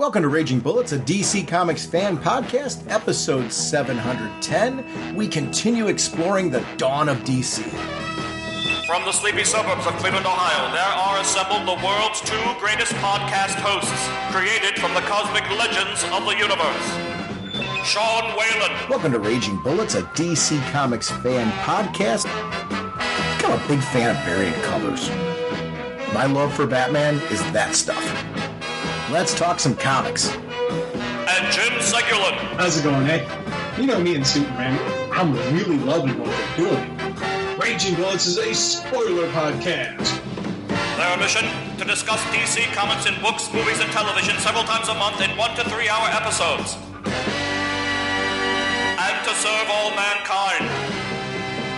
Welcome to Raging Bullets, a DC Comics fan podcast, episode 710. We continue exploring the dawn of DC. From the sleepy suburbs of Cleveland, Ohio, there are assembled the world's two greatest podcast hosts, created from the cosmic legends of the universe. Sean Whalen. Welcome to Raging Bullets, a DC Comics fan podcast. I'm a big fan of variant colors. My love for Batman is that stuff. Let's talk some comics. And Jim Segulin. How's it going, eh? You know me and Superman. I'm really loving what they're doing. Raging Bullets is a spoiler podcast. Their mission? To discuss DC Comics in books, movies, and television several times a month in 1 to 3 hour episodes. And to serve all mankind.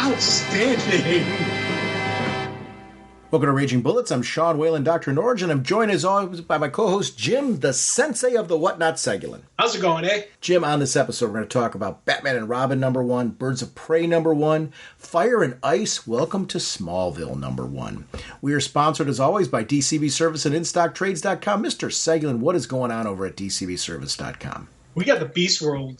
Outstanding! Welcome to Raging Bullets. I'm Sean Whalen, drnorge, and I'm joined as always by my co-host Jim, the sensei of the whatnot Segulin. How's it going, eh? Jim, on this episode, we're going to talk about Batman and Robin #1, Birds of Prey #1, Fire and Ice, Welcome to Smallville #1. We are sponsored, as always, by DCB Service and InStockTrades.com. Mr. Segulin, what is going on over at DCBService.com? We got the Beast World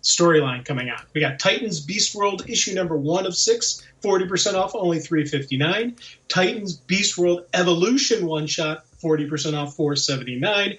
storyline coming out. We got Titans Beast World issue #1 of 6, 40% off, only $3.59. Titans Beast World Evolution one-shot, 40% off, $4.79.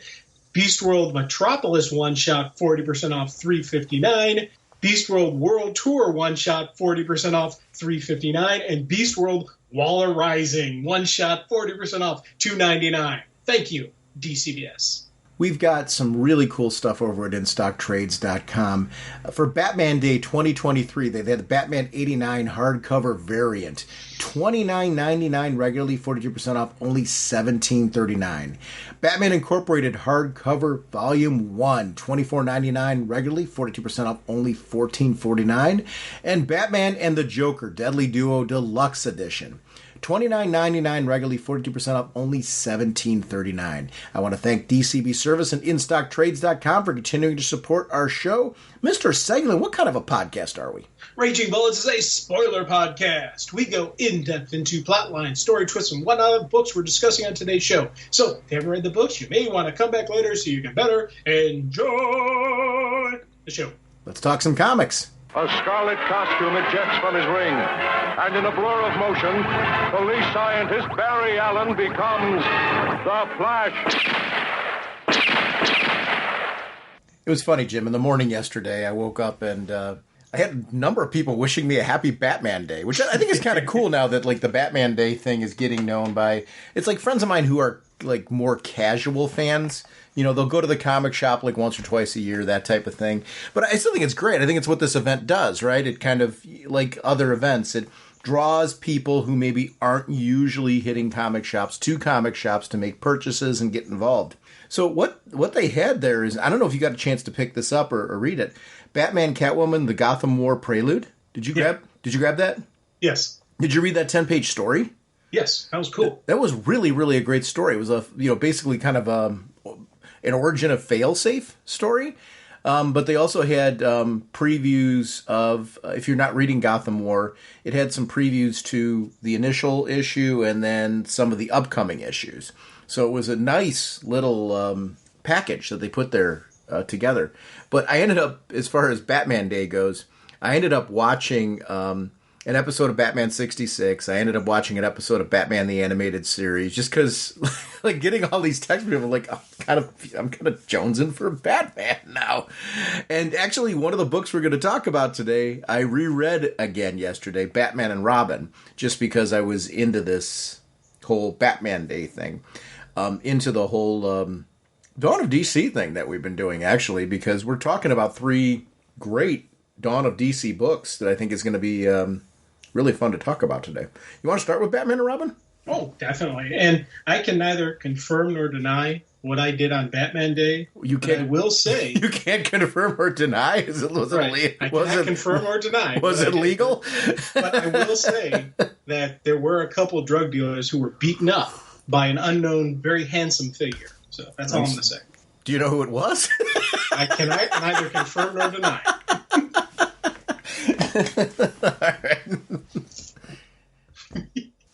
Beast World Metropolis one-shot, 40% off, $3.59. Beast World World Tour one-shot, 40% off, $3.59. And Beast World Waller Rising one-shot, 40% off, $2.99. Thank you, DCBS. We've got some really cool stuff over at InStockTrades.com. For Batman Day 2023, they had the Batman 89 hardcover variant. $29.99 regularly, 42% off, only $17.39. Batman Incorporated hardcover volume 1, $24.99 regularly, 42% off, only $14.49. And Batman and the Joker Deadly Duo Deluxe Edition. $29.99 regularly, 42% off, only $17.39. I want to thank DCB Service and InStockTrades.com for continuing to support our show. Mr. Segulin, what kind of a podcast are we? Raging Bullets is a spoiler podcast. We go in-depth into plotlines, story twists, and whatnot of books we're discussing on today's show. So, if you haven't read the books, you may want to come back later so you can better enjoy the show. Let's talk some comics. A scarlet costume ejects from his ring, and in a blur of motion, police scientist Barry Allen becomes the Flash. It was funny, Jim. In the morning yesterday, I woke up and I had a number of people wishing me a happy Batman Day, which I think is kind of cool now that like the Batman Day thing is getting known by, it's like friends of mine who are like more casual fans. You know, they'll go to the comic shop like once or twice a year, that type of thing. But I still think it's great. I think it's what this event does, right? It kind of, like other events, it draws people who maybe aren't usually hitting comic shops to make purchases and get involved. So what they had there is, I don't know if you got a chance to pick this up or read it. Batman, Catwoman, the Gotham War Prelude. Did you grab that? Yes. Did you read that 10-page story? Yes, that was cool. That was really, really a great story. It was basically kind of an origin of failsafe story. But they also had previews of, if you're not reading Gotham War, it had some previews to the initial issue and then some of the upcoming issues. So it was a nice little package that they put there together. But I ended up, as far as Batman Day goes, I ended up watching an episode of Batman 66. I ended up watching an episode of Batman the Animated Series just because, like, getting all these texts from people, like, I'm kind of jonesing for Batman now. And actually, one of the books we're going to talk about today, I reread again yesterday, Batman and Robin, just because I was into this whole Batman Day thing, into the whole Dawn of DC thing that we've been doing, actually, because we're talking about 3 great Dawn of DC books that I think is going to be really fun to talk about today. You want to start with Batman and Robin? Oh, definitely. And I can neither confirm nor deny what I did on Batman Day. You can't. I will say You can't confirm or deny? I cannot confirm or deny. Was it legal? But I will say that there were a couple of drug dealers who were beaten up by an unknown, very handsome figure. So that's all I'm going to say. Do you know who it was? I can neither confirm nor deny. All right.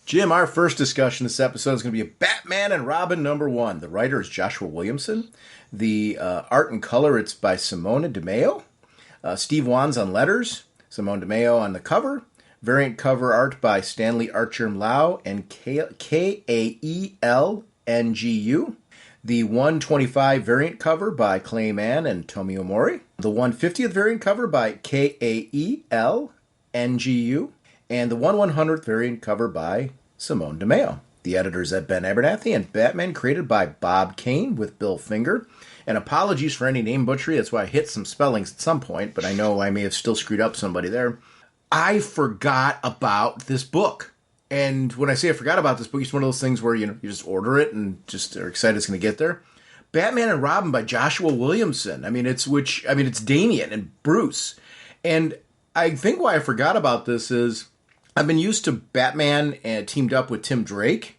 Jim, our first discussion this episode is going to be Batman and Robin #1. The writer is Joshua Williamson. The art and color, it's by Simone DeMeo. Steve Wands on letters. Simone DeMeo on the cover. Variant cover art by Stanley Archer-Lau and Kaelngu. The 125 variant cover by Clay Mann and Tomio Mori. The 150th variant cover by Kaelngu. And the 1/100th variant cover by Simone DeMeo. The editors at Ben Abernathy, and Batman created by Bob Kane with Bill Finger. And apologies for any name butchery, that's why I hit some spellings at some point, but I know I may have still screwed up somebody there. I forgot about this book. And when I say I forgot about this book, it's one of those things where, you just order it and just are excited it's going to get there. Batman and Robin by Joshua Williamson. It's Damian and Bruce. And I think why I forgot about this is I've been used to Batman teamed up with Tim Drake,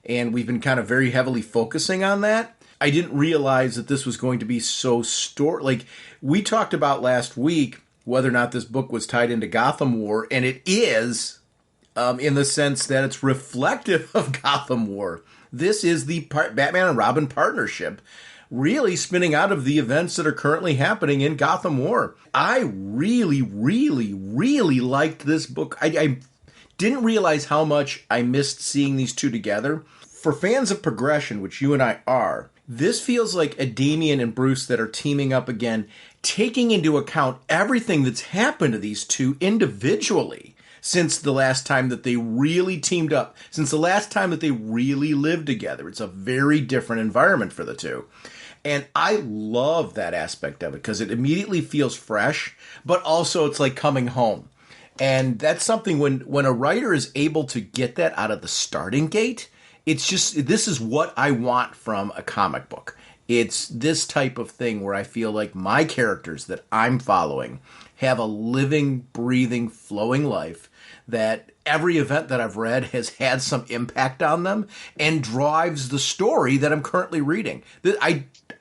and we've been kind of very heavily focusing on that. I didn't realize that this was going to be so we talked about last week whether or not this book was tied into Gotham War, and it is, in the sense that it's reflective of Gotham War. This is the Batman and Robin partnership, really spinning out of the events that are currently happening in Gotham War. I really, really, really liked this book. I didn't realize how much I missed seeing these two together. For fans of progression, which you and I are, this feels like a Damian and Bruce that are teaming up again, taking into account everything that's happened to these two individually since the last time that they really teamed up, since the last time that they really lived together. It's a very different environment for the two. And I love that aspect of it because it immediately feels fresh, but also it's like coming home. And that's something when a writer is able to get that out of the starting gate, it's just, this is what I want from a comic book. It's this type of thing where I feel like my characters that I'm following have a living, breathing, flowing life, that every event that I've read has had some impact on them and drives the story that I'm currently reading.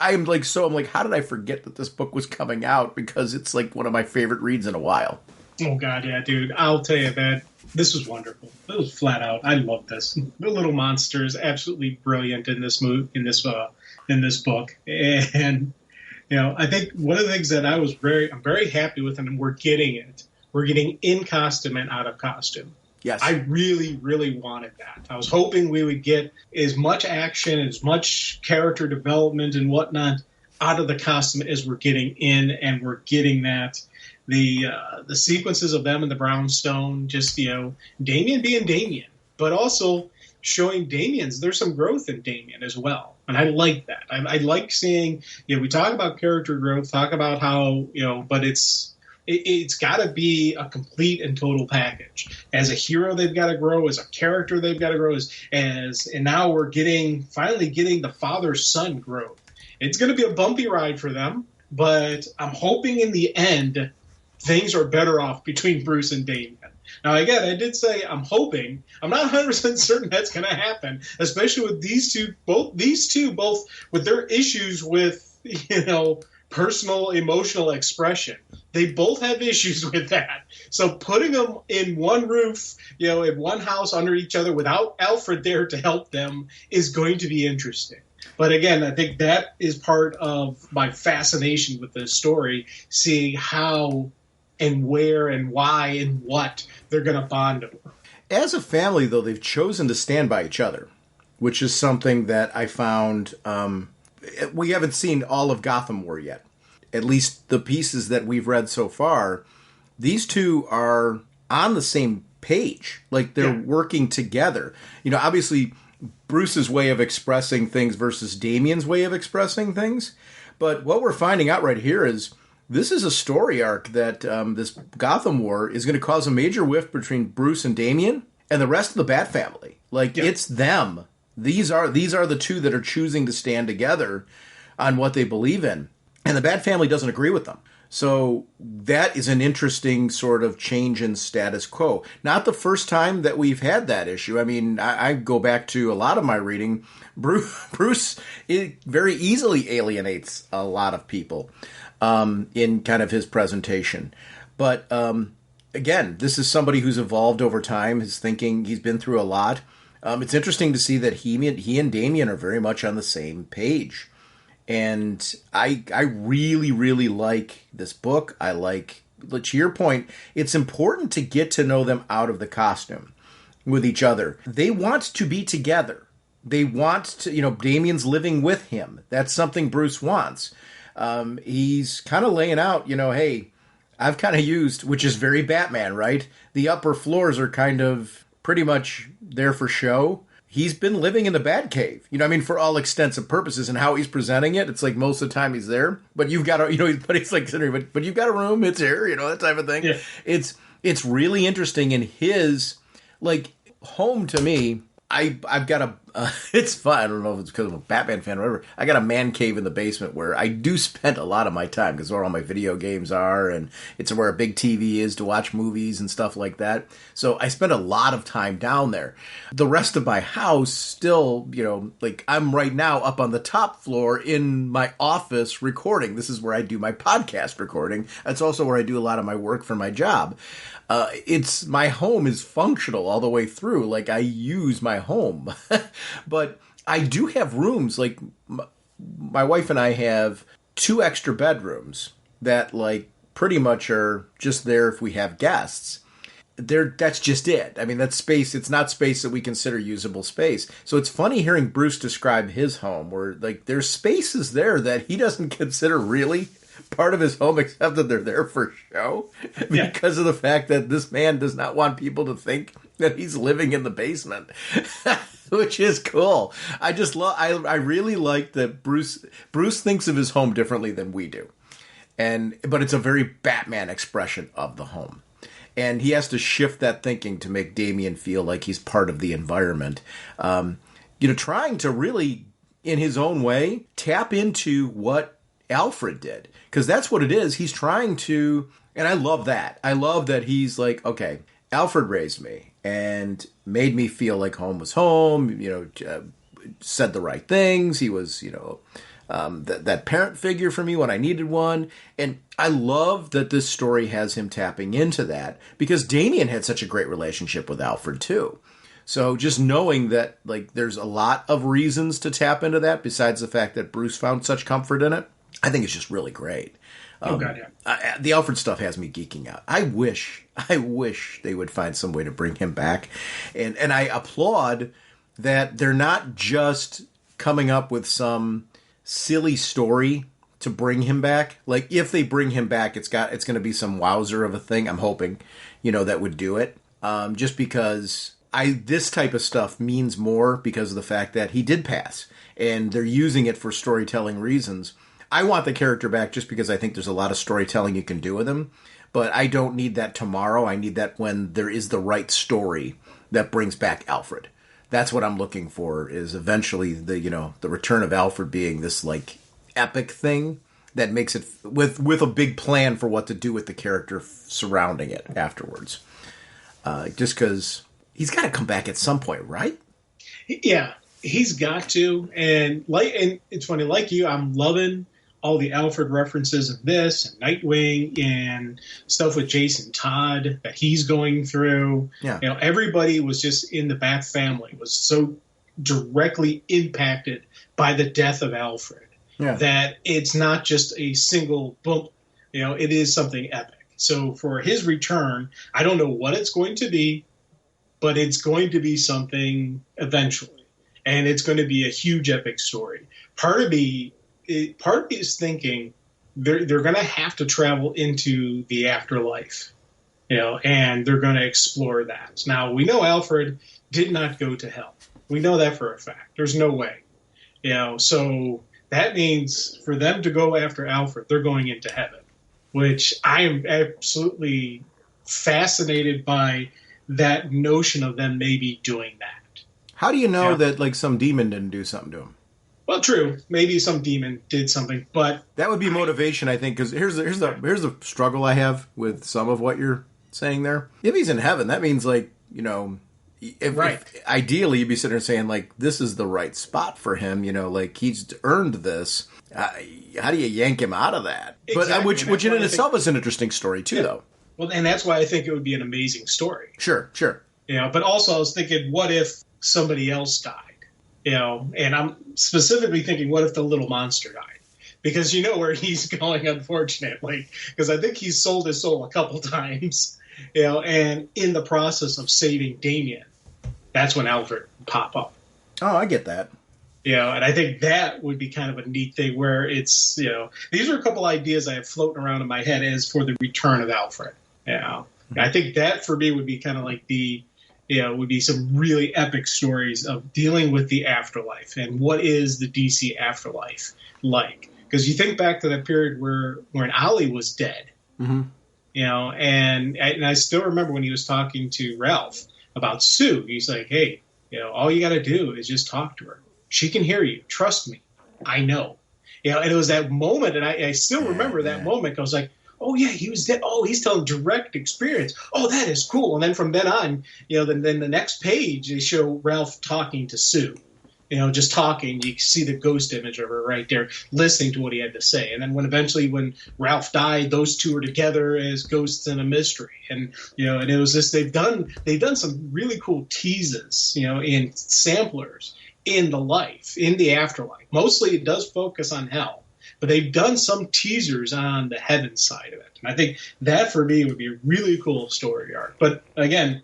I'm like, how did I forget that this book was coming out? Because it's like one of my favorite reads in a while. Oh, God, yeah, dude. I'll tell you, man, this was wonderful. It was flat out. I love this. The little monster is absolutely brilliant in this book. And, I think one of the things that I'm very happy with, and we're getting it. We're getting in costume and out of costume. Yes. I really, really wanted that. I was hoping we would get as much action, as much character development and whatnot out of the costume as we're getting in, and we're getting that. The sequences of them in the brownstone, just, Damian being Damian, but also showing there's some growth in Damian as well. And I like that. I like seeing, we talk about character growth, talk about how, but it's got to be a complete and total package. As a hero, they've got to grow. As a character, they've got to grow. And now we're finally getting the father-son growth. It's going to be a bumpy ride for them, but I'm hoping in the end things are better off between Bruce and Damian. Now, again, I did say I'm hoping. I'm not 100% certain that's going to happen, especially with these two, both with their issues with, personal emotional expression. They both have issues with that. So putting them in one roof, in one house under each other without Alfred there to help them is going to be interesting. But again, I think that is part of my fascination with this story, seeing how and where and why and what they're going to bond over. As a family, though, they've chosen to stand by each other, which is something that I found. We haven't seen all of Gotham War yet. At least the pieces that we've read so far, these two are on the same page. Like, they're working together. Obviously, Bruce's way of expressing things versus Damian's way of expressing things. But what we're finding out right here is this is a story arc that this Gotham War is going to cause a major rift between Bruce and Damian and the rest of the Bat family. It's them. These are the two that are choosing to stand together on what they believe in. And the Bat family doesn't agree with them. So that is an interesting sort of change in status quo. Not the first time that we've had that issue. I mean, I go back to a lot of my reading. Bruce very easily alienates a lot of people in kind of his presentation. But again, this is somebody who's evolved over time, his thinking, he's been through a lot. It's interesting to see that he and Damian are very much on the same page. And I really, really like this book. I like, to your point, it's important to get to know them out of the costume with each other. They want to be together. They want to, Damian's living with him. That's something Bruce wants. He's kind of laying out, hey, I've kind of used, which is very Batman, right? The upper floors are kind of pretty much there for show. He's been living in the Batcave, for all extents and purposes, and how he's presenting it. It's like most of the time he's there, but you've got but he's like, but you've got a room, it's here, that type of thing. Yeah. It's really interesting in his, home to me. I've got it's fun. I don't know if it's because I'm a Batman fan or whatever. I got a man cave in the basement where I do spend a lot of my time because where all my video games are, and it's where a big TV is to watch movies and stuff like that. So I spend a lot of time down there. The rest of my house still, I'm right now up on the top floor in my office recording. This is where I do my podcast recording. That's also where I do a lot of my work for my job. My home is functional all the way through. I use my home, but I do have rooms. My wife and I have 2 extra bedrooms that pretty much are just there if we have guests. That's just it. That's space. It's not space that we consider usable space. So it's funny hearing Bruce describe his home where there's spaces there that he doesn't consider really part of his home, except that they're there for show because of the fact that this man does not want people to think that he's living in the basement, which is cool. I really like that Bruce thinks of his home differently than we do. But it's a very Batman expression of the home. And he has to shift that thinking to make Damian feel like he's part of the environment. Trying to really, in his own way, tap into what Alfred did. Because that's what it is. He's trying to, and I love that. I love that he's like, okay, Alfred raised me and made me feel like home was home, said the right things. He was, that parent figure for me when I needed one. And I love that this story has him tapping into that because Damian had such a great relationship with Alfred too. So just knowing that there's a lot of reasons to tap into that besides the fact that Bruce found such comfort in it, I think it's just really great. Oh, God, yeah. The Alfred stuff has me geeking out. I wish they would find some way to bring him back. And I applaud that they're not just coming up with some silly story to bring him back. If they bring him back, it's going to be some wowzer of a thing. I'm hoping, that would do it. Just because this type of stuff means more because of the fact that he did pass. And they're using it for storytelling reasons. I want the character back just because I think there's a lot of storytelling you can do with him. But I don't need that tomorrow. I need that when there is the right story that brings back Alfred. That's what I'm looking for, is eventually the return of Alfred being this epic thing that makes it with a big plan for what to do with the character surrounding it afterwards. Just because he's got to come back at some point, right? Yeah, he's got to. And it's funny, like you, I'm loving all the Alfred references of this and Nightwing and stuff with Jason Todd that he's going through. Yeah. Everybody was just in the Bat family was so directly impacted by the death of Alfred that it's not just a single bump. It is something epic. So for his return, I don't know what it's going to be, but it's going to be something eventually. And it's going to be a huge epic story. Part of me is thinking they're going to have to travel into the afterlife, and they're going to explore that. Now, we know Alfred did not go to hell. We know that for a fact. There's no way. So that means for them to go after Alfred, they're going into heaven, which I am absolutely fascinated by that notion of them maybe doing that. How do you know that some demon didn't do something to him? Well, true. Maybe some demon did something, but that would be motivation, I think. Because here's the struggle I have with some of what you're saying there. If he's in heaven, that means if ideally you'd be sitting there saying this is the right spot for him. He's earned this. How do you yank him out of that? Exactly. But which in itself is an interesting story too, though. Well, and that's why I think it would be an amazing story. Sure. But also I was thinking, what if somebody else died. And I'm specifically thinking, what if the little monster died? Because you know where he's going, unfortunately, because I think he's sold his soul a couple times, and in the process of saving Damian, that's when Alfred would pop up. Oh, I get that. And I think that would be kind of a neat thing where it's, these are a couple ideas I have floating around in my head as for the return of Alfred. I think that for me would be kind of like would be some really epic stories of dealing with the afterlife and what is the DC afterlife like. Because you think back to that period when Ollie was dead, and I still remember when he was talking to Ralph about Sue. He's like, hey, all you got to do is just talk to her. She can hear you. Trust me. I know. And it was that moment, and I still remember that moment. I was like, oh, yeah, he was dead. Oh, he's telling direct experience. Oh, that is cool. And then from then on, then the next page, they show Ralph talking to Sue. Just talking. You see the ghost image of her right there, listening to what he had to say. And then when Ralph died, those two were together as ghosts in a mystery. And and it was just they've done some really cool teases, in samplers in the afterlife. Mostly it does focus on hell, but they've done some teasers on the heaven side of it. And I think that for me would be a really cool story arc. But again,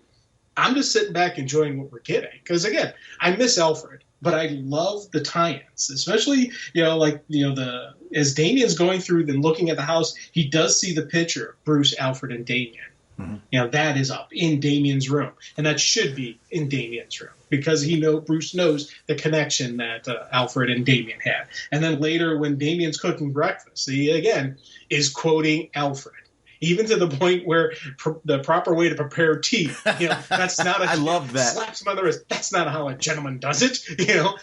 I'm just sitting back enjoying what we're getting. Because again, I miss Alfred, but I love the tie-ins, especially, as Damian's going through and looking at the house, he does see the picture of Bruce, Alfred, and Damian. Mm-hmm. That is up in Damian's room, and that should be in Damian's room because Bruce knows the connection that Alfred and Damian had. And then later when Damian's cooking breakfast, he again is quoting Alfred. Even to the point where the proper way to prepare tea, that's not I love that. Slaps him on the wrist. That's not how a gentleman does it.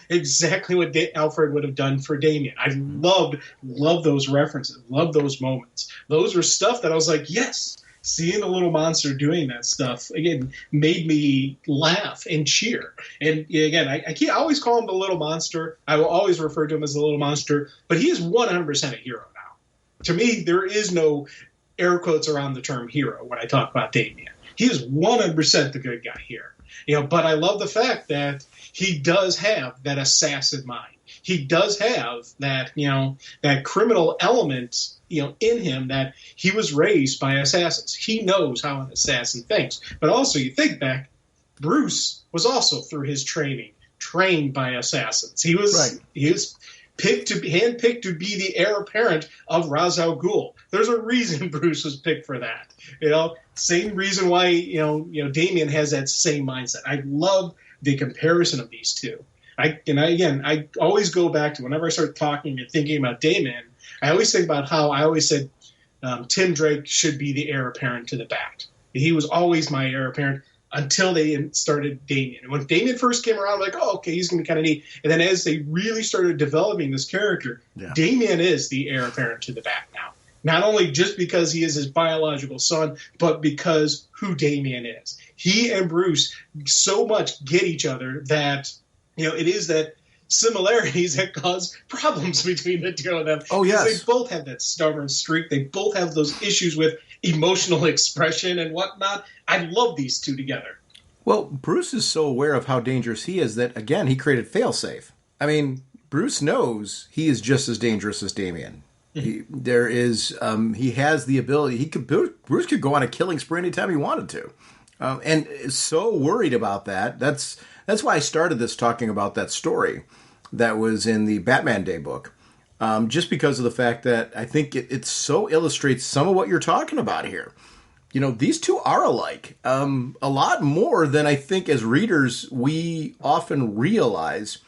Exactly what Alfred would have done for Damian. I loved those references, loved those moments. Those were stuff that I was like, yes. Seeing the little monster doing that stuff, again, made me laugh and cheer. And again, I always call him the little monster. I will always refer to him as the little monster, but he is 100% a hero now. To me, there is no air quotes around the term hero when I talk about Damian. He is 100% the good guy here. But I love the fact that he does have that assassin mind. He does have that, that criminal element, in him that he was raised by assassins. He knows how an assassin thinks. But also, you think back, Bruce was also through his training, trained by assassins. He was handpicked to be the heir apparent of Ra's al Ghul. There's a reason Bruce was picked for that. Same reason why Damian has that same mindset. I love the comparison of these two. I always go back to whenever I start talking and thinking about Damian, I always think about how I always said Tim Drake should be the heir apparent to the Bat. He was always my heir apparent until they started Damian. And when Damian first came around, I'm like, oh, okay, he's going to be kind of neat. And then as they really started developing this character, Damian is the heir apparent to the Bat now. Not only just because he is his biological son, but because who Damian is. He and Bruce so much get each other that, it is that similarities that cause problems between the two of them. Oh, yes. They both have that stubborn streak. They both have those issues with emotional expression and whatnot. I love these two together. Well, Bruce is so aware of how dangerous he is that, again, he created Failsafe. I mean, Bruce knows he is just as dangerous as Damian. Mm-hmm. He has the ability. Bruce could go on a killing spree anytime he wanted to, and is so worried about that. That's why I started this talking about that story that was in the Batman Day book, just because of the fact that I think it so illustrates some of what you're talking about here. These two are alike, a lot more than I think as readers we often realize.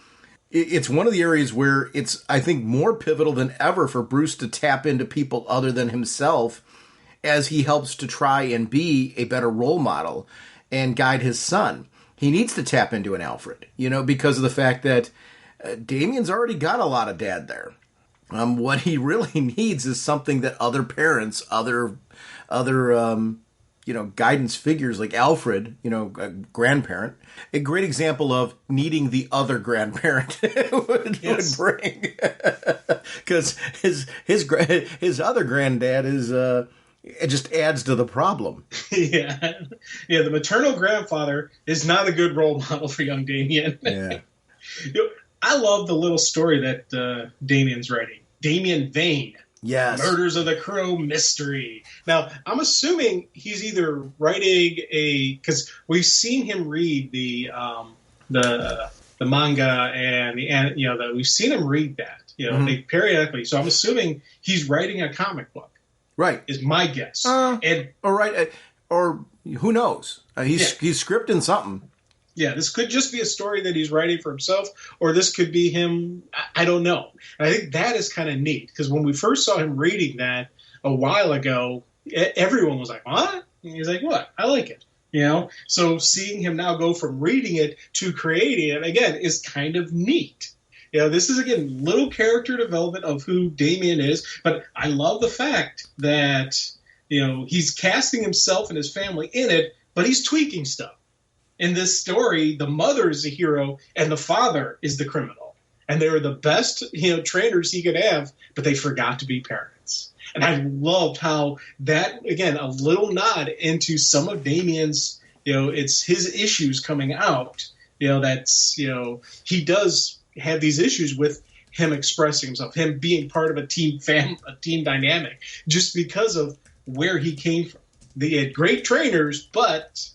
It's one of the areas where it's, I think, more pivotal than ever for Bruce to tap into people other than himself as he helps to try and be a better role model and guide his son. He needs to tap into an Alfred, because of the fact that Damian's already got a lot of dad there. What he really needs is something that other parents, other guidance figures like Alfred, a grandparent, a great example of needing the other grandparent would bring. Because his other granddad is It just adds to the problem. Yeah. The maternal grandfather is not a good role model for young Damian. Yeah. I love the little story that Damian's writing. Damian Vane. Yes. Murders of the Crow mystery. Now, I'm assuming he's either writing because we've seen him read the manga and we've seen him read that, they periodically. So I'm assuming he's writing a comic book. Right. Is my guess. Or who knows? He's scripting something. Yeah, this could just be a story that he's writing for himself, or this could be him. I don't know. And I think that is kind of neat, because when we first saw him reading that a while ago, everyone was like, what? And he's like, what? I like it. So seeing him now go from reading it to creating it, again, is kind of neat. This is, again, little character development of who Damian is, but I love the fact that, he's casting himself and his family in it, but he's tweaking stuff. In this story, the mother is the hero and the father is the criminal. And they were the best, trainers he could have, but they forgot to be parents. And I loved how that, again, a little nod into some of Damian's, it's his issues coming out, that's, he does have these issues with him expressing himself, him being part of a team dynamic, just because of where he came from. They had great trainers, but...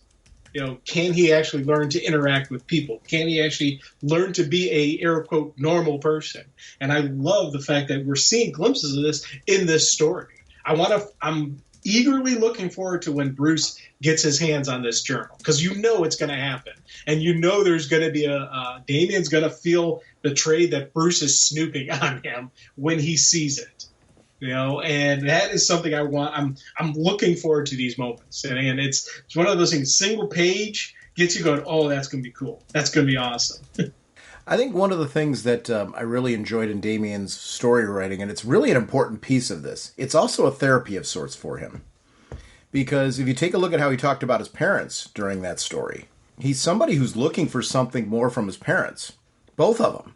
can he actually learn to interact with people? Can he actually learn to be a, air quote, normal person? And I love the fact that we're seeing glimpses of this in this story. I'm eagerly looking forward to when Bruce gets his hands on this journal, because it's going to happen. And there's going to be Damian's going to feel betrayed that Bruce is snooping on him when he sees it. And that is something I want. I'm looking forward to these moments, and it's one of those things. Single page gets you going, oh, that's going to be cool. That's going to be awesome. I think one of the things that I really enjoyed in Damian's story writing, and it's really an important piece of this, it's also a therapy of sorts for him. Because if you take a look at how he talked about his parents during that story, he's somebody who's looking for something more from his parents, both of them.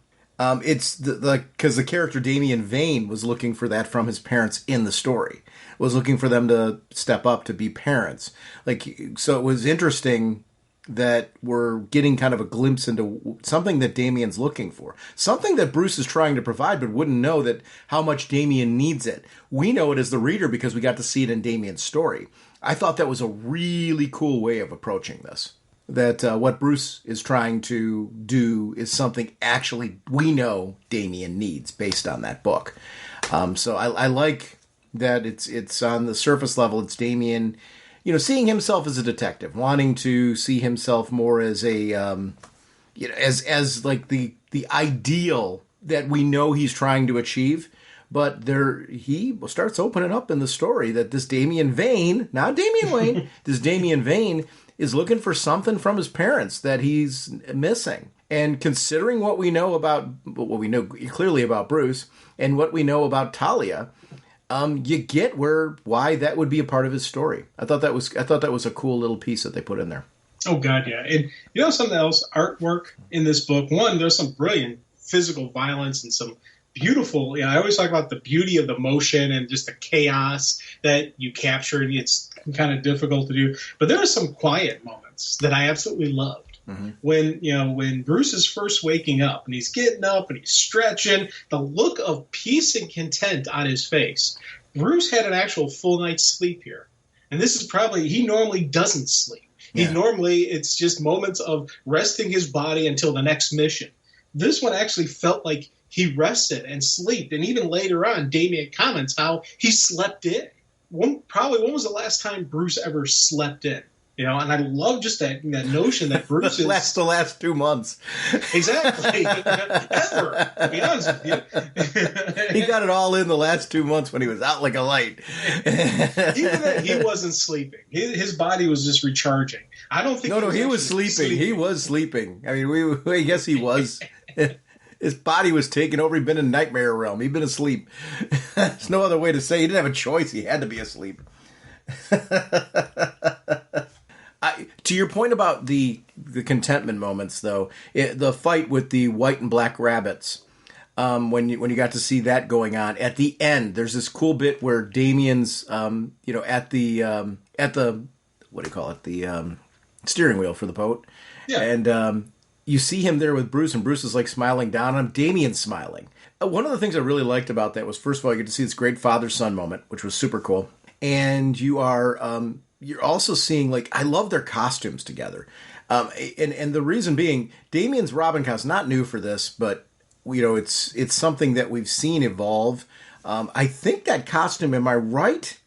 It's because the character Damian Vane was looking for that from his parents in the story, was looking for them to step up to be parents. So it was interesting that we're getting kind of a glimpse into something that Damian's looking for, something that Bruce is trying to provide, but wouldn't know that how much Damian needs it. We know it as the reader because we got to see it in Damian's story. I thought that was a really cool way of approaching this. That what Bruce is trying to do is something actually we know Damian needs based on that book. So I like that it's on the surface level. It's Damian, seeing himself as a detective, wanting to see himself more as a, as like the ideal that we know he's trying to achieve. But he starts opening up in the story that this Damian Vane, not Damian Wayne, this Damian Vane is looking for something from his parents that he's missing. And considering what we know clearly about Bruce and what we know about Talia, you get why that would be a part of his story. I thought that was a cool little piece that they put in there. Oh God, yeah. And something else, artwork in this book. One, there's some brilliant physical violence and some beautiful. I always talk about the beauty of the motion and just the chaos that you capture, and it's kind of difficult to do. But there are some quiet moments that I absolutely loved. Mm-hmm. When Bruce is first waking up and he's getting up and he's stretching, the look of peace and content on his face. Bruce had an actual full night's sleep here. And this is probably, he normally doesn't sleep. Yeah. It's just moments of resting his body until the next mission. This one actually felt like he rested and slept. And even later on, Damian comments how he slept in. When was the last time Bruce ever slept in? And I love just that notion that Bruce is... the last 2 months. Exactly. Ever, to be honest with you. He got it all in the last 2 months when he was out like a light. Even then, he wasn't sleeping. His body was just recharging. I don't think he was sleeping. He was sleeping. I mean, I guess he was. His body was taken over. He'd been in nightmare realm. He'd been asleep. There's no other way to say. He didn't have a choice. He had to be asleep. To your point about the contentment moments, though, the fight with the white and black rabbits, when you got to see that going on. At the end, there's this cool bit where Damian's, at the what do you call it? The steering wheel for the boat. Yeah. And you see him there with Bruce, and Bruce is like smiling down on him. Damian's smiling. One of the things I really liked about that was, first of all, you get to see this great father-son moment, which was super cool. And you are, you're also seeing, like, I love their costumes together. And the reason being, Damian's Robin costume, not new for this, but, it's something that we've seen evolve. I think that costume, am I right,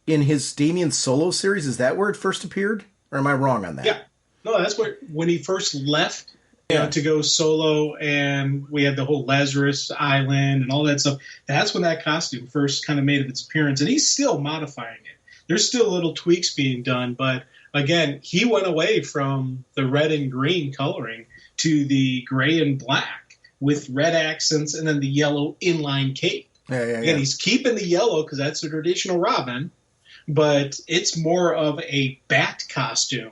in his Damian solo series, is that where it first appeared? Or am I wrong on that? Yeah. No, that's when he first left to go solo, and we had the whole Lazarus Island and all that stuff. That's when that costume first kind of made its appearance, and he's still modifying it. There's still little tweaks being done, but again, he went away from the red and green coloring to the gray and black with red accents and then the yellow inline cape. And he's keeping the yellow because that's the traditional Robin, but it's more of a bat costume.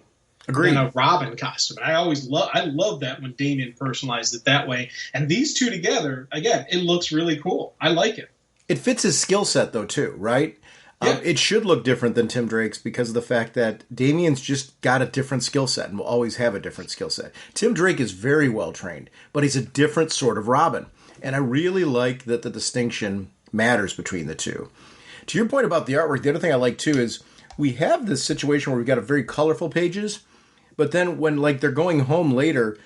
Agreed. Than a Robin costume. I love that when Damian personalized it that way. And these two together, again, it looks really cool. I like it. It fits his skill set, though, too, right? Yeah. It should look different than Tim Drake's because of the fact that Damian's just got a different skill set and will always have a different skill set. Tim Drake is very well trained, but he's a different sort of Robin. And I really like that the distinction matters between the two. To your point about the artwork, the other thing I like, too, is we have this situation where we've got a very colorful pages. But then when, like, they're going home later,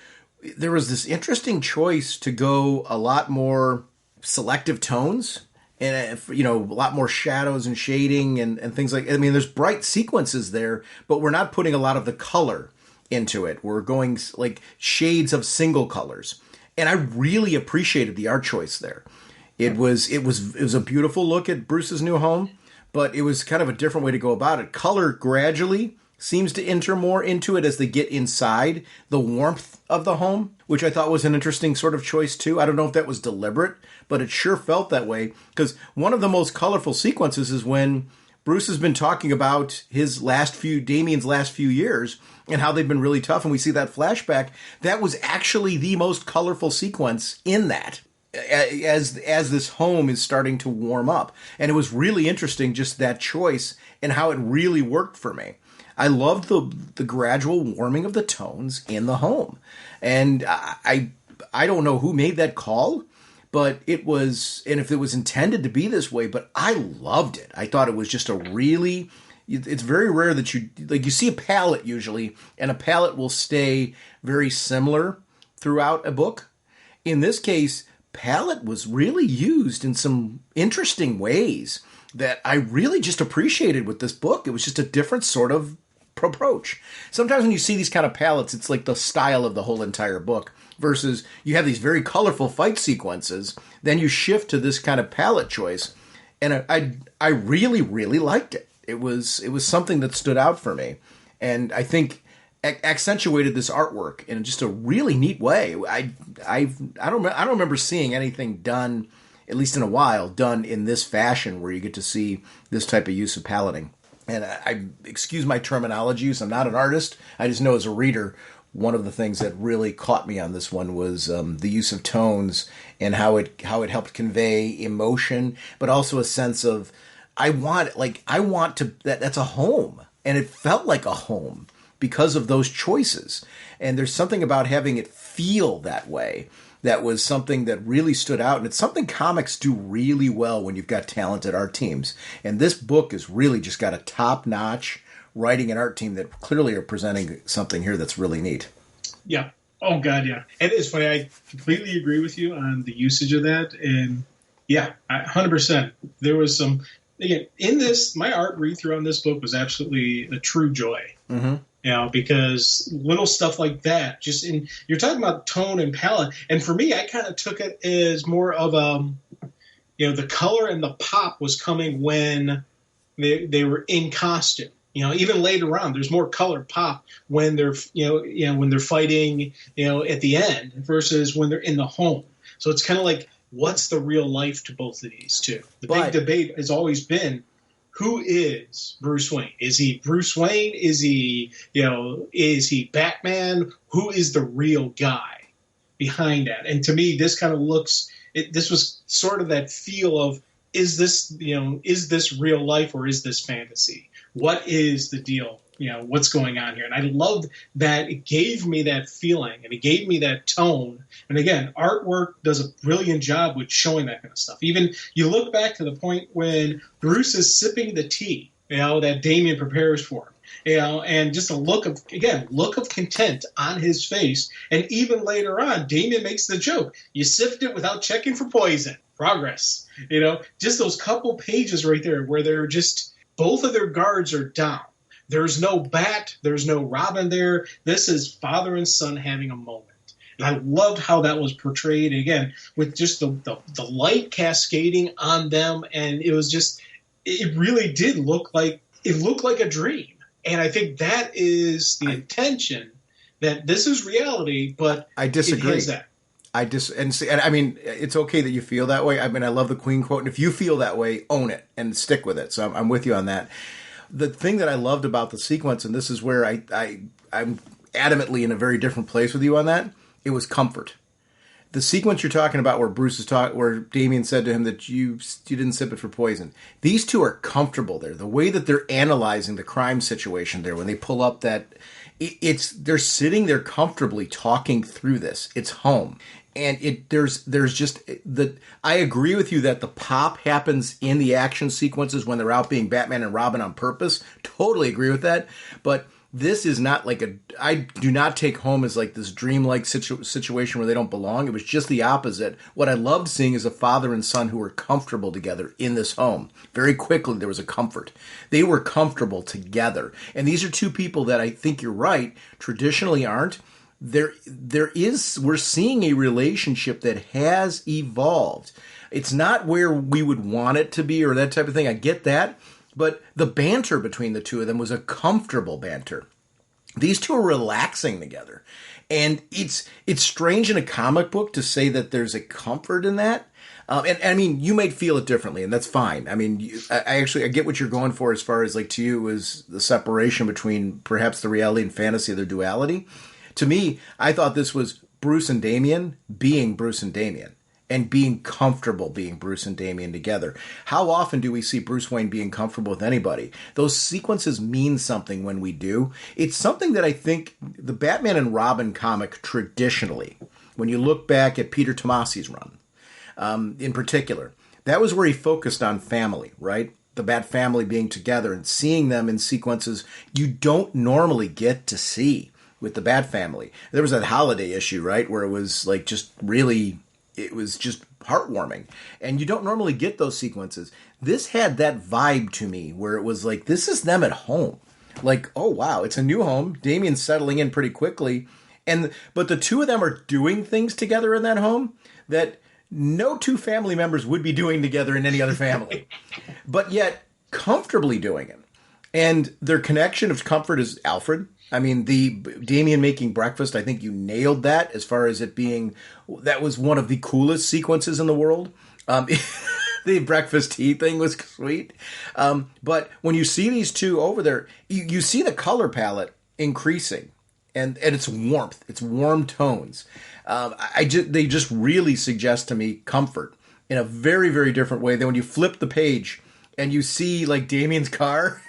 there was this interesting choice to go a lot more selective tones and, a lot more shadows and shading and things like, I mean, there's bright sequences there, but we're not putting a lot of the color into it. We're going, like, shades of single colors. And I really appreciated the art choice there. It was a beautiful look at Bruce's new home, but it was kind of a different way to go about it. Color gradually seems to enter more into it as they get inside the warmth of the home, which I thought was an interesting sort of choice too. I don't know if that was deliberate, but it sure felt that way, because one of the most colorful sequences is when Bruce has been talking about Damian's last few years and how they've been really tough, and we see that flashback. That was actually the most colorful sequence in that, as this home is starting to warm up. And it was really interesting, just that choice and how it really worked for me. I loved the gradual warming of the tones in the home. And I don't know who made that call, but it was, and if it was intended to be this way, but I loved it. I thought it was just it's very rare that you see a palette usually, and a palette will stay very similar throughout a book. In this case, palette was really used in some interesting ways that I really just appreciated with this book. It was just a different sort of approach. Sometimes when you see these kind of palettes, it's like the style of the whole entire book, versus you have these very colorful fight sequences, then you shift to this kind of palette choice, and I really, really liked it. It was something that stood out for me, and I think accentuated this artwork in just a really neat way. I don't remember seeing anything done, at least in a while, done in this fashion where you get to see this type of use of paletting. And I excuse my terminology use. I'm not an artist. I just know as a reader, one of the things that really caught me on this one was the use of tones and how it helped convey emotion, but also a sense of that's a home, and it felt like a home because of those choices. And there's something about having it feel that way that was something that really stood out. And it's something comics do really well when you've got talented art teams. And this book has really just got a top-notch writing and art team that clearly are presenting something here that's really neat. Yeah. Oh, God, yeah. And it's funny. I completely agree with you on the usage of that. And, yeah, 100%. There was some... Again, in this, my art read-through on this book was absolutely a true joy. Mm-hmm. Because little stuff like that, you're talking about tone and palette, and for me, I kind of took it as more of the color and the pop was coming when they were in costume. Even later on, there's more color pop when they're when they're fighting at the end versus when they're in the home. So it's kind of like, what's the real life to both of these two? The big debate has always been, who is Bruce Wayne? Is he Bruce Wayne? Is he Batman? Who is the real guy behind that? And to me, this kind of looks this was sort of that feel of, is this real life or is this fantasy? What is the deal? What's going on here? And I loved that it gave me that feeling and it gave me that tone. And again, artwork does a brilliant job with showing that kind of stuff. Even you look back to the point when Bruce is sipping the tea, that Damian prepares for him, and just a look of content on his face. And even later on, Damian makes the joke, you sipped it without checking for poison. Progress. Just those couple pages right there where they're just, both of their guards are down. There's no Bat. There's no Robin there. This is father and son having a moment. And I loved how that was portrayed, again, with just the light cascading on them. And it was just, it really did look like a dream. And I think that is the intention, that this is reality, but I disagree. It has that. And I mean, it's okay that you feel that way. I mean, I love the Queen quote. And if you feel that way, own it and stick with it. So I'm with you on that. The thing that I loved about the sequence, and this is where I'm adamantly in a very different place with you on that, it was comfort. The sequence you're talking about where where Damian said to him that you didn't sip it for poison. These two are comfortable there. The way that they're analyzing the crime situation there, when they pull up that, they're sitting there comfortably talking through this. It's home. And there's just I agree with you that the pop happens in the action sequences when they're out being Batman and Robin on purpose. Totally agree with that. But this is not like I do not take home as like this dreamlike situation where they don't belong. It was just the opposite. What I loved seeing is a father and son who were comfortable together in this home. Very quickly, there was a comfort. They were comfortable together. And these are two people that I think you're right, traditionally aren't. We're seeing a relationship that has evolved. It's not where we would want it to be or that type of thing. I get that. But the banter between the two of them was a comfortable banter. These two are relaxing together. And it's strange in a comic book to say that there's a comfort in that. And I mean, you might feel it differently, and that's fine. I mean, I get what you're going for as far as like to you is the separation between perhaps the reality and fantasy of their duality. To me, I thought this was Bruce and Damian being Bruce and Damian and being comfortable being Bruce and Damian together. How often do we see Bruce Wayne being comfortable with anybody? Those sequences mean something when we do. It's something that I think the Batman and Robin comic traditionally, when you look back at Peter Tomasi's run, in particular, that was where he focused on family, right? The Bat family being together and seeing them in sequences you don't normally get to see with the Bat family. There was that holiday issue, right, where it was like just really, it was just heartwarming. And you don't normally get those sequences. This had that vibe to me where it was like, this is them at home. Like, oh, wow, it's a new home. Damian's settling in pretty quickly. But the two of them are doing things together in that home that no two family members would be doing together in any other family. But yet, comfortably doing it. And their connection of comfort is Alfred. I mean, the Damian making breakfast, I think you nailed that as far as it being, that was one of the coolest sequences in the world. The breakfast tea thing was sweet. But when you see these two over there, you see the color palette increasing and it's warmth. It's warm tones. They just really suggest to me comfort in a very, very different way than when you flip the page and you see like Damian's car.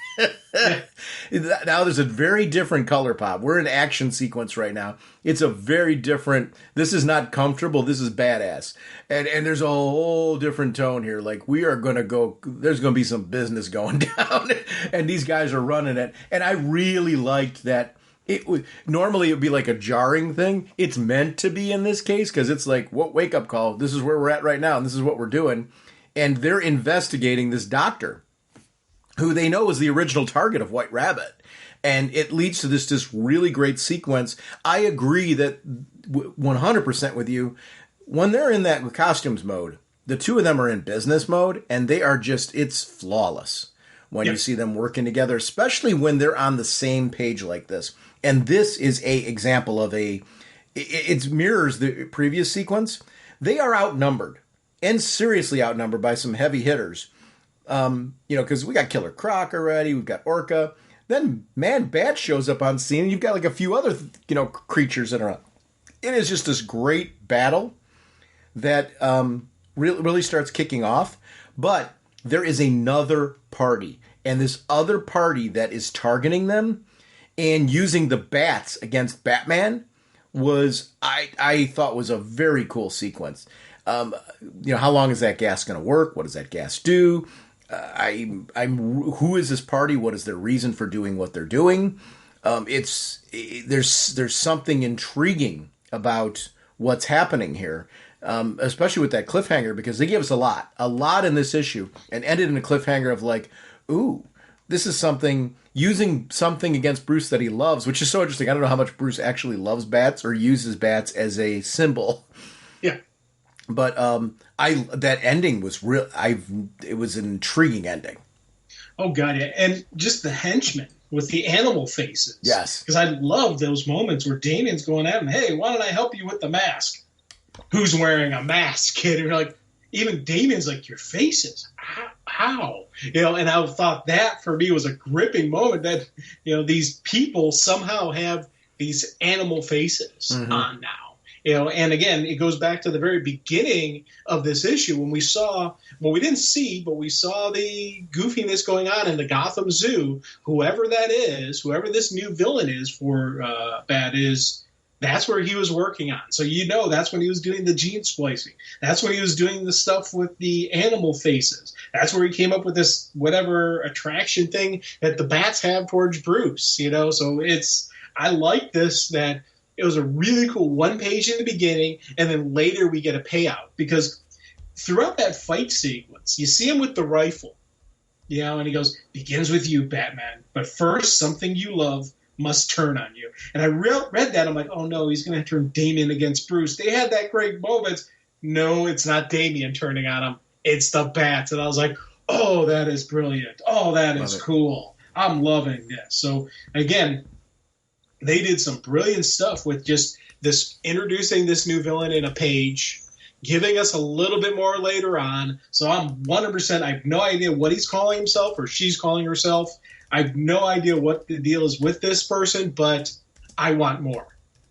Now there's a very different color pop. We're in action sequence right now. It's a very different, this is not comfortable, this is badass. And there's a whole different tone here. Like we are going to go, there's going to be some business going down and these guys are running it. And I really liked that. Normally it would be like a jarring thing. It's meant to be in this case because it's like, what wake up call? This is where we're at right now and this is what we're doing. And they're investigating this doctor who they know is the original target of White Rabbit. And it leads to this really great sequence. I agree that 100% with you. When they're in that costumes mode, the two of them are in business mode, and they are just, it's flawless when you see them working together, especially when they're on the same page like this. And this is a example of it mirrors the previous sequence. They are outnumbered, and seriously outnumbered by some heavy hitters. Because we got Killer Croc already, we've got Orca. Then Man Bat shows up on scene, and you've got like a few other, creatures that are on. It is just this great battle that really starts kicking off. But there is another party, and this other party that is targeting them and using the bats against Batman was, I thought, was a very cool sequence. How long is that gas going to work? What does that gas do? Who is this party? What is their reason for doing what they're doing? There's something intriguing about what's happening here, especially with that cliffhanger, because they gave us a lot in this issue, and ended in a cliffhanger of like, ooh, this is something, using something against Bruce that he loves, which is so interesting. I don't know how much Bruce actually loves bats or uses bats as a symbol. Yeah. But that ending was real. It was an intriguing ending. Oh God, yeah, and just the henchmen with the animal faces. Yes, because I love those moments where Damian's going at him. Hey, why don't I help you with the mask? Who's wearing a mask, kid? And you're like, even Damian's like, your faces. How? And I thought that for me was a gripping moment that these people somehow have these animal faces on now. And again, it goes back to the very beginning of this issue when we saw, well, we didn't see, but we saw the goofiness going on in the Gotham Zoo. Whoever that is, whoever this new villain is for Bat is, that's where he was working on. So that's when he was doing the gene splicing. That's when he was doing the stuff with the animal faces. That's where he came up with this whatever attraction thing that the bats have towards Bruce. So I like this, that it was a really cool one page in the beginning, and then later we get a payout. Because throughout that fight sequence, you see him with the rifle, and he goes, begins with you, Batman, but first something you love must turn on you. And I read that, I'm like, oh no, he's going to turn Damian against Bruce. They had that great moment. No, it's not Damian turning on him. It's the bats. And I was like, oh, that is brilliant. Oh, that is cool. I'm loving this. So again, they did some brilliant stuff with just this, introducing this new villain in a page, giving us a little bit more later on. So I'm 100%, I have no idea what he's calling himself or she's calling herself. I have no idea what the deal is with this person, but I want more.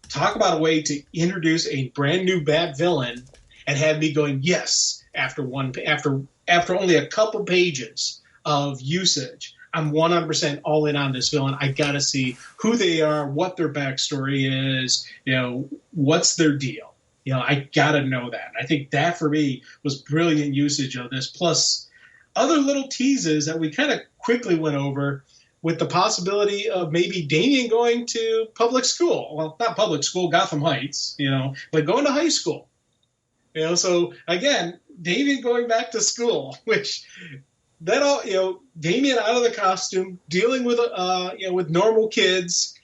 Talk about a way to introduce a brand new bad villain and have me going, yes, after only a couple pages of usage. I'm 100% all in on this villain. I got to see who they are, what their backstory is, what's their deal. I got to know that. I think that for me was brilliant usage of this. Plus other little teases that we kind of quickly went over, with the possibility of maybe Damian going to public school. Well, not public school, Gotham Heights, but going to high school. So again, Damian going back to school, which that all, Damian out of the costume, dealing with with normal kids.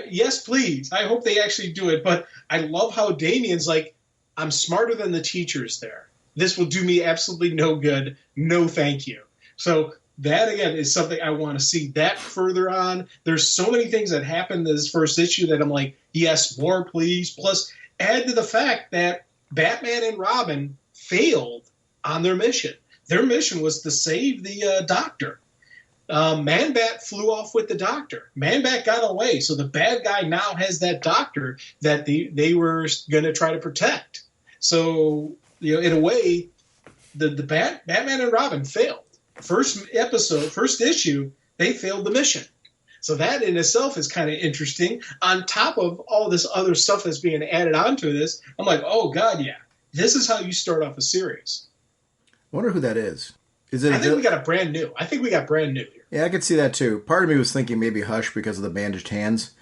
Yes, please. I hope they actually do it. But I love how Damian's like, I'm smarter than the teachers there. This will do me absolutely no good. No, thank you. So that, again, is something I want to see that further on. There's so many things that happened in this first issue that I'm like, yes, more, please. Plus, add to the fact that Batman and Robin failed on their mission. Their mission was to save the doctor. Man-Bat flew off with the doctor. Man-Bat got away, so the bad guy now has that doctor that they were going to try to protect. So, in a way, the Batman and Robin failed. First issue, they failed the mission. So that in itself is kind of interesting. On top of all this other stuff that's being added onto this, I'm like, oh, God, yeah. This is how you start off a series. I wonder who that is. Is it? I think we got brand new here. Yeah, I could see that too. Part of me was thinking maybe Hush because of the bandaged hands.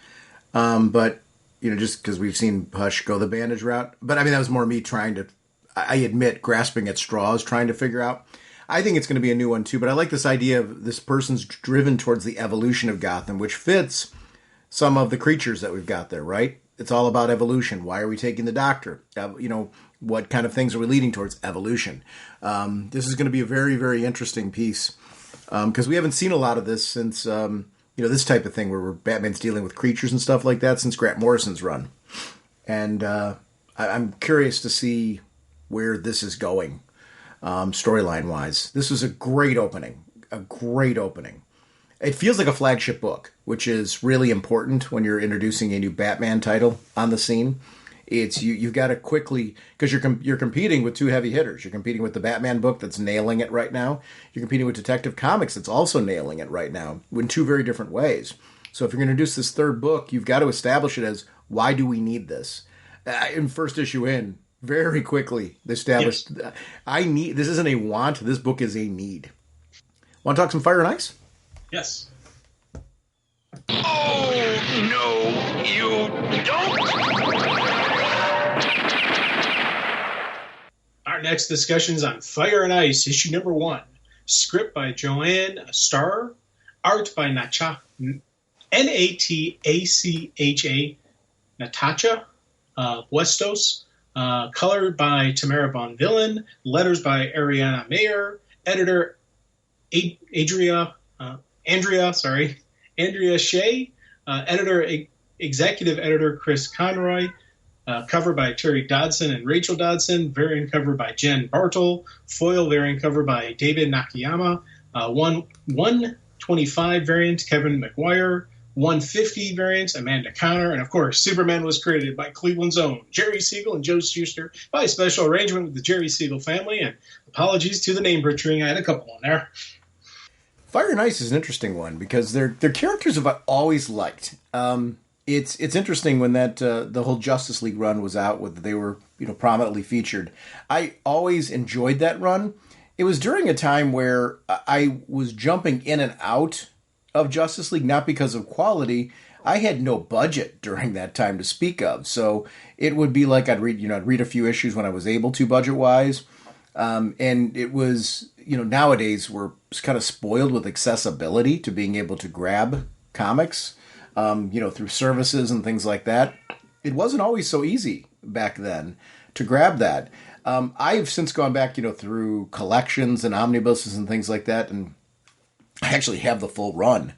But, just because we've seen Hush go the bandage route. But, I mean, that was more me trying to, I admit, grasping at straws, trying to figure out. I think it's going to be a new one too, but I like this idea of this person's driven towards the evolution of Gotham, which fits some of the creatures that we've got there, right? It's all about evolution. Why are we taking the doctor? What kind of things are we leading towards? Evolution. This is going to be a very, very interesting piece because we haven't seen a lot of this since, this type of thing where Batman's dealing with creatures and stuff like that since Grant Morrison's run. And I'm curious to see where this is going. Storyline-wise. This was a great opening. It feels like a flagship book, which is really important when you're introducing a new Batman title on the scene. It's you've got to quickly, because you're competing with two heavy hitters. You're competing with the Batman book that's nailing it right now. You're competing with Detective Comics that's also nailing it right now in two very different ways. So if you're going to introduce this third book, you've got to establish it as, why do we need this? In first issue very quickly they established, yes. This isn't a want, this book is a need. Want to talk some Fire and Ice? Yes. Oh, no, you don't! Our next discussion is on Fire and Ice, issue number 1. Script by Joanne Starr. Art by Natacha, Natasha Westos. Colored by Tamara Bonvillain. Letters by Ariana Mayer. Editor Andrea Shea. Executive editor Chris Conroy. Cover by Terry Dodson and Rachel Dodson. Variant cover by Jen Bartle. Foil variant cover by David Nakayama. 125 variant Kevin McGuire. 150 variant Amanda Conner. And of course, Superman was created by Cleveland's own Jerry Siegel and Joe Shuster by a special arrangement with the Jerry Siegel family. And apologies to the name butchering. I had a couple on there. Fire and Ice is an interesting one because they're characters I've always liked. It's interesting when that the whole Justice League run was out, with they were prominently featured. I always enjoyed that run. It was during a time where I was jumping in and out of Justice League, not because of quality. I had no budget during that time to speak of, so it would be like I'd read a few issues when I was able to, budget wise, and it was nowadays we're kind of spoiled with accessibility to being able to grab comics, through services and things like that. It wasn't always so easy back then to grab that. I've since gone back, through collections and omnibuses and things like that, and I actually have the full run,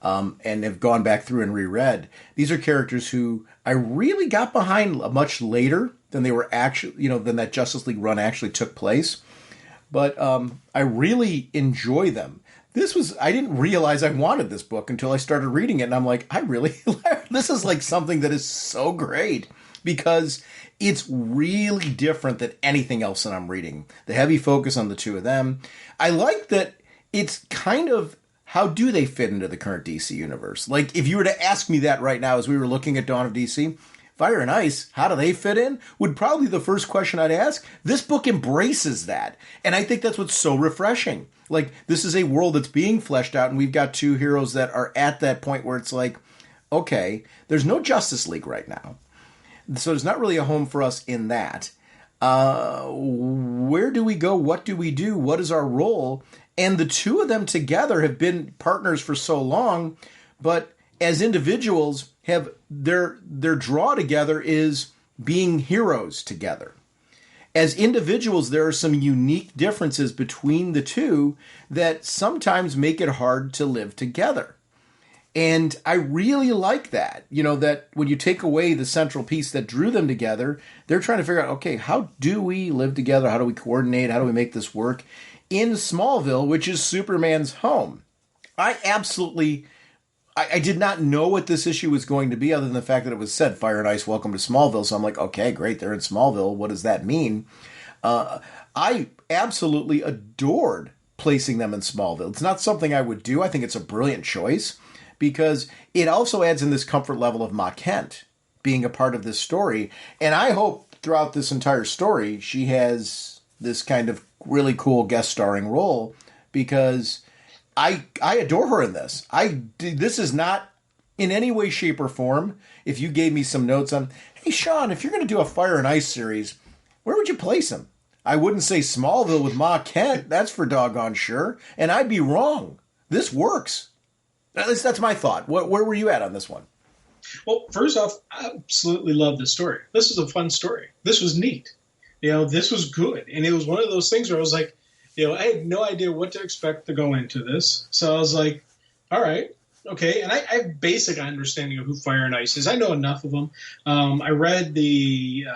and have gone back through and reread. These are characters who I really got behind much later than they were actually, than that Justice League run actually took place. But I really enjoy them. I didn't realize I wanted this book until I started reading it, and I'm like, this is like something that is so great, because it's really different than anything else that I'm reading. The heavy focus on the two of them. I like that it's kind of, how do they fit into the current DC universe? Like, if you were to ask me that right now as we were looking at Dawn of DC, Fire and Ice, how do they fit in? Would probably the first question I'd ask. This book embraces that. And I think that's what's so refreshing. Like, this is a world that's being fleshed out, and we've got two heroes that are at that point where it's like, okay, there's no Justice League right now. So there's not really a home for us in that. Where do we go? What do we do? What is our role? And the two of them together have been partners for so long, but as individuals have their draw together is being heroes together. As individuals, there are some unique differences between the two that sometimes make it hard to live together. And I really like that, that when you take away the central piece that drew them together, they're trying to figure out, okay, how do we live together? How do we coordinate? How do we make this work in Smallville, which is Superman's home? I did not know what this issue was going to be, other than the fact that it was said, Fire and Ice, welcome to Smallville. So I'm like, okay, great, they're in Smallville. What does that mean? I absolutely adored placing them in Smallville. It's not something I would do. I think it's a brilliant choice, because it also adds in this comfort level of Ma Kent being a part of this story. And I hope throughout this entire story, she has this kind of really cool guest starring role, because I adore her in this. This is not in any way, shape, or form. If you gave me some notes on, hey, Sean, if you're going to do a Fire and Ice series, where would you place him? I wouldn't say Smallville with Ma Kent. That's for doggone sure. And I'd be wrong. This works. At least that's my thought. Where were you at on this one? Well, first off, I absolutely love this story. This was a fun story. This was neat. This was good. And it was one of those things where I was like, I had no idea what to expect to go into this. So I was like, all right, okay. And I have basic understanding of who Fire and Ice is. I know enough of them. I read the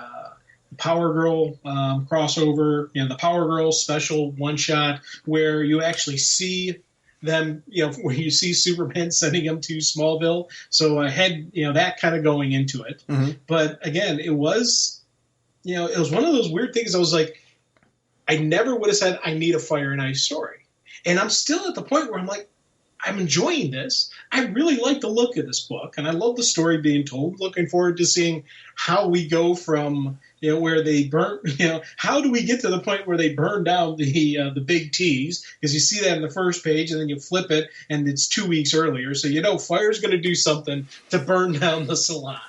Power Girl crossover, the Power Girl special one-shot, where you actually see them, where you see Superman sending him to Smallville. So I had, that kind of going into it. Mm-hmm. But again, it was one of those weird things. I was like, I never would have said I need a Fire and Ice story. And I'm still at the point where I'm like, I'm enjoying this. I really like the look of this book, and I love the story being told. Looking forward to seeing how we go from, where they burn, how do we get to the point where they burn down the big T's? Because you see that in the first page, and then you flip it, and it's 2 weeks earlier. So Fire's going to do something to burn down the salon.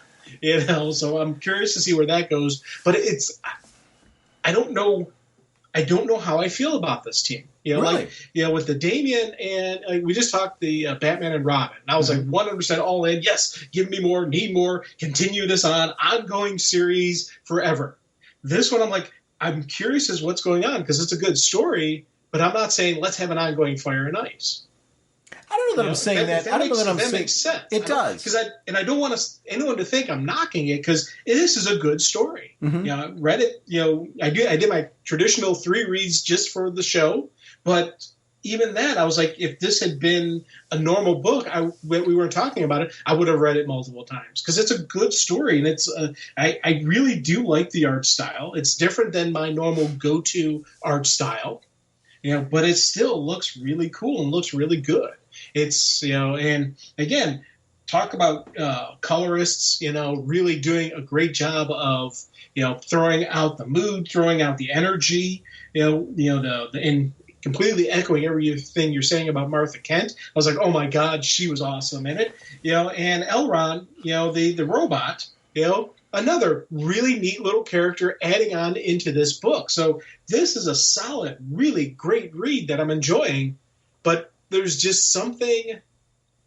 So I'm curious to see where that goes. But I don't know how I feel about this team. Really? With the Damian and we just talked the Batman and Robin. And I was like 100% all in. Yes, give me more, need more, continue this ongoing series forever. This one, I'm like, I'm curious as what's going on because it's a good story, but I'm not saying let's have an ongoing Fire and Ice. I don't know that I'm saying that. I don't know that I'm saying makes sense. It does. I don't want anyone to think I'm knocking it because this is a good story. Mm-hmm. I read it. I did my traditional 3 reads just for the show, but even that, I was like, if this had been a normal book, we weren't talking about it, I would have read it multiple times because it's a good story, and it's I really do like the art style. It's different than my normal go-to art style, but it still looks really cool and looks really good. It's, and again, talk about colorists, really doing a great job of, throwing out the mood, throwing out the energy, and completely echoing everything you're saying about Martha Kent. I was like, oh my God, she was awesome in it. And Elron, the robot, another really neat little character adding on into this book. So this is a solid, really great read that I'm enjoying, but there's just something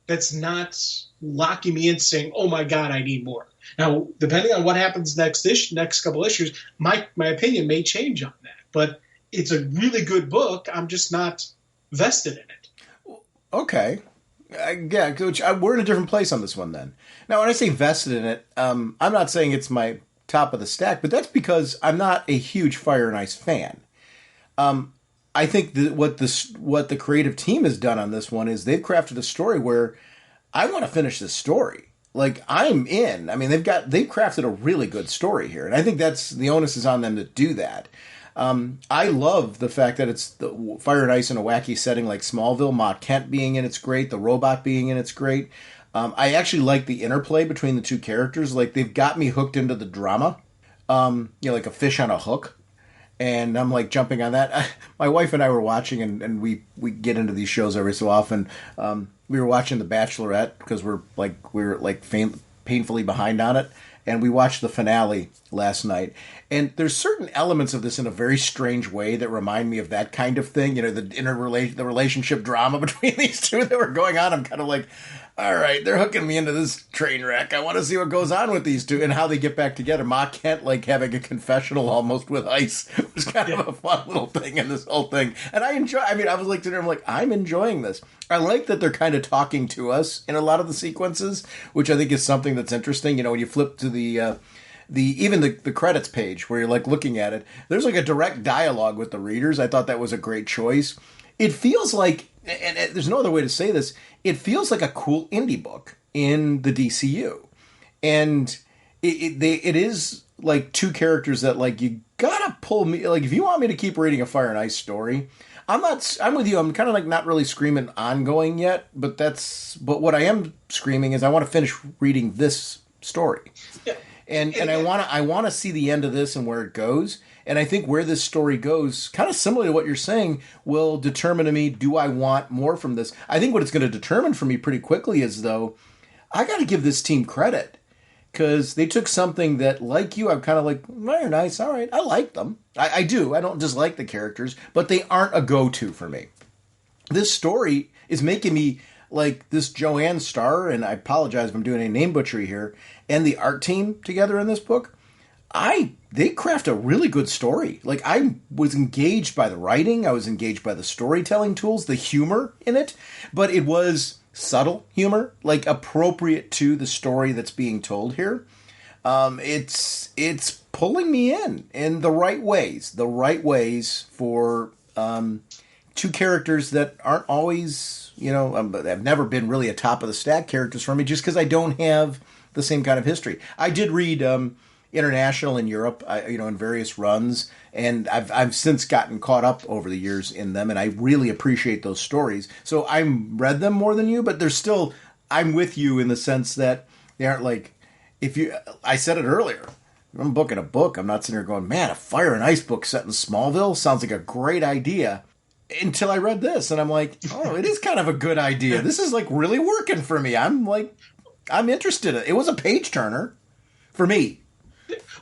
that's not locking me in saying, oh my God, I need more. Now, depending on what happens next couple issues, my opinion may change on that. But it's a really good book. I'm just not vested in it. Okay. Yeah, Coach, we're in a different place on this one then. Now, when I say vested in it, I'm not saying it's my top of the stack, but that's because I'm not a huge Fire and Ice fan. I think that what the creative team has done on this one is they've crafted a story where I want to finish this story. Like, I'm in. I mean, they've crafted a really good story here, and I think that's the onus is on them to do that. I love the fact that it's the Fire and Ice in a wacky setting like Smallville. Ma Kent being in it's great. The robot being in it's great. I actually like the interplay between the two characters. Like, they've got me hooked into the drama. Like a fish on a hook. And I'm like jumping on that. My wife and I were watching, and we get into these shows every so often. We were watching The Bachelorette because we're painfully behind on it, and we watched the finale last night. And there's certain elements of this in a very strange way that remind me of that kind of thing. The relationship drama between these two that were going on. I'm kind of like, all right, they're hooking me into this train wreck. I want to see what goes on with these two and how they get back together. Ma Kent, having a confessional almost with Ice was kind of a fun little thing in this whole thing. And I was like, I'm enjoying this. I like that they're kind of talking to us in a lot of the sequences, which I think is something that's interesting. When you flip to the credits page where you're looking at it, there's a direct dialogue with the readers. I thought that was a great choice. It feels like, and there's no other way to say this, it feels like a cool indie book in the DCU. And it is two characters that you gotta pull me, if you want me to keep reading a Fire and Ice story, I'm with you. I'm kind of not really screaming ongoing yet, but what I am screaming is I want to finish reading this story. Yeah. And I want to see the end of this and where it goes. And I think where this story goes, kind of similar to what you're saying, will determine to me, do I want more from this? I think what it's going to determine for me pretty quickly is, though, I got to give this team credit. Because they took something that, like you, I'm kind of like, they're nice, all right, I like them. I do. I don't dislike the characters, but they aren't a go-to for me. This story is making me like this Joanne Starr, and I apologize if I'm doing a name butchery here, and the art team together in this book. They craft a really good story. I was engaged by the writing, I was engaged by the storytelling tools, the humor in it, but it was subtle humor, appropriate to the story that's being told here. It's pulling me in the right ways for two characters that aren't always, have never been really a top of the stack characters for me, just because I don't have the same kind of history. I did read International in Europe, in various runs, and I've since gotten caught up over the years in them, and I really appreciate those stories. So I read them more than you, but they're still, I'm with you in the sense that they aren't like, I said it earlier, if I'm booking a book, I'm not sitting there going, man, a Fire and Ice book set in Smallville sounds like a great idea. Until I read this, and I'm like, oh, it is kind of a good idea. This is like really working for me. I'm interested. It was a page turner for me.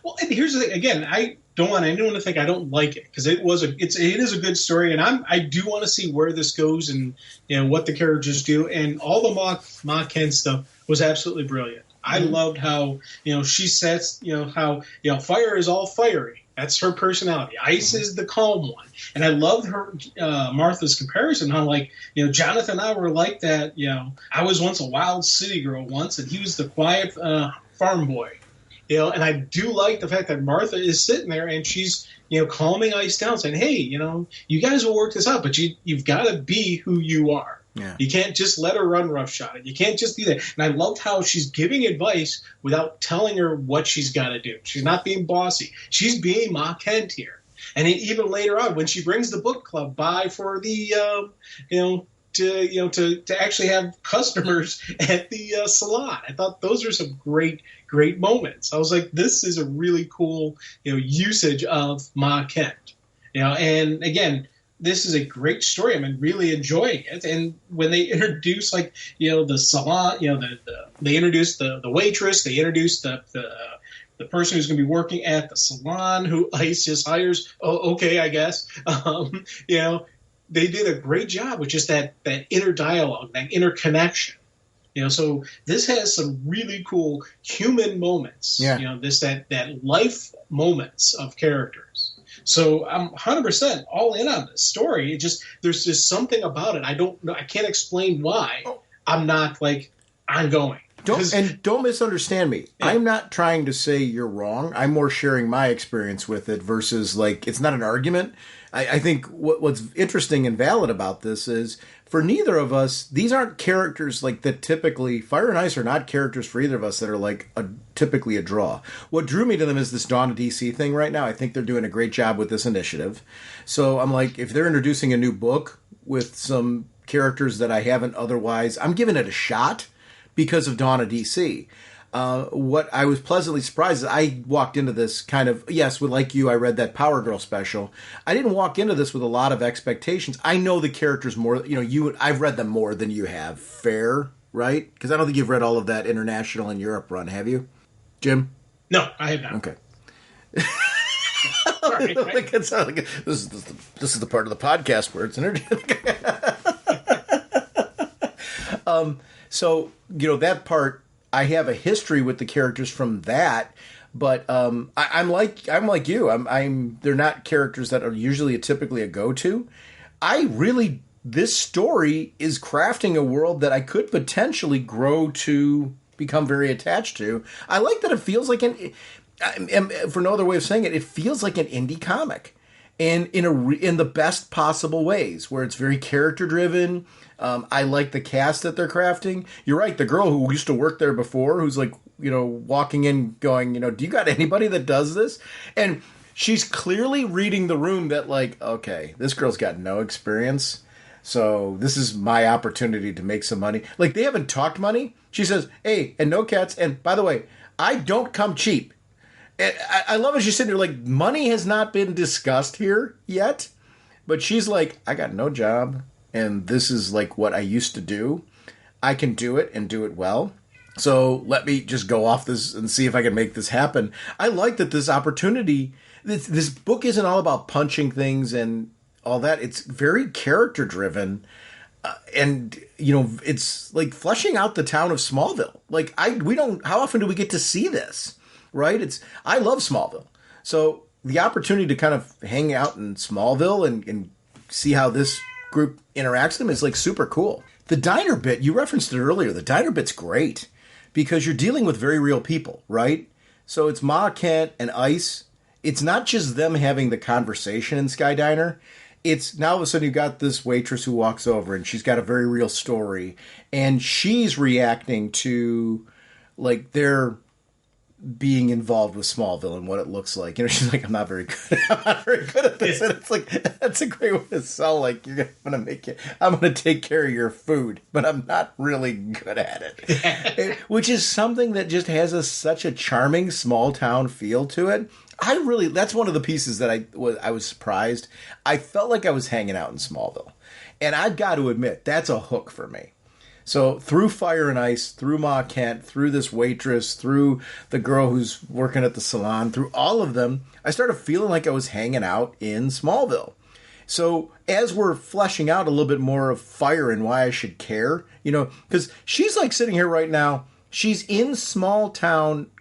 Well, and here's the thing. Again, I don't want anyone to think I don't like it, because it is a good story, and I do want to see where this goes and what the characters do. And all the Ma Kent stuff was absolutely brilliant. I loved how she says how fire is all fiery. That's her personality. Ice is the calm one. And I loved her, Martha's comparison, how Jonathan and I were like that. I was once a wild city girl once, and he was the quiet farm boy. And I do like the fact that Martha is sitting there and she's, calming Ice down, saying, hey, you guys will work this out, but you've got to be who you are. Yeah. You can't just let her run roughshod. You can't just be there. And I loved how she's giving advice without telling her what she's got to do. She's not being bossy. She's being Ma Kent here. And even later on, when she brings the book club by for the, to actually have customers at the salon, I thought those are some great moments. I was like, this is a really cool, usage of Ma Kent. And again, this is a great story. I'm really enjoying it. And when they introduce, the salon, they introduce the waitress, they introduce the person who's going to be working at the salon, who Ice just hires. Oh, okay, I guess. They did a great job with just that inner dialogue, that interconnection. So this has some really cool human moments. Yeah. That life moments of characters. So I'm 100% all in on this story. There's just something about it. I don't know. I can't explain why. I'm not ongoing. Don't misunderstand me. Yeah. I'm not trying to say you're wrong. I'm more sharing my experience with it versus it's not an argument. I think what's interesting and valid about this is for neither of us, these aren't characters that typically, Fire and Ice are not characters for either of us that are typically a draw. What drew me to them is this Dawn of DC thing right now. I think they're doing a great job with this initiative. So I'm if they're introducing a new book with some characters that I haven't otherwise, I'm giving it a shot because of Dawn of DC. What I was pleasantly surprised is I walked into this with you, I read that Power Girl special. I didn't walk into this with a lot of expectations. I know the characters more, I've read them more than you have. Fair, right? Because I don't think you've read all of that International in Europe run, have you, Jim? No, I have not. Okay. Sorry, right? This is the part of the podcast where it's so, that part, I have a history with the characters from that, but I'm like you. They're not characters that are usually typically a go-to. This story is crafting a world that I could potentially grow to become very attached to. I like that it feels like for no other way of saying it, it feels like an indie comic, and in the best possible ways, where it's very character driven. I like the cast that they're crafting. You're right. The girl who used to work there before, who's walking in going, do you got anybody that does this? And she's clearly reading the room that okay, this girl's got no experience. So this is my opportunity to make some money. They haven't talked money. She says, hey, and no cats. And by the way, I don't come cheap. And I love it. She's sitting there money has not been discussed here yet. But she's I got no job. And this is what I used to do. I can do it and do it well. So let me just go off this and see if I can make this happen. I like that this opportunity, this book isn't all about punching things and all that. It's very character driven. And, it's fleshing out the town of Smallville. How often do we get to see this? Right? I love Smallville. So the opportunity to kind of hang out in Smallville and see how this group interacts with them is super cool. The diner bit, you referenced it earlier. The diner bit's great because you're dealing with very real people, right? So it's Ma Kent and Ice. It's not just them having the conversation in Sky Diner. it's now all of a sudden you got this waitress who walks over and she's got a very real story, and she's reacting to like their being involved with Smallville and what it looks like. You know, she's like, I'm not very good. I'm not very good at this. And it's like, that's a great way to sell. Like, I'm going to take care of your food, but I'm not really good at it. Which is something that just has such a charming small town feel to it. That's one of the pieces that I was surprised. I felt like I was hanging out in Smallville. And I've got to admit, that's a hook for me. So through Fire and Ice, through Ma Kent, through this waitress, through the girl who's working at the salon, through all of them, I started feeling like I was hanging out in Smallville. So as we're fleshing out a little bit more of Fire and why I should care, you know, because she's like sitting here right now, she's in small town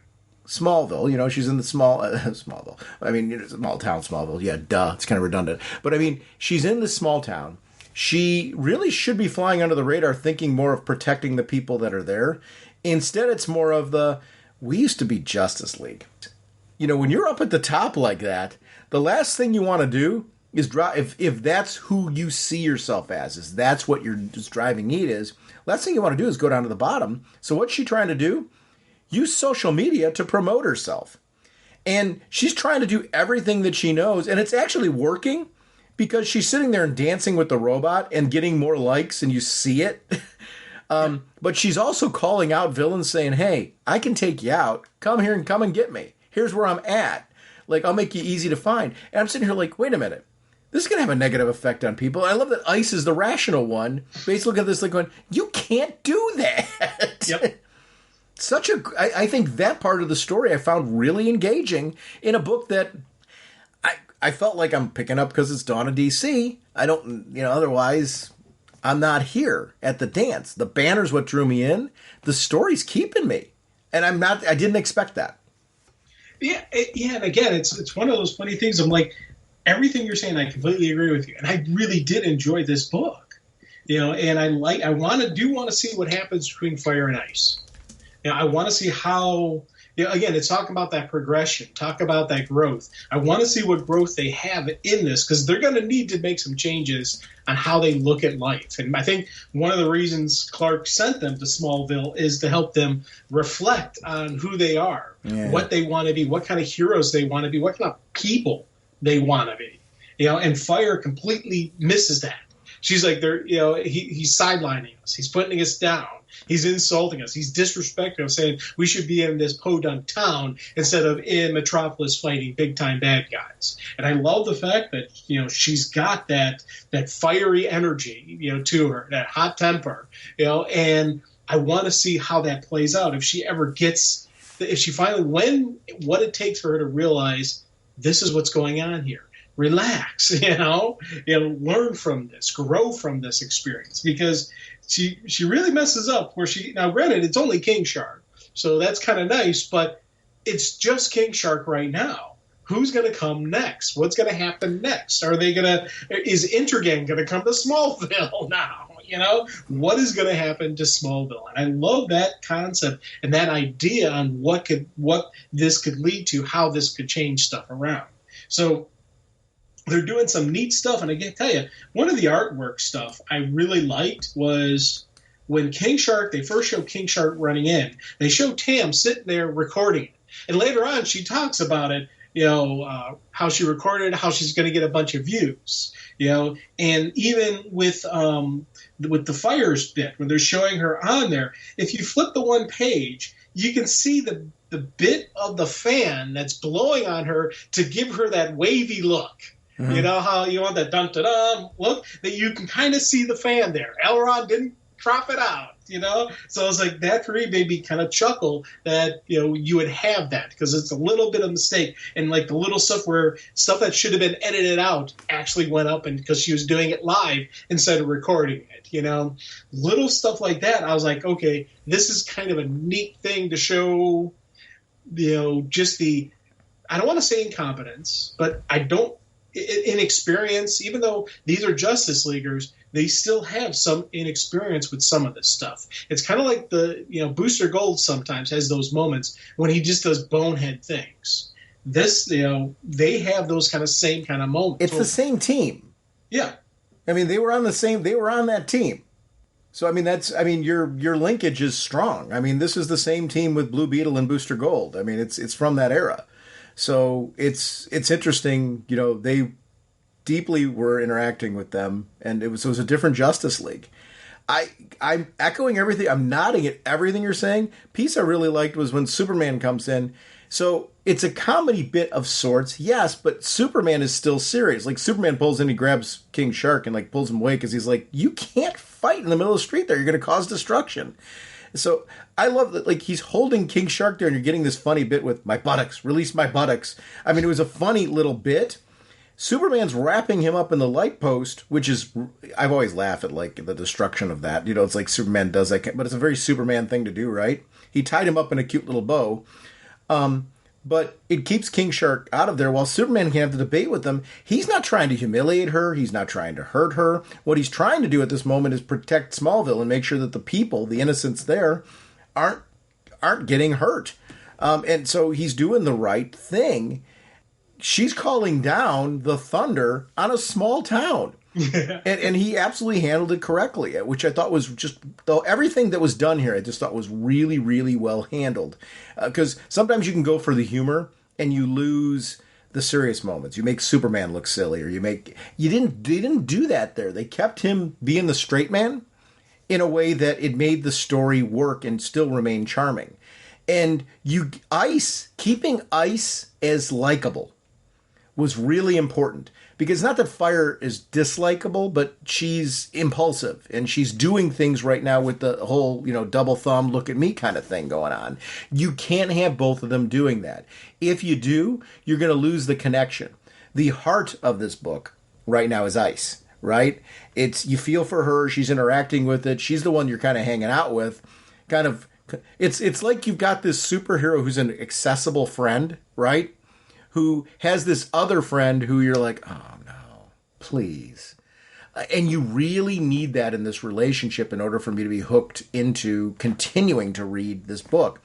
Smallville, you know, she's in the Smallville. I mean, small town Smallville. Yeah, duh, it's kind of redundant. But I mean, she's in this small town. She really should be flying under the radar, thinking more of protecting the people that are there. Instead, it's more of we used to be Justice League. You know, when you're up at the top like that, the last thing you want to do is if that's who you see yourself as, is that's what your driving need is, last thing you want to do is go down to the bottom. So what's she trying to do? Use social media to promote herself. And she's trying to do everything that she knows, and it's actually working. Because she's sitting there and dancing with the robot and getting more likes, and you see it. But she's also calling out villains saying, hey, I can take you out. Come here and come and get me. Here's where I'm at. Like, I'll make you easy to find. And I'm sitting here like, wait a minute. This is going to have a negative effect on people. And I love that Ice is the rational one. Basically look at this like going, you can't do that. Yep. I think that part of the story I found really engaging in a book that I felt like I'm picking up because it's Dawn of DC. I don't, you know, otherwise I'm not here at the dance. The banner's what drew me in. The story's keeping me. And I didn't expect that. Yeah. And again, it's one of those funny things. I'm like, everything you're saying, I completely agree with you. And I really did enjoy this book, you know, and I want to see what happens between Fire and Ice. You know, I want to see how, you know, again, it's talking about that progression, talk about that growth. I want to see what growth they have in this, because they're going to need to make some changes on how they look at life. And I think one of the reasons Clark sent them to Smallville is to help them reflect on who they are, what they want to be, what kind of heroes they want to be, what kind of people they want to be. You know, and Fire completely misses that. She's like, he's sidelining us. He's putting us down. He's insulting us. He's disrespecting us, saying we should be in this podunk town instead of in Metropolis fighting big-time bad guys. And I love the fact that, you know, she's got that fiery energy, you know, to her, that hot temper, you know, and I want to see how that plays out. If she finally, what it takes for her to realize this is what's going on here. Relax, you know, learn from this, grow from this experience, because she really messes up where now granted, it's only King Shark, so that's kind of nice, but it's just King Shark right now. Who's going to come next? What's going to happen next? Is Intergang going to come to Smallville now? You know, what is going to happen to Smallville? And I love that concept and that idea on what this could lead to, how this could change stuff around. So they're doing some neat stuff, and I can tell you, one of the artwork stuff I really liked was when King Shark, they first show King Shark running in, they show Tam sitting there recording it. And later on, she talks about it, you know, how she recorded, how she's going to get a bunch of views, you know, and even with the Fires bit, when they're showing her on there, if you flip the one page, you can see the bit of the fan that's blowing on her to give her that wavy look. Mm-hmm. You know how you want that dun-dun-dun look? That you can kind of see the fan there. Elrond didn't crop it out, you know? So I was like, that for me made me kind of chuckle that, you know, you would have that, because it's a little bit of mistake. And like the little stuff that should have been edited out actually went up, and because she was doing it live instead of recording it, you know? Little stuff like that. I was like, okay, this is kind of a neat thing to show, you know, just I don't want to say incompetence, but inexperience, even though these are Justice Leaguers, they still have some inexperience with some of this stuff. It's kind of like Booster Gold sometimes has those moments when he just does bonehead things. This, you know, they have those same kind of moments. It's the same team. Yeah. I mean, they were on that team. So, I mean, your linkage is strong. I mean, this is the same team with Blue Beetle and Booster Gold. I mean, it's from that era. So it's interesting, they deeply were interacting with them, and it was a different Justice League. I'm echoing everything. I'm nodding at everything you're saying. Piece I really liked was when Superman comes in. So it's a comedy bit of sorts, yes, but Superman is still serious. Like, Superman pulls in, he grabs King Shark and, like, pulls him away because he's like, you can't fight in the middle of the street there. You're going to cause destruction. So I love that, like, he's holding King Shark there and you're getting this funny bit with my buttocks, release my buttocks. I mean, it was a funny little bit. Superman's wrapping him up in the light post, which is, I've always laughed at, like, the destruction of that. It's like Superman does that, but it's a very Superman thing to do, right? He tied him up in a cute little bow. But it keeps King Shark out of there while Superman can have the debate with them. He's not trying to humiliate her. He's not trying to hurt her. What he's trying to do at this moment is protect Smallville and make sure that the people, the innocents there, aren't getting hurt. And so he's doing the right thing. She's calling down the thunder on a small town. And he absolutely handled it correctly, which I thought was just, though everything that was done here, I just thought was really, really well handled. Because sometimes you can go for the humor and you lose the serious moments. You make Superman look silly, or they didn't do that there. They kept him being the straight man in a way that it made the story work and still remain charming. And keeping Ice as likable was really important. Because not that Fire is dislikable, but she's impulsive and she's doing things right now with the whole, double thumb, look at me kind of thing going on. You can't have both of them doing that. If you do, you're going to lose the connection. The heart of this book right now is Ice, right? You feel for her. She's interacting with it. She's the one you're kind of hanging out with. It's like you've got this superhero who's an accessible friend, right? Who has this other friend who you're like, oh no, please. And you really need that in this relationship in order for me to be hooked into continuing to read this book.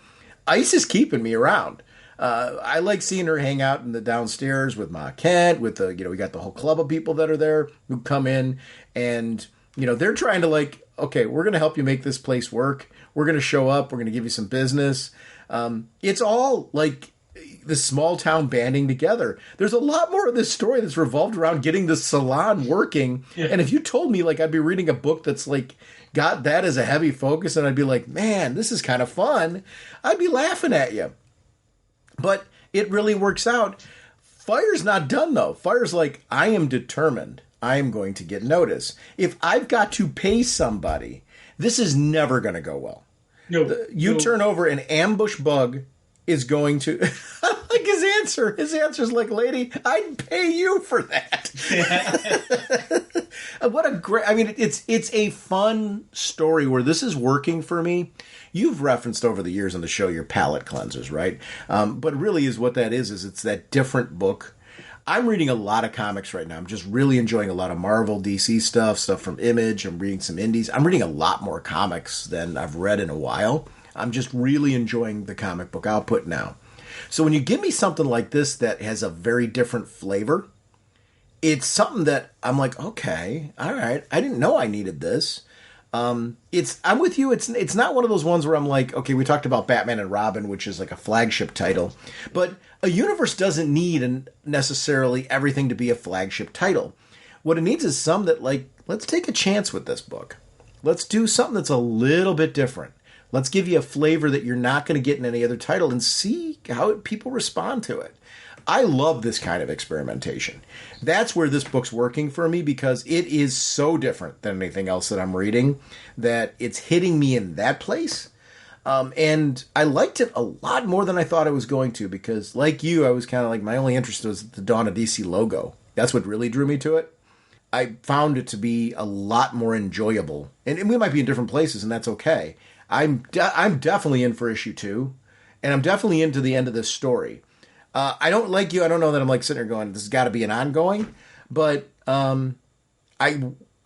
Ice is keeping me around. I like seeing her hang out in the downstairs with Ma Kent, with we got the whole club of people that are there who come in and, they're trying to okay, we're going to help you make this place work. We're going to show up. We're going to give you some business. It's all the small town banding together. There's a lot more of this story that's revolved around getting the salon working. Yeah. And if you told me I'd be reading a book that's got that as a heavy focus and I'd be like, man, this is kind of fun, I'd be laughing at you. But it really works out. Fire's not done though. Fire's like, I am determined. I am going to get notice. If I've got to pay somebody, this is never going to go well. No. Turn over an ambush bug is going to like his answer. His answer's like, lady, I'd pay you for that. What a great, it's a fun story where this is working for me. You've referenced over the years on the show your palate cleansers, right? But really is what that is it's that different book. I'm reading a lot of comics right now. I'm just really enjoying a lot of Marvel, DC stuff from Image. I'm reading some indies. I'm reading a lot more comics than I've read in a while. I'm just really enjoying the comic book output now. So when you give me something like this that has a very different flavor, it's something that I'm like, okay, all right, I didn't know I needed this. I'm with you. It's not one of those ones where I'm like, okay, we talked about Batman and Robin, which is like a flagship title, but a universe doesn't need necessarily everything to be a flagship title. What it needs is some that let's take a chance with this book. Let's do something that's a little bit different. Let's give you a flavor that you're not going to get in any other title and see how people respond to it. I love this kind of experimentation. That's where this book's working for me because it is so different than anything else that I'm reading that it's hitting me in that place. And I liked it a lot more than I thought I was going to because, like you, I was kind of my only interest was the Dawn of DC logo. That's what really drew me to it. I found it to be a lot more enjoyable. And we might be in different places, and that's okay. I'm definitely in for issue 2, and I'm definitely into the end of this story. I don't like you. I don't know that I'm sitting there going, this has got to be an ongoing, but I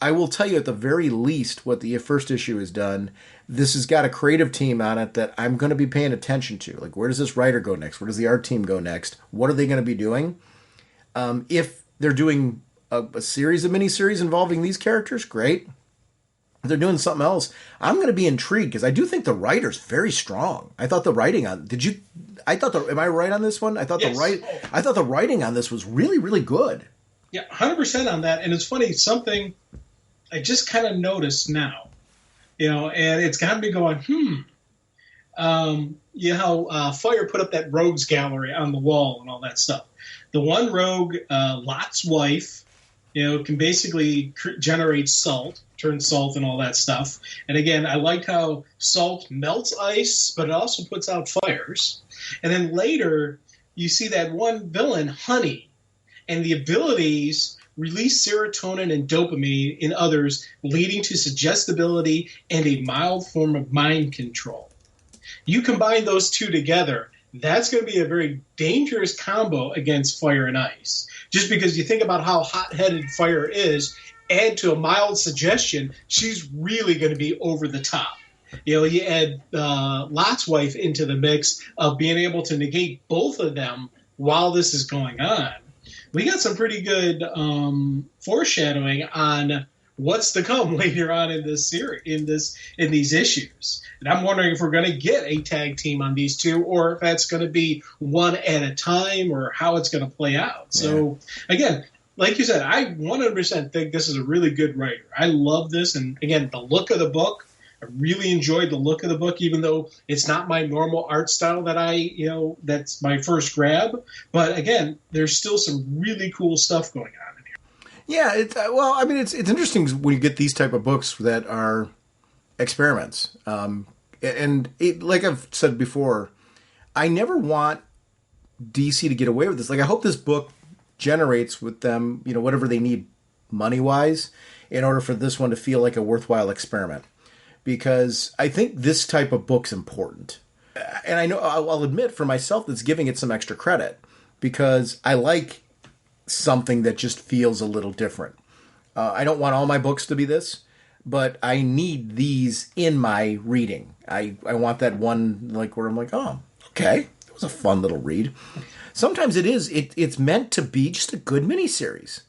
will tell you at the very least what the first issue has done. This has got a creative team on it that I'm going to be paying attention to. Where does this writer go next? Where does the art team go next? What are they going to be doing? If they're doing a series of miniseries involving these characters, great. If they're doing something else, I'm going to be intrigued because I do think the writer's very strong. I thought the writing on am I right on this one? I thought the writing on this was really, really good. Yeah, 100% on that. And it's funny, something I just kind of noticed now, and it's got me going, how Fire put up that rogues gallery on the wall and all that stuff. The one rogue, Lot's wife, can basically generate salt, turn salt and all that stuff. And again, I like how salt melts ice, but it also puts out fires. And then later, you see that one villain, Honey, and the abilities release serotonin and dopamine in others, leading to suggestibility and a mild form of mind control. You combine those two together, that's going to be a very dangerous combo against Fire and Ice. Just because you think about how hot-headed Fire is, add to a mild suggestion, she's really going to be over the top. You add Lot's wife into the mix of being able to negate both of them while this is going on. We got some pretty good foreshadowing on what's to come later on in this series, in these issues. And I'm wondering if we're going to get a tag team on these two, or if that's going to be one at a time, or how it's going to play out. Yeah. So again, like you said, I 100% think this is a really good writer. I love this, and again, the look of the book, I really enjoyed the look of the book, even though it's not my normal art style that that's my first grab. But again, there's still some really cool stuff going on in here. Yeah, it's interesting when you get these type of books that are experiments. Like I've said before, I never want DC to get away with this. Like, I hope this book generates with them, whatever they need money-wise in order for this one to feel like a worthwhile experiment. Because I think this type of book's important. And I know, I'll admit for myself that's giving it some extra credit, because I like something that just feels a little different. I don't want all my books to be this, but I need these in my reading. I want that one, like, where I'm like, oh, okay, it was a fun little read. Sometimes it's meant to be just a good miniseries.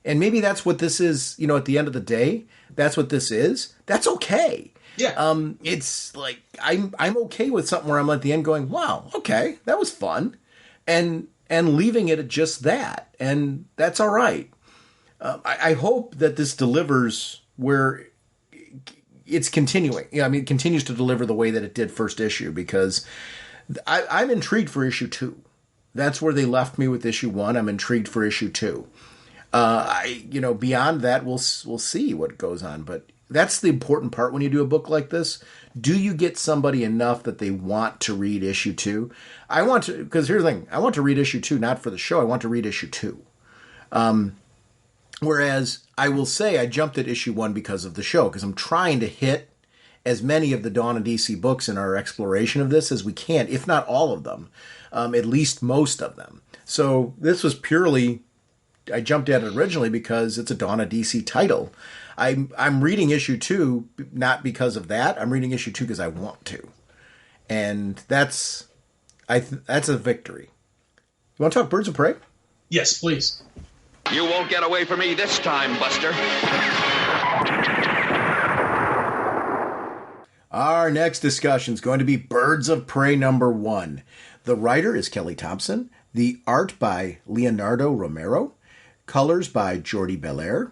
And maybe that's what this is, at the end of the day, that's what this is. That's okay. Yeah. It's like, I'm okay with something where I'm at the end going, wow, okay, that was fun. And leaving it at just that. And that's all right. I hope that this delivers where it's continuing. It continues to deliver the way that it did first issue, because I'm intrigued for issue 2. That's where they left me with issue 1. I'm intrigued for issue 2. Beyond that, we'll see what goes on. But that's the important part when you do a book like this. Do you get somebody enough that they want to read issue 2? I want to, because here's the thing. I want to read issue 2, not for the show. I want to read issue 2. Whereas I will say I jumped at issue 1 because of the show, because I'm trying to hit as many of the Dawn of DC books in our exploration of this as we can, if not all of them, at least most of them. So this was purely, I jumped at it originally because it's a Dawn of DC title. I'm reading issue 2 not because of that. I'm reading issue 2 because I want to, and that's a victory. You want to talk Birds of Prey? Yes, please. You won't get away from me this time, Buster. Our next discussion is going to be Birds of Prey number 1. The writer is Kelly Thompson. The art by Leonardo Romero. Colors by Jordi Belair.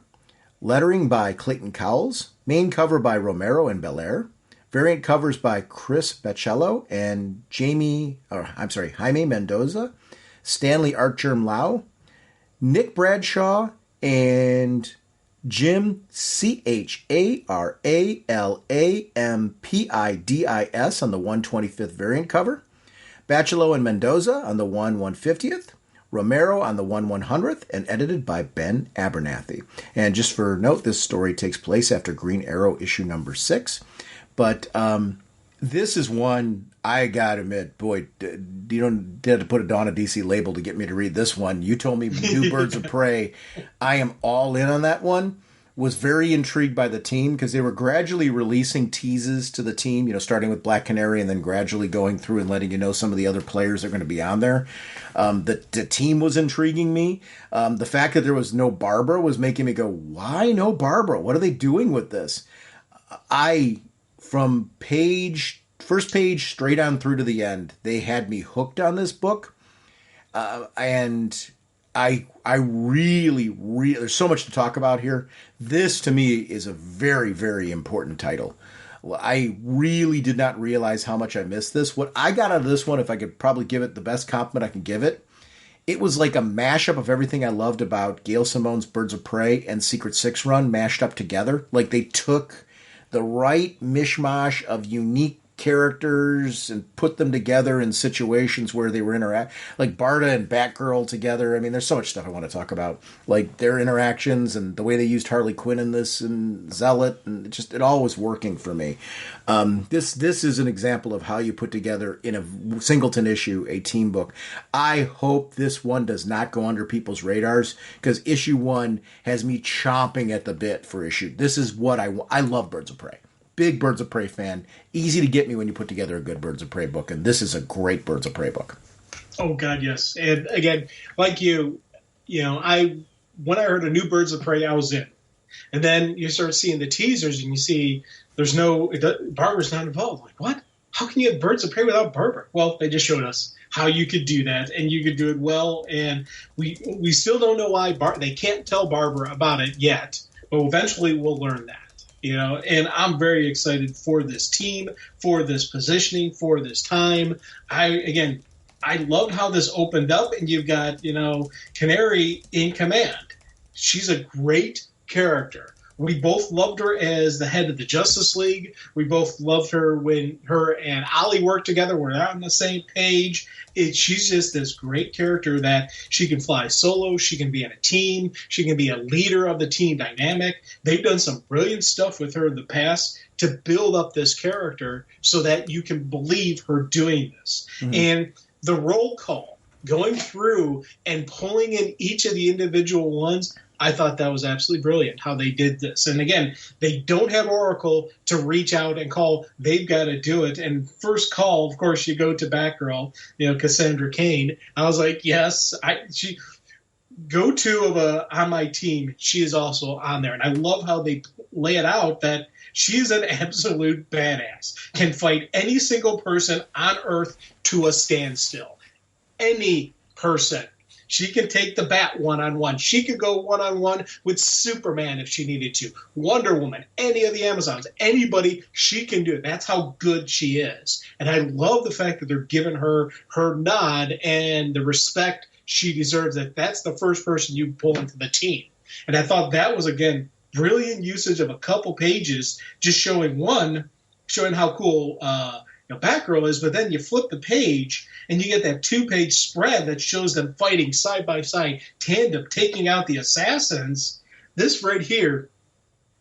Lettering by Clayton Cowles. Main cover by Romero and Belair. Variant covers by Chris Baccello and Jaime Mendoza. Stanley Artgerm Lau. Nick Bradshaw and Jim Charalampidis on the 125th variant cover. Baccello and Mendoza on the 1/150th. Romero on the 1/100th, and edited by Ben Abernathy. And just for note, this story takes place after Green Arrow issue number 6. But this is one, I gotta admit, boy, you don't have to put a Dawn of DC label to get me to read this one. You told me New Birds of Prey. I am all in on that one. was very intrigued by the team because they were gradually releasing teases to the team, starting with Black Canary and then gradually going through and letting you know some of the other players that are going to be on there. The team was intriguing me. The fact that there was no Barbara was making me go, why no Barbara? What are they doing with this? From first page straight on through to the end, they had me hooked on this book. And I really, there's so much to talk about here. This, to me, is a very, very important title. I really did not realize how much I missed this. What I got out of this one, if I could probably give it the best compliment I can give it, it was like a mashup of everything I loved about Gail Simone's Birds of Prey and Secret Six run mashed up together. Like they took the right mishmash of unique characters and put them together in situations where they were like Barda and Batgirl together. I mean, there's so much stuff I want to talk about, like their interactions and the way they used Harley Quinn in this and Zealot, and it all was working for me. This is an example of how you put together in a singleton issue a team book. I hope this one does not go under people's radars because issue 1 has me chomping at the bit for issue. This is what I love Birds of Prey. Big Birds of Prey fan. Easy to get me when you put together a good Birds of Prey book, and this is a great Birds of Prey book. Oh, God, yes. And again, like when I heard a new Birds of Prey, I was in. And then you start seeing the teasers, and you see Barbara's not involved. Like, what? How can you have Birds of Prey without Barbara? Well, they just showed us how you could do that, and you could do it well. And we still don't know why they can't tell Barbara about it yet, but eventually we'll learn that. And I'm very excited for this team, for this positioning, for this time. I loved how this opened up, and you've got, Canary in command. She's a great character. We both loved her as the head of the Justice League. We both loved her when her and Ollie worked together. We're on the same page. She's just this great character that she can fly solo. She can be in a team. She can be a leader of the team dynamic. They've done some brilliant stuff with her in the past to build up this character so that you can believe her doing this. Mm-hmm. And the roll call, going through and pulling in each of the individual ones, I thought that was absolutely brilliant how they did this. And again, they don't have Oracle to reach out and call. They've got to do it. And first call, of course, you go to Batgirl, Cassandra Cain. I was like, yes, she go-to on my team. She is also on there. And I love how they lay it out that she is an absolute badass, can fight any single person on Earth to a standstill. Any person. She can take the bat one-on-one. She could go one-on-one with Superman if she needed to. Wonder Woman, any of the Amazons, anybody, she can do it. That's how good she is. And I love the fact that they're giving her nod and the respect she deserves. That's the first person you pull into the team. And I thought that was, again, brilliant usage of a couple pages, just showing how cool Batgirl is, but then you flip the page and you get that 2-page spread that shows them fighting side by side, tandem, taking out the assassins. This right here,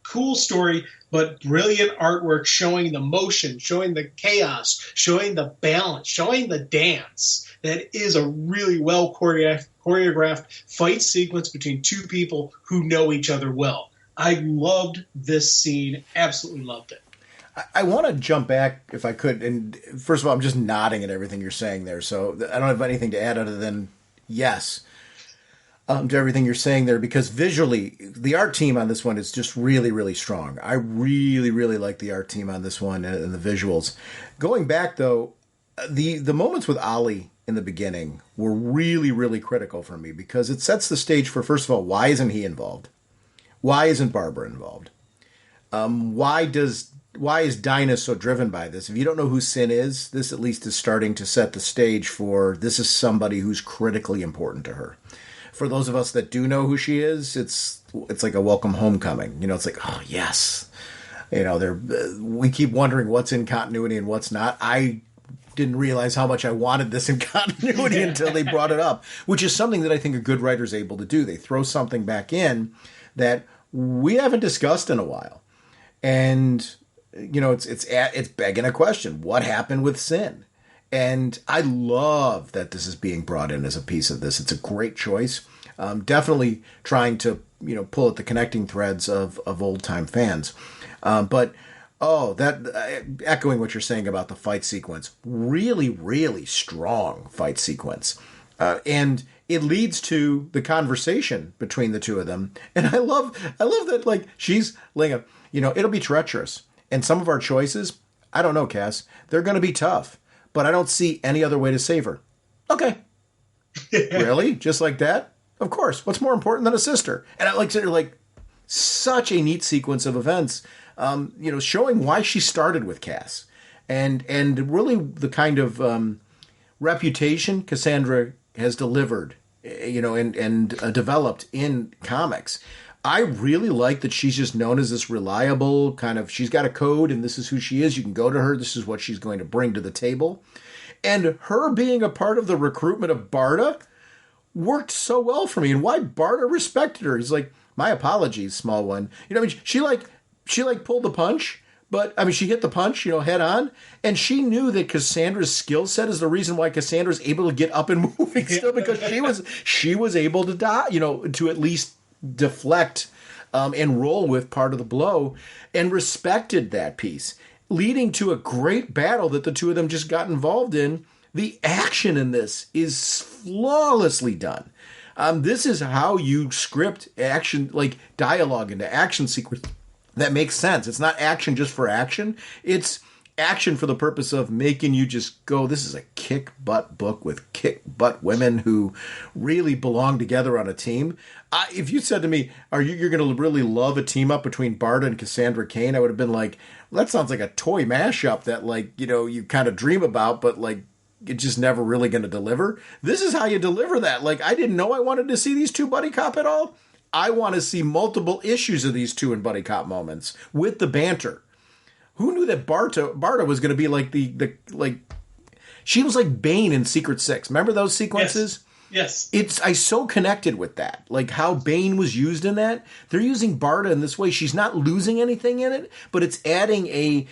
cool story, but brilliant artwork showing the motion, showing the chaos, showing the balance, showing the dance. That is a really well choreographed fight sequence between two people who know each other well. I loved this scene, absolutely loved it. I want to jump back, if I could, and first of all, I'm just nodding at everything you're saying there, so I don't have anything to add other than yes to everything you're saying there, because visually, the art team on this one is just really, really strong. I really, really like the art team on this one and the visuals. Going back, though, the moments with Ollie in the beginning were really, really critical for me, because it sets the stage for, first of all, why isn't he involved? Why isn't Barbara involved? Why is Dinah so driven by this? If you don't know who Sin is, this at least is starting to set the stage for this is somebody who's critically important to her. For those of us that do know who she is, it's like a welcome homecoming. It's like, oh, yes. We keep wondering what's in continuity and what's not. I didn't realize how much I wanted this in continuity until they brought it up, which is something that I think a good writer is able to do. They throw something back in that we haven't discussed in a while. And it's begging a question. What happened with Sin? And I love that this is being brought in as a piece of this. It's a great choice. Definitely trying to, pull at the connecting threads of old time fans. Echoing what you're saying about the fight sequence, really, really strong fight sequence. And it leads to the conversation between the two of them. And I love that, like, she's laying up, it'll be treacherous. And some of our choices, I don't know, Cass, they're going to be tough, but I don't see any other way to save her. Okay. Really? Just like that? Of course. What's more important than a sister? And I like such a neat sequence of events, showing why she started with Cass and really the kind of reputation Cassandra has delivered, and developed in comics. I really like that she's just known as this reliable kind of, she's got a code and this is who she is. You can go to her. This is what she's going to bring to the table. And her being a part of the recruitment of Barda worked so well for me, and why Barda respected her. He's like, my apologies, small one. She pulled the punch, but she hit the punch, head on. And she knew that Cassandra's skill set is the reason why Cassandra's able to get up and moving still, because she was able to die, to at least deflect and roll with part of the blow, and respected that piece, leading to a great battle that the two of them just got involved in. The action in this is flawlessly done. This is how you script action, like dialogue into action sequence that makes sense. It's not action just for action. It's action for the purpose of making you just go, this is a kick-butt book with kick-butt women who really belong together on a team. If you said to me, you're going to really love a team-up between Barda and Cassandra Cain, I would have been like, well, that sounds like a toy mashup that, you kind of dream about, but, it's just never really going to deliver. This is how you deliver that. I didn't know I wanted to see these two buddy cop at all. I want to see multiple issues of these two in buddy cop moments with the banter. Who knew that Barda was going to be like she was like Bane in Secret Six. Remember those sequences? Yes. I so connected with that. Like how Bane was used in that. They're using Barda in this way. She's not losing anything in it, but it's adding a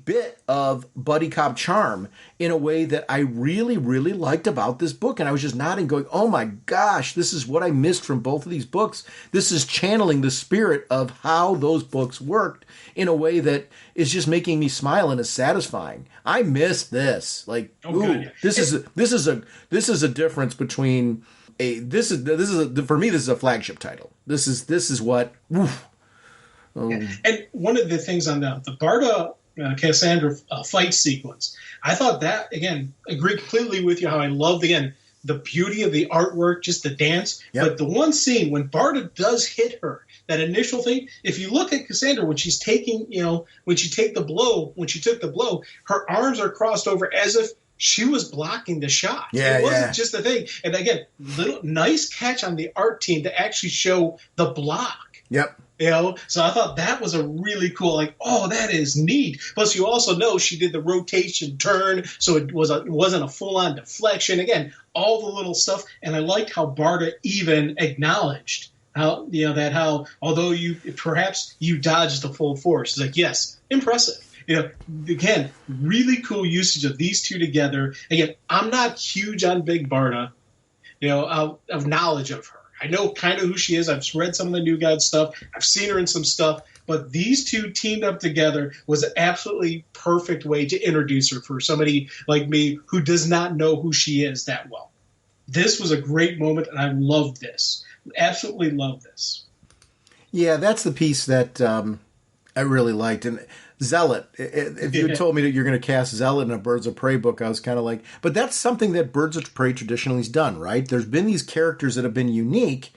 bit of buddy cop charm in a way that I really, really liked about this book. And I was just nodding going, oh my gosh, this is what I missed from both of these books. This is channeling the spirit of how those books worked in a way that is just making me smile and is satisfying. I missed this. For me, this is a flagship title. This is what, oof. And one of the things on the Barda Cassandra fight sequence, I thought that, again, agree completely with you how I loved, again, the beauty of the artwork, just the dance. Yep. But the one scene when Barda does hit her, that initial thing, if you look at Cassandra when she's taking, when she took the blow, her arms are crossed over as if she was blocking the shot. Yeah, it wasn't just a thing. And again, nice catch on the art team to actually show the block. Yep. So I thought that was a really cool, that is neat. Plus, you also know she did the rotation turn, so it wasn't a full-on deflection. Again, all the little stuff, and I liked how Barda even acknowledged how although you dodged the full force. It's like, yes, impressive. Again, really cool usage of these two together. Again, I'm not huge on Big Barda, of knowledge of her. I know kind of who she is. I've read some of the New God stuff. I've seen her in some stuff. But these two teamed up together was an absolutely perfect way to introduce her for somebody like me who does not know who she is that well. This was a great moment, and I loved this. Absolutely loved this. Yeah, that's the piece that I really liked. And Zealot, if you had told me that you're going to cast Zealot in a Birds of Prey book, I was kind of like, but that's something that Birds of Prey traditionally has done, right? There's been these characters that have been unique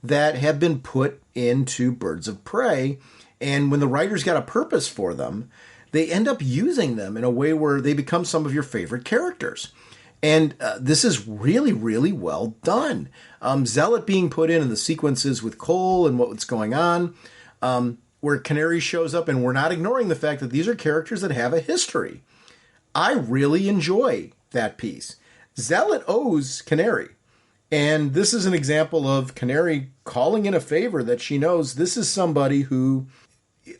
that have been put into Birds of Prey, and when the writers got a purpose for them, they end up using them in a way where they become some of your favorite characters. And this is really, really well done. Zealot being put in the sequences with Cole and what's going on, where Canary shows up, and we're not ignoring the fact that these are characters that have a history. I really enjoy that piece. Zealot owes Canary, and this is an example of Canary calling in a favor that she knows this is somebody who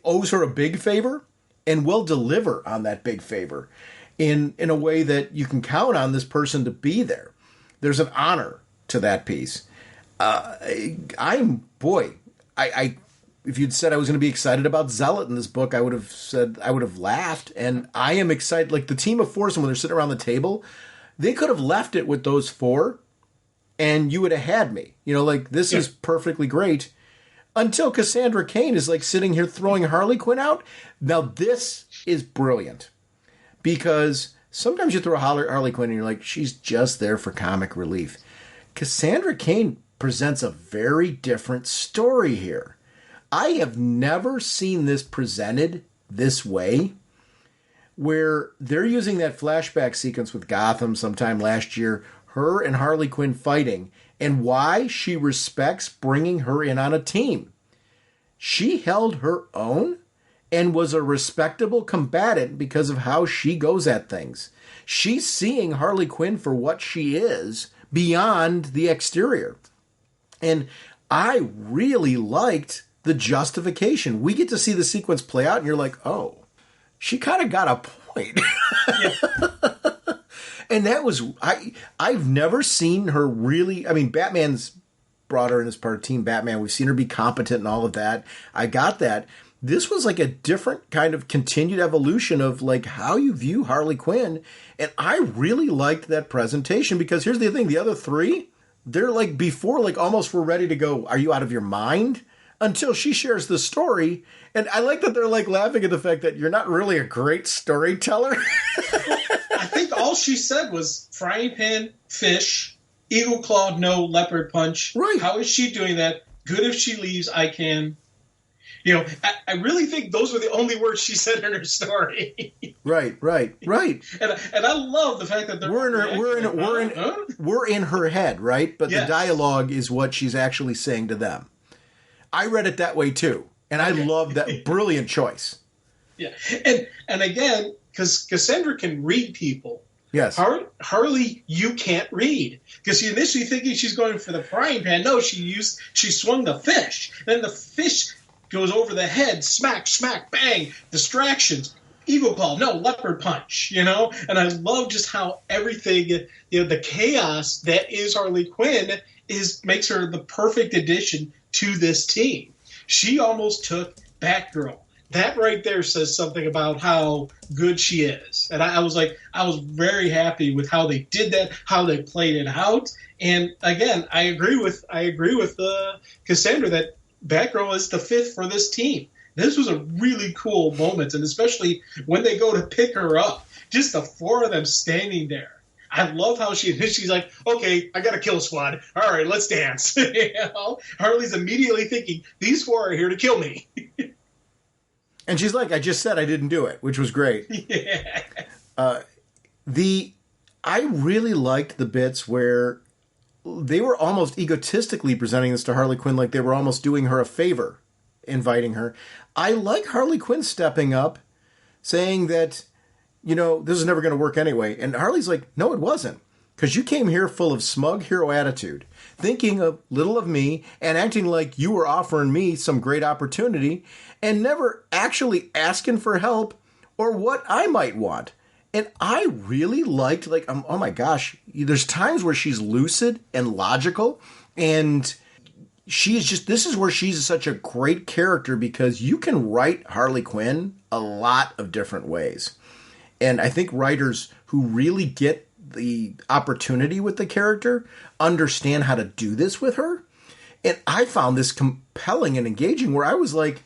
owes her a big favor and will deliver on that big favor in a way that you can count on this person to be there. There's an honor to that piece. I if you'd said I was going to be excited about Zealot in this book, I would have said I would have laughed. And I am excited. Like the team of four, when they're sitting around the table, they could have left it with those four, and you would have had me. You know, like this is perfectly great. Until Cassandra Cain is like sitting here throwing Harley Quinn out. Now this is brilliant because sometimes you throw Harley Quinn and you're like, she's just there for comic relief. Cassandra Cain presents a very different story here. I have never seen this presented this way, where they're using that flashback sequence with Gotham sometime last year, her and Harley Quinn fighting, and why she respects bringing her in on a team. She held her own and was a respectable combatant because of how she goes at things. She's seeing Harley Quinn for what she is beyond the exterior. And I really liked the justification. We get to see the sequence play out, and you're like, oh, she kind of got a point. And that was, I've never seen her really, I mean, Batman's brought her in as part of Team Batman. We've seen her be competent and all of that. I got that. This was like a different kind of continued evolution of like how you view Harley Quinn. And I really liked that presentation because here's the thing. The other three, they're like before, like almost were ready to go, are you out of your mind? Until she shares the story. And I like that they're like laughing at the fact that you're not really a great storyteller. I think all she said was frying pan, fish, eagle claw, no, leopard punch. Right. How is she doing that? Good if she leaves, I can. You know, I really think those were the only words she said in her story. Right. And I love the fact that we're in her head, right? But yes. The dialogue is what she's actually saying to them. I read it that way too, and I love that. Brilliant choice. Yeah, and again, because Cassandra can read people. Yes. Harley, you can't read because you're initially thinking she's going for the frying pan. No, she swung the fish. Then the fish goes over the head, smack, smack, bang, distractions. Eagle claw, no, leopard punch, you know? And I love just how everything, you know, the chaos that is Harley Quinn makes her the perfect addition to this team. She almost took Batgirl. That right there says something about how good she is. And I was very happy with how they did that, how they played it out. And again, I agree with Cassandra that Batgirl is the fifth for this team. This was a really cool moment, and especially when they go to pick her up, just the four of them standing there. I love how she's like, okay, I got a kill squad. All right, let's dance. You know? Harley's immediately thinking, these four are here to kill me. And she's like, I just said I didn't do it, which was great. Yeah. I really liked the bits where they were almost egotistically presenting this to Harley Quinn, like they were almost doing her a favor, inviting her. I like Harley Quinn stepping up, saying that, you know, this is never going to work anyway. And Harley's like, no, it wasn't. Because you came here full of smug hero attitude, thinking of little of me and acting like you were offering me some great opportunity and never actually asking for help or what I might want. And I really liked, like, oh my gosh, there's times where she's lucid and logical, and she's just, this is where she's such a great character because you can write Harley Quinn a lot of different ways. And I think writers who really get the opportunity with the character understand how to do this with her. And I found this compelling and engaging where I was like,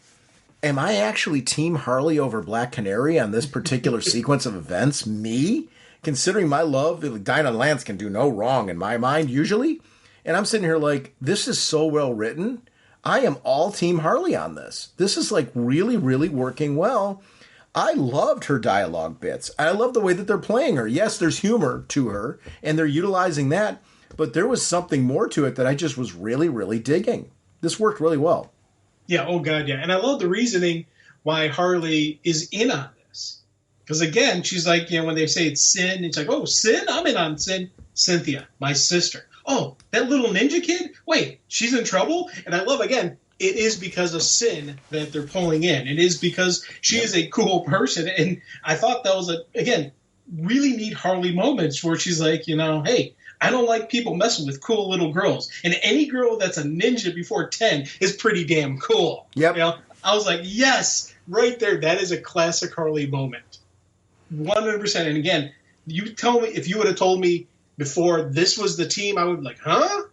am I actually Team Harley over Black Canary on this particular sequence of events? Me? Considering my love, Dinah Lance can do no wrong in my mind, usually. And I'm sitting here like, this is so well written. I am all Team Harley on this. This is like really, really working well. I loved her dialogue bits. I love the way that they're playing her. Yes, there's humor to her, and they're utilizing that, but there was something more to it that I just was really, really digging. This worked really well. Yeah, oh God, yeah. And I love the reasoning why Harley is in on this. Because again, she's like, you know, when they say it's Sin, it's like, oh, Sin? I'm in on Sin. Cynthia, my sister. Oh, that little ninja kid? Wait, she's in trouble? And I love, again, it is because of Sin that they're pulling in. It is because she is a cool person. And I thought that was, again, really neat Harley moments where she's like, you know, hey, I don't like people messing with cool little girls. And any girl that's a ninja before 10 is pretty damn cool. Yep. You know, I was like, yes, right there. That is a classic Harley moment. 100%. And again, you tell me, if you would have told me before this was the team, I would be like, huh?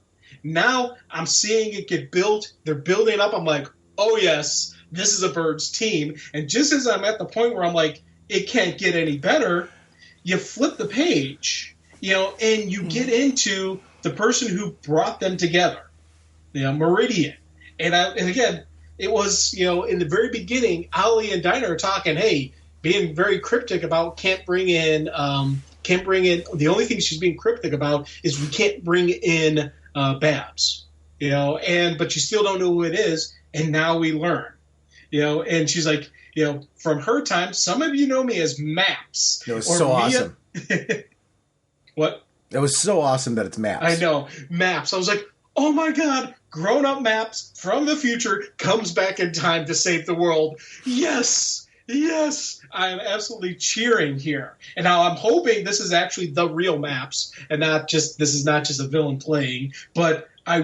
Now I'm seeing it get built. They're building up. I'm like, oh, yes, this is a Bird's team. And just as I'm at the point where I'm like, it can't get any better, you flip the page, you know, and you get into the person who brought them together, you know, Meridian. And again, it was, you know, in the very beginning, Ollie and Dinah are talking, hey, being very cryptic about can't bring in, the only thing she's being cryptic about is we can't bring in Babs, you know, but you still don't know who it is. And now we learn, you know, and she's like, you know, from her time, some of you know me as Maps. It was so awesome. What? It was so awesome that it's Maps. I know, Maps. I was like, oh my God, grown-up Maps from the future comes back in time to save the world. Yes, yes. I am absolutely cheering here. And now I'm hoping this is actually the real Maps and this is not just a villain playing, but I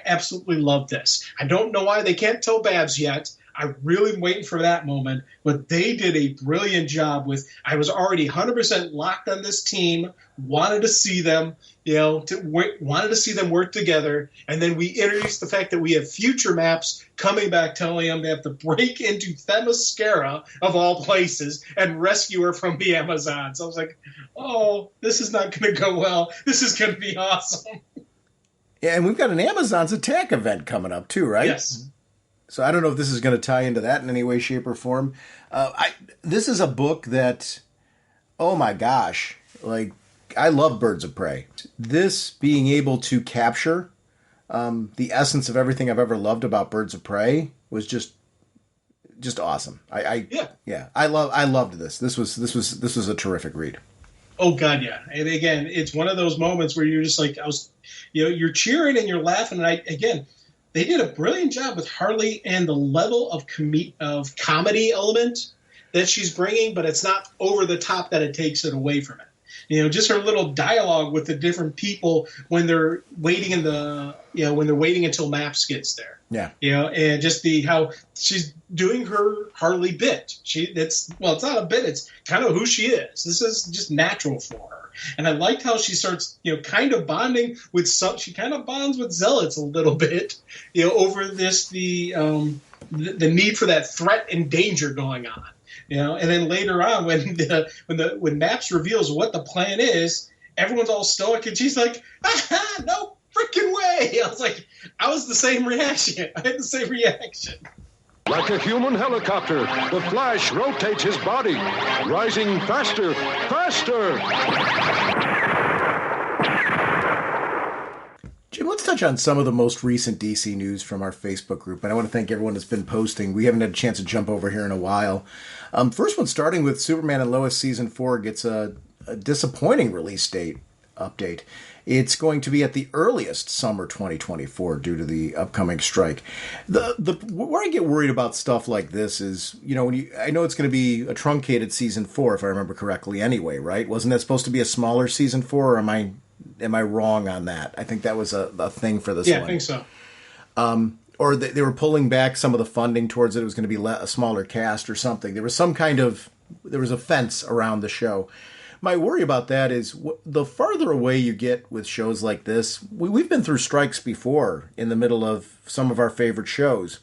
absolutely love this. I don't know why they can't tell Babs yet. I'm really waiting for that moment, but they did a brilliant job I was already 100% locked on this team, wanted to see them, you know, wanted to see them work together, and then we introduced the fact that we have future Maps coming back telling them they have to break into Themyscira, of all places, and rescue her from the Amazons. I was like, oh, this is not going to go well. This is going to be awesome. Yeah, and we've got an Amazons attack event coming up too, right? Yes. So I don't know if this is going to tie into that in any way, shape, or form. This is a book that, oh my gosh, like, I love Birds of Prey. This being able to capture the essence of everything I've ever loved about Birds of Prey was just awesome. I loved this. This was a terrific read. Oh God, yeah. And again, it's one of those moments where you're just like, you're cheering and you're laughing. And they did a brilliant job with Harley and the level of comedy element that she's bringing, but it's not over the top that it takes it away from it. You know, just her little dialogue with the different people when they're waiting until Maps gets there. Yeah. You know, and just how she's doing her Harley bit. It's not a bit, it's kind of who she is. This is just natural for her. And I liked how she starts, you know, kind of bonding with she kind of bonds with Zealots a little bit, you know, over the need for that threat and danger going on. You know, and then later on when Maps reveals what the plan is, everyone's all stoic and she's like, aha, no freaking way. I was the same reaction. I had the same reaction. Like a human helicopter, the Flash rotates his body, rising faster, faster. Jim, let's touch on some of the most recent DC news from our Facebook group. And I want to thank everyone that's been posting. We haven't had a chance to jump over here in a while. First one, starting with Superman and Lois Season 4 gets a disappointing release date update. It's going to be at the earliest summer 2024 due to the upcoming strike. Where I get worried about stuff like this is, you know, I know it's going to be a truncated Season 4, if I remember correctly anyway, right? Wasn't that supposed to be a smaller Season 4, or am I wrong on that? I think that was a thing for this one. Yeah, I think so. Or they were pulling back some of the funding towards it. It was going to be a smaller cast or something. There was a fence around the show. My worry about that is the farther away you get with shows like this, we've been through strikes before in the middle of some of our favorite shows,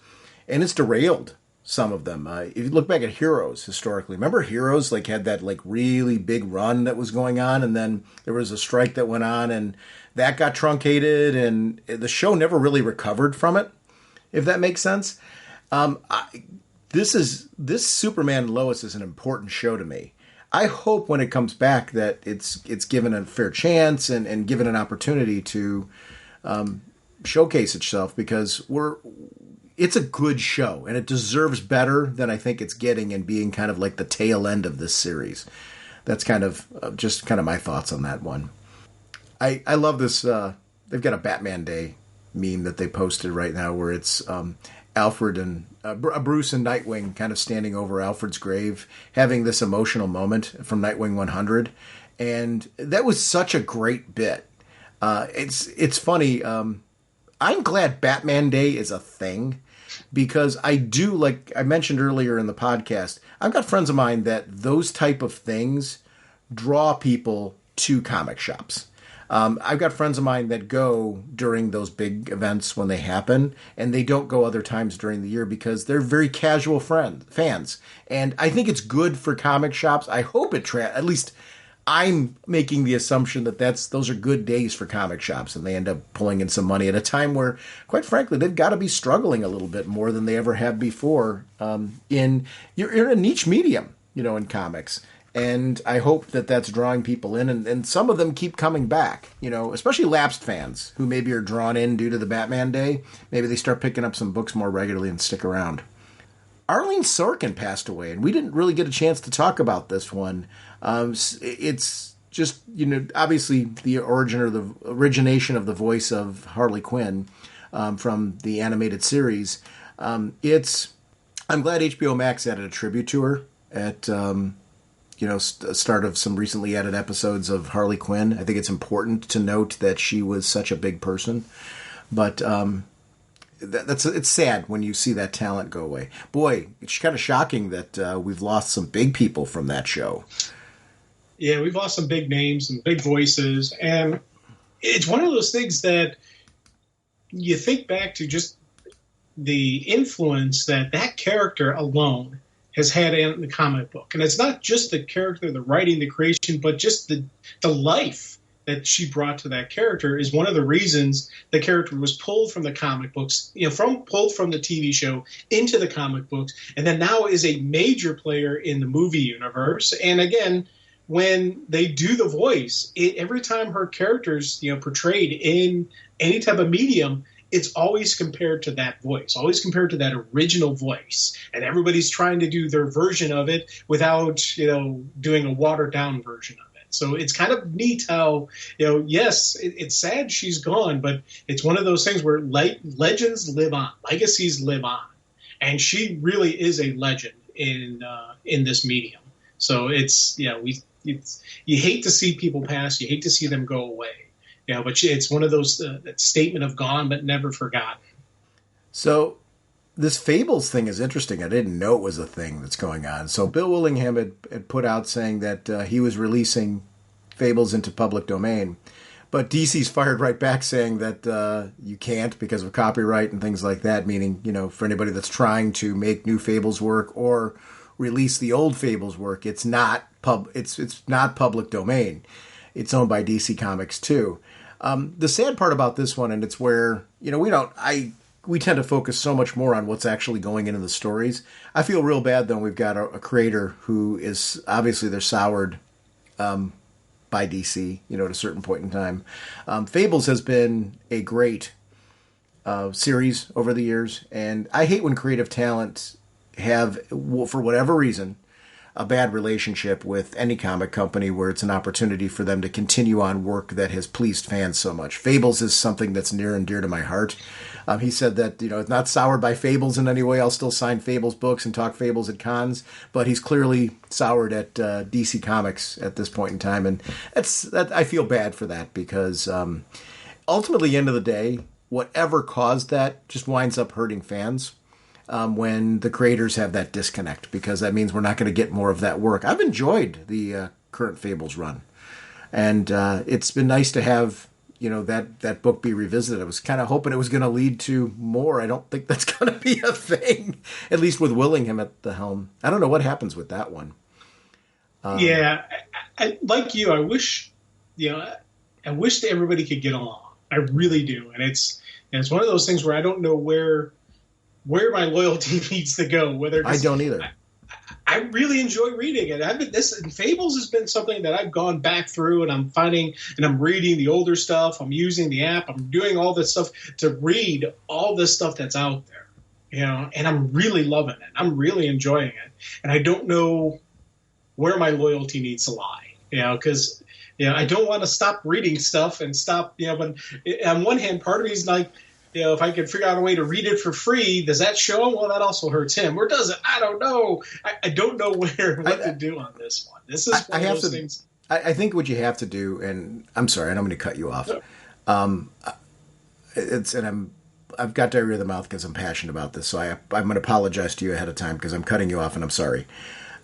and it's derailed some of them. If you look back at Heroes historically, remember Heroes had that really big run that was going on, and then there was a strike that went on, and that got truncated, and the show never really recovered from it, if that makes sense. This Superman and Lois is an important show to me. I hope when it comes back that it's given a fair chance and given an opportunity to showcase itself, because it's a good show and it deserves better than I think it's getting, and being kind of like the tail end of this series. That's kind of just my thoughts on that one. I love this. They've got a Batman Day meme that they posted right now where it's Alfred and Bruce and Nightwing kind of standing over Alfred's grave, having this emotional moment from Nightwing 100. And that was such a great bit. It's funny. I'm glad Batman Day is a thing, because I do, like I mentioned earlier in the podcast, I've got friends of mine that those type of things draw people to comic shops. I've got friends of mine that go during those big events when they happen, and they don't go other times during the year because they're very casual fans. And I think it's good for comic shops. I hope at least I'm making the assumption that those are good days for comic shops, and they end up pulling in some money at a time where, quite frankly, they've got to be struggling a little bit more than they ever have before. You're a niche medium, in comics. And I hope that that's drawing people in, and some of them keep coming back, especially lapsed fans who maybe are drawn in due to the Batman Day. Maybe they start picking up some books more regularly and stick around. Arlene Sorkin passed away, and we didn't really get a chance to talk about this one. It's just, obviously the origin or the origination of the voice of Harley Quinn from the animated series. I'm glad HBO Max added a tribute to her at start of some recently added episodes of Harley Quinn. I think it's important to note that she was such a big person, but it's sad when you see that talent go away. Boy, it's kind of shocking that we've lost some big people from that show. Yeah, we've lost some big names, some big voices, and it's one of those things that you think back to just the influence that character alone has had in the comic book. And it's not just the character, the writing, the creation, but just the life that she brought to that character is one of the reasons the character was pulled from the comic books, pulled from the TV show into the comic books, and then now is a major player in the movie universe. And again, when they do the voice, every time her character's portrayed in any type of medium, it's always compared to that voice, always compared to that original voice. And everybody's trying to do their version of it without, doing a watered down version of it. So it's kind of neat how, yes, it's sad she's gone, but it's one of those things where legends live on, legacies live on. And she really is a legend in this medium. So you hate to see people pass, you hate to see them go away. But it's one of those that statement of gone but never forgotten. So this Fables thing is interesting. I didn't know it was a thing that's going on. So Bill Willingham had put out saying that he was releasing Fables into public domain. But DC's fired right back saying that you can't because of copyright and things like that, meaning, for anybody that's trying to make new Fables work or release the old Fables work, it's not public domain. It's owned by DC Comics too. The sad part about this one, and it's where, we tend to focus so much more on what's actually going into the stories. I feel real bad, though, we've got a creator who is, obviously, they're soured by DC, at a certain point in time. Fables has been a great series over the years, and I hate when creative talent have, for whatever reason, a bad relationship with any comic company where it's an opportunity for them to continue on work that has pleased fans so much. Fables is something that's near and dear to my heart. He said that, it's not soured by Fables in any way. I'll still sign Fables books and talk Fables at cons, but he's clearly soured at DC Comics at this point in time. And I feel bad for that because ultimately, at the end of the day, whatever caused that just winds up hurting fans. When the creators have that disconnect, because that means we're not going to get more of that work. I've enjoyed the current Fables run, and it's been nice to have that book be revisited. I was kind of hoping it was going to lead to more. I don't think that's going to be a thing, at least with Willingham at the helm. I don't know what happens with that one. I like you. I wish that everybody could get along. I really do, and it's one of those things where I don't know where my loyalty needs to go. I don't either. I really enjoy reading it. Fables has been something that I've gone back through, and I'm finding, and I'm reading the older stuff. I'm using the app. I'm doing all this stuff to read all this stuff that's out there, and I'm really loving it. I'm really enjoying it, and I don't know where my loyalty needs to lie, because I don't want to stop reading stuff and stop, but on one hand, part of me is like, if I could figure out a way to read it for free, does that show him? Well, that also hurts him. Or does it? I don't know. I don't know what to do on this one. This is one of those things. I think what you have to do, and I'm sorry, I don't mean to cut you off. I've got diarrhea of the mouth because I'm passionate about this, so I'm going to apologize to you ahead of time because I'm cutting you off, and I'm sorry.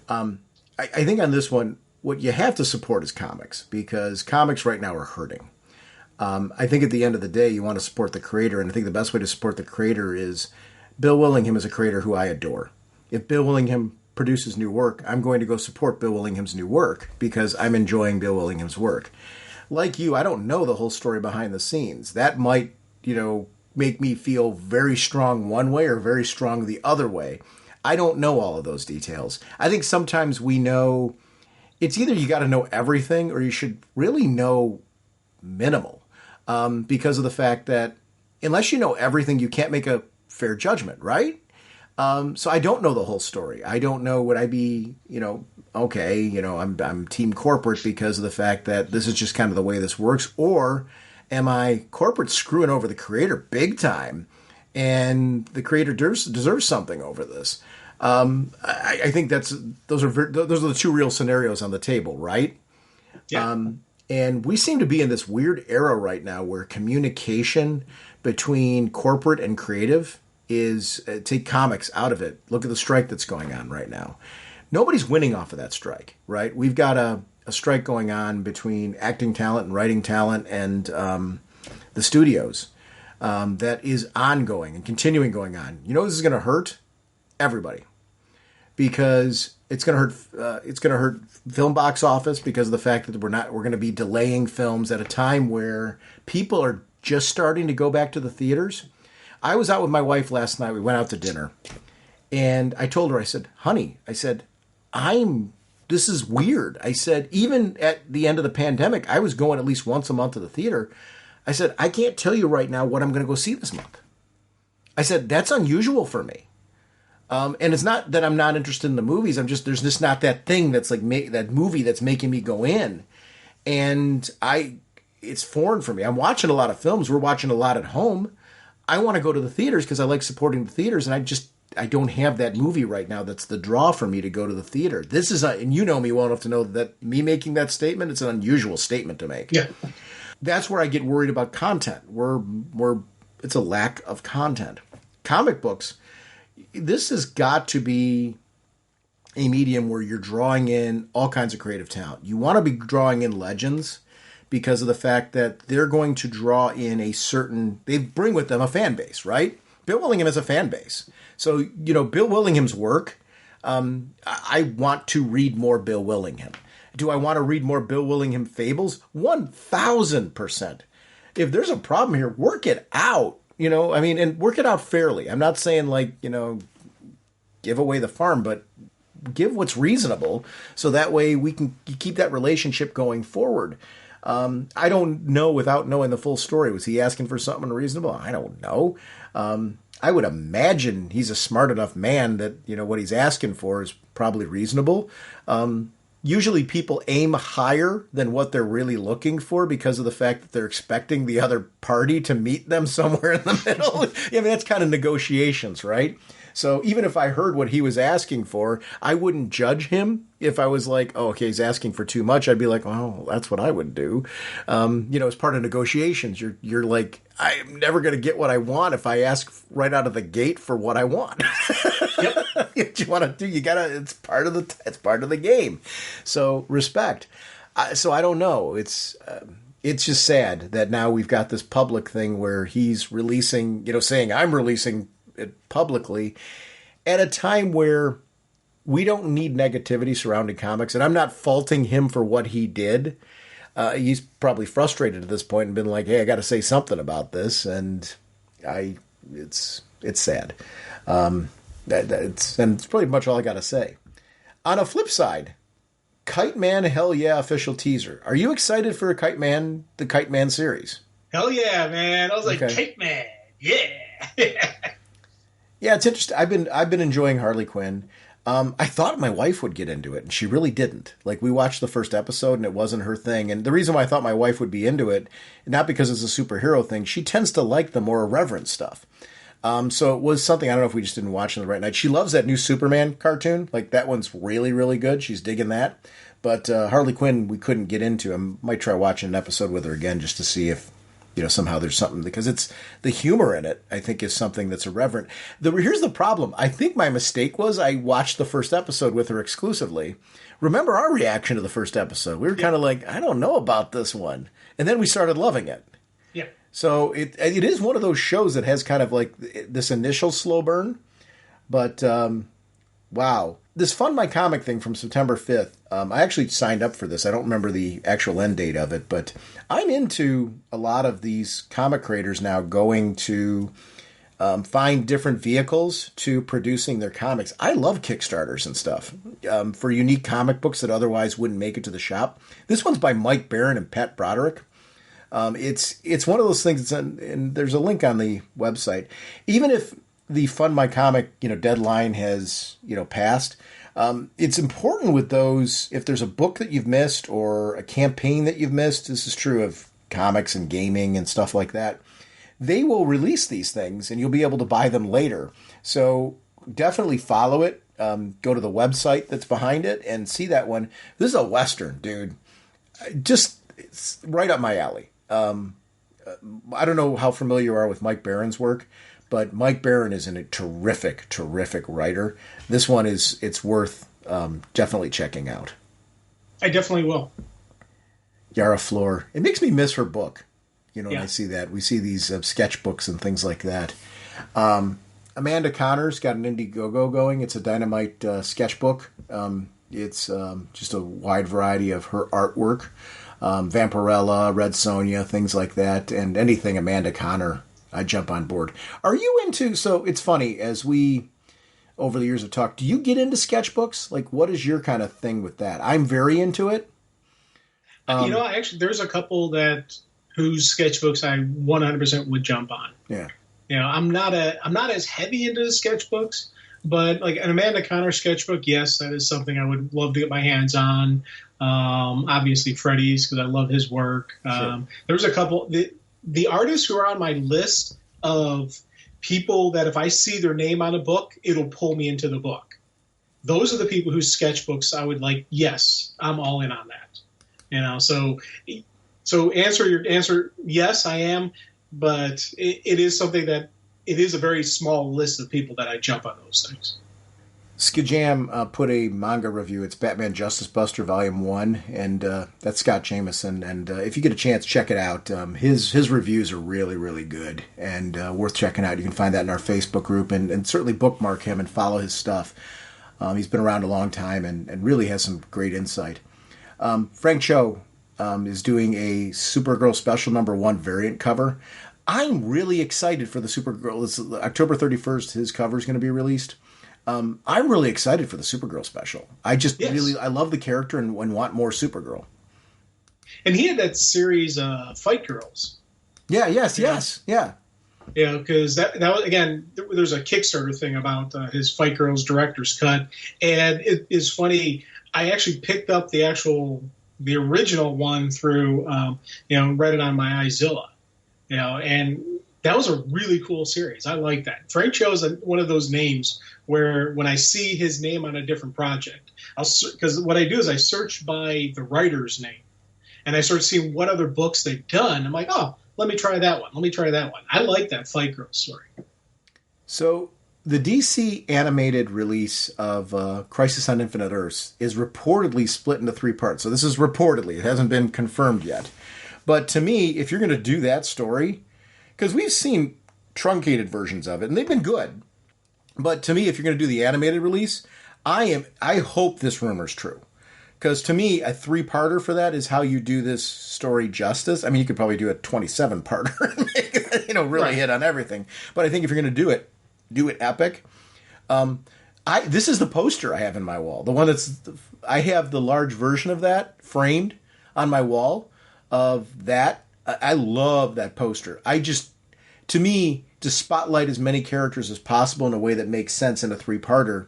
I think on this one, what you have to support is comics, because comics right now are hurting. I think at the end of the day, you want to support the creator, and I think the best way to support the creator is Bill Willingham is a creator who I adore. If Bill Willingham produces new work, I'm going to go support Bill Willingham's new work because I'm enjoying Bill Willingham's work. Like you, I don't know the whole story behind the scenes. That might, make me feel very strong one way or very strong the other way. I don't know all of those details. I think sometimes we know it's either you got to know everything or you should really know minimal, because of the fact that unless you know everything, you can't make a fair judgment, right? So I don't know the whole story. I don't know, would I be, okay, I'm team corporate because of the fact that this is just kind of the way this works, or am I corporate screwing over the creator big time and the creator deserves something over this? I think those are the two real scenarios on the table, right? Yeah. And we seem to be in this weird era right now where communication between corporate and creative is, take comics out of it. Look at the strike that's going on right now. Nobody's winning off of that strike, right? We've got a strike going on between acting talent and writing talent and the studios that is ongoing and continuing going on. This is going to hurt everybody because it's going to hurt film box office because of the fact that we're going to be delaying films at a time where people are just starting to go back to the theaters. I was out with my wife last night. We went out to dinner, and I told her, I said, honey, this is weird. I said, even at the end of the pandemic, I was going at least once a month to the theater. I said, I can't tell you right now what I'm going to go see this month. I said, that's unusual for me. And it's not that I'm not interested in the movies. There's just not that thing that's like that movie that's making me go in. And it's foreign for me. I'm watching a lot of films. We're watching a lot at home. I want to go to the theaters because I like supporting the theaters, and I don't have that movie right now that's the draw for me to go to the theater. This is, and you know me well enough to know that me making that statement, it's an unusual statement to make. Yeah. That's where I get worried about content. It's a lack of content. Comic books, this has got to be a medium where you're drawing in all kinds of creative talent. You want to be drawing in legends because of the fact that they're going to draw in they bring with them a fan base, right? Bill Willingham has a fan base. So, Bill Willingham's work, I want to read more Bill Willingham. Do I want to read more Bill Willingham fables? 1,000%. If there's a problem here, work it out, and work it out fairly. I'm not saying give away the farm, but give what's reasonable so that way we can keep that relationship going forward. I don't know without knowing the full story. Was he asking for something unreasonable? I don't know. I would imagine he's a smart enough man that, what he's asking for is probably reasonable. Usually people aim higher than what they're really looking for because of the fact that they're expecting the other party to meet them somewhere in the middle. That's kind of negotiations, right? So even if I heard what he was asking for, I wouldn't judge him. If I was like, oh, okay, he's asking for too much, I'd be like, oh, that's what I would do. As part of negotiations, you're like, I'm never going to get what I want if I ask right out of the gate for what I want. Yep. What you want to do, it's part of the game. So respect. So I don't know. It's just sad that now we've got this public thing where he's releasing, saying I'm releasing it publicly at a time where we don't need negativity surrounding comics. And I'm not faulting him for what he did. He's probably frustrated at this point and been like, hey, I got to say something about this. And it's sad. It's pretty much all I got to say. On a flip side, Kite Man, hell yeah, official teaser. Are you excited for the Kite Man series? Hell yeah, man. I was like, okay. Kite Man, yeah. Yeah, it's interesting. I've been enjoying Harley Quinn. I thought my wife would get into it, and she really didn't. Like, we watched the first episode, and it wasn't her thing. And the reason why I thought my wife would be into it, not because it's a superhero thing, she tends to like the more irreverent stuff. So it was something, I don't know if we just didn't watch on the right night. She loves that new Superman cartoon. Like, that one's really, really good. She's digging that. But Harley Quinn, we couldn't get into. I might try watching an episode with her again just to see if, somehow there's something. Because it's the humor in it, I think, is something that's irreverent. Here's the problem. I think my mistake was I watched the first episode with her exclusively. Remember our reaction to the first episode? We were kind of like, I don't know about this one. And then we started loving it. Yeah. So it is one of those shows that has kind of like this initial slow burn. But, wow. This Fund My Comic thing from September 5th, I actually signed up for this. I don't remember the actual end date of it, but I'm into a lot of these comic creators now going to find different vehicles to producing their comics. I love Kickstarters and stuff for unique comic books that otherwise wouldn't make it to the shop. This one's by Mike Barron and Pat Broderick. It's one of those things, and there's a link on the website. Even if the Fund My Comic, deadline has, passed, it's important with those, if there's a book that you've missed or a campaign that you've missed, this is true of comics and gaming and stuff like that, they will release these things and you'll be able to buy them later. So definitely follow it. Go to the website that's behind it and see that one. This is a Western, dude. It's right up my alley. I don't know how familiar you are with Mike Barron's work, but Mike Barron is a terrific, terrific writer. This one it's worth definitely checking out. I definitely will. Yara Flor. It makes me miss her book. When I see that. We see these sketchbooks and things like that. Amanda Connor's got an Indiegogo going. It's a Dynamite sketchbook. It's just a wide variety of her artwork. Vampirella, Red Sonja, things like that. And anything Amanda Connor, I jump on board. Are you into, so it's funny, as we, over the years have talked, do you get into sketchbooks? Like, what is your kind of thing with that? I'm very into it. Actually, there's a couple whose sketchbooks I 100% would jump on. Yeah. I'm not as heavy into the sketchbooks, but like an Amanda Connor sketchbook, yes, that is something I would love to get my hands on. Obviously Freddie's, because I love his work. Sure. There's a couple, the artists who are on my list of people that if I see their name on a book, it'll pull me into the book. Those are the people whose sketchbooks I would like, yes, I'm all in on that. So answer your answer, yes, I am, but it is something that it is a very small list of people that I jump on those things. Skijam put a manga review. It's Batman Justice Buster Volume 1, and that's Scott Jameson. And if you get a chance, check it out. His reviews are really, really good and worth checking out. You can find that in our Facebook group, and certainly bookmark him and follow his stuff. He's been around a long time and really has some great insight. Frank Cho is doing a Supergirl Special #1 variant cover. I'm really excited for the Supergirl. It's October 31st, his cover is going to be released. I'm really excited for the Supergirl special. I love the character and want more Supergirl. And he had that series, Fight Girls. Yeah, yeah. Yeah, because that was, again, there's a Kickstarter thing about his Fight Girls director's cut. And it is funny, I actually picked up the original one through, read it on my iZilla. And that was a really cool series. I like that. Frank Cho is one of those names where when I see his name on a different project, because what I do is I search by the writer's name, and I start seeing what other books they've done. I'm like, oh, let me try that one. I like that Fight Girl story. So the DC animated release of Crisis on Infinite Earths is reportedly split into 3 parts. So this is reportedly. It hasn't been confirmed yet. But to me, if you're going to do that story, because we've seen truncated versions of it, and they've been good. But to me, if you're going to do the animated release, I hope this rumor's true. Because to me, a 3-parter for that is how you do this story justice. I mean, you could probably do a 27-parter and make it, really hit on everything. But I think if you're going to do it epic. This is the poster I have in my wall. The one I have the large version of that framed on my wall of that. I love that poster. To me, to spotlight as many characters as possible in a way that makes sense in a 3-parter,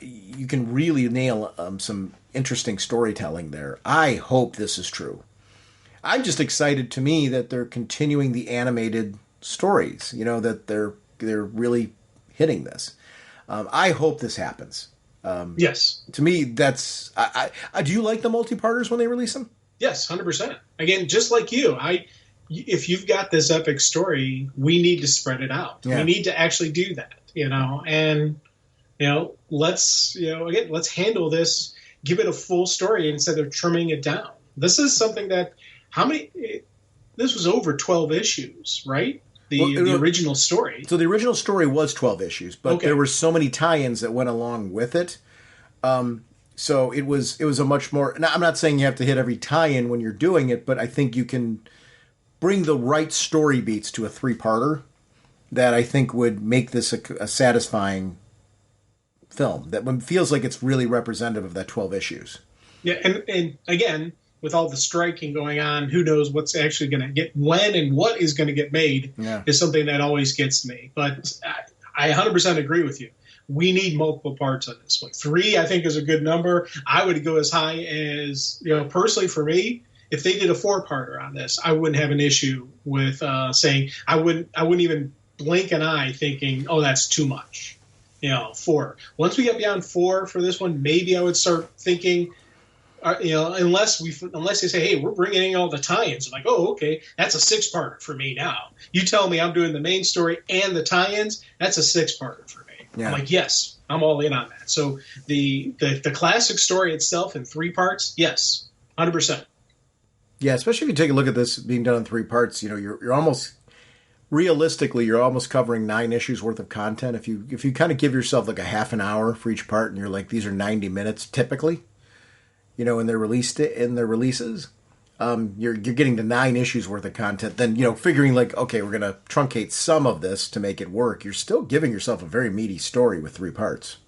you can really nail some interesting storytelling there. I hope this is true. I'm just excited, to me, that they're continuing the animated stories. That they're really hitting this. I hope this happens. Yes. To me, that's. Do you like the multi-parters when they release them? Yes, 100%. Again, just like you, if you've got this epic story, we need to spread it out. Yeah. We need to actually do that, and let's handle this, give it a full story instead of trimming it down. This is something that this was over 12 issues, right? The original story. So the original story was 12 issues, but there were so many tie-ins that went along with it. So it was a much more. Now, I'm not saying you have to hit every tie-in when you're doing it, but I think you can bring the right story beats to a 3-parter that I think would make this a satisfying film that feels like it's really representative of that 12 issues. Yeah, and again, with all the striking going on, who knows what's actually going to get when and what is going to get made is something that always gets me. But I 100% agree with you. We need multiple parts on this one. 3, I think, is a good number. I would go as high as, personally for me, if they did a 4-parter on this, I wouldn't have an issue with saying I wouldn't even blink an eye thinking, oh, that's too much. 4. Once we get beyond 4 for this one, maybe I would start thinking, unless they say, hey, we're bringing in all the tie-ins. I'm like, oh, okay, that's a 6-parter for me now. You tell me I'm doing the main story and the tie-ins, that's a 6-parter for me. Yeah. I'm like, yes, I'm all in on that. So the classic story itself in 3 parts, yes, 100%. Yeah, especially if you take a look at this being done in 3 parts, you're almost realistically you're almost covering 9 issues worth of content. If you kind of give yourself like a half an hour for each part, and you're like, these are 90 minutes typically. In their releases, you're getting to 9 issues worth of content. Then, figuring like, okay, we're going to truncate some of this to make it work. You're still giving yourself a very meaty story with 3 parts.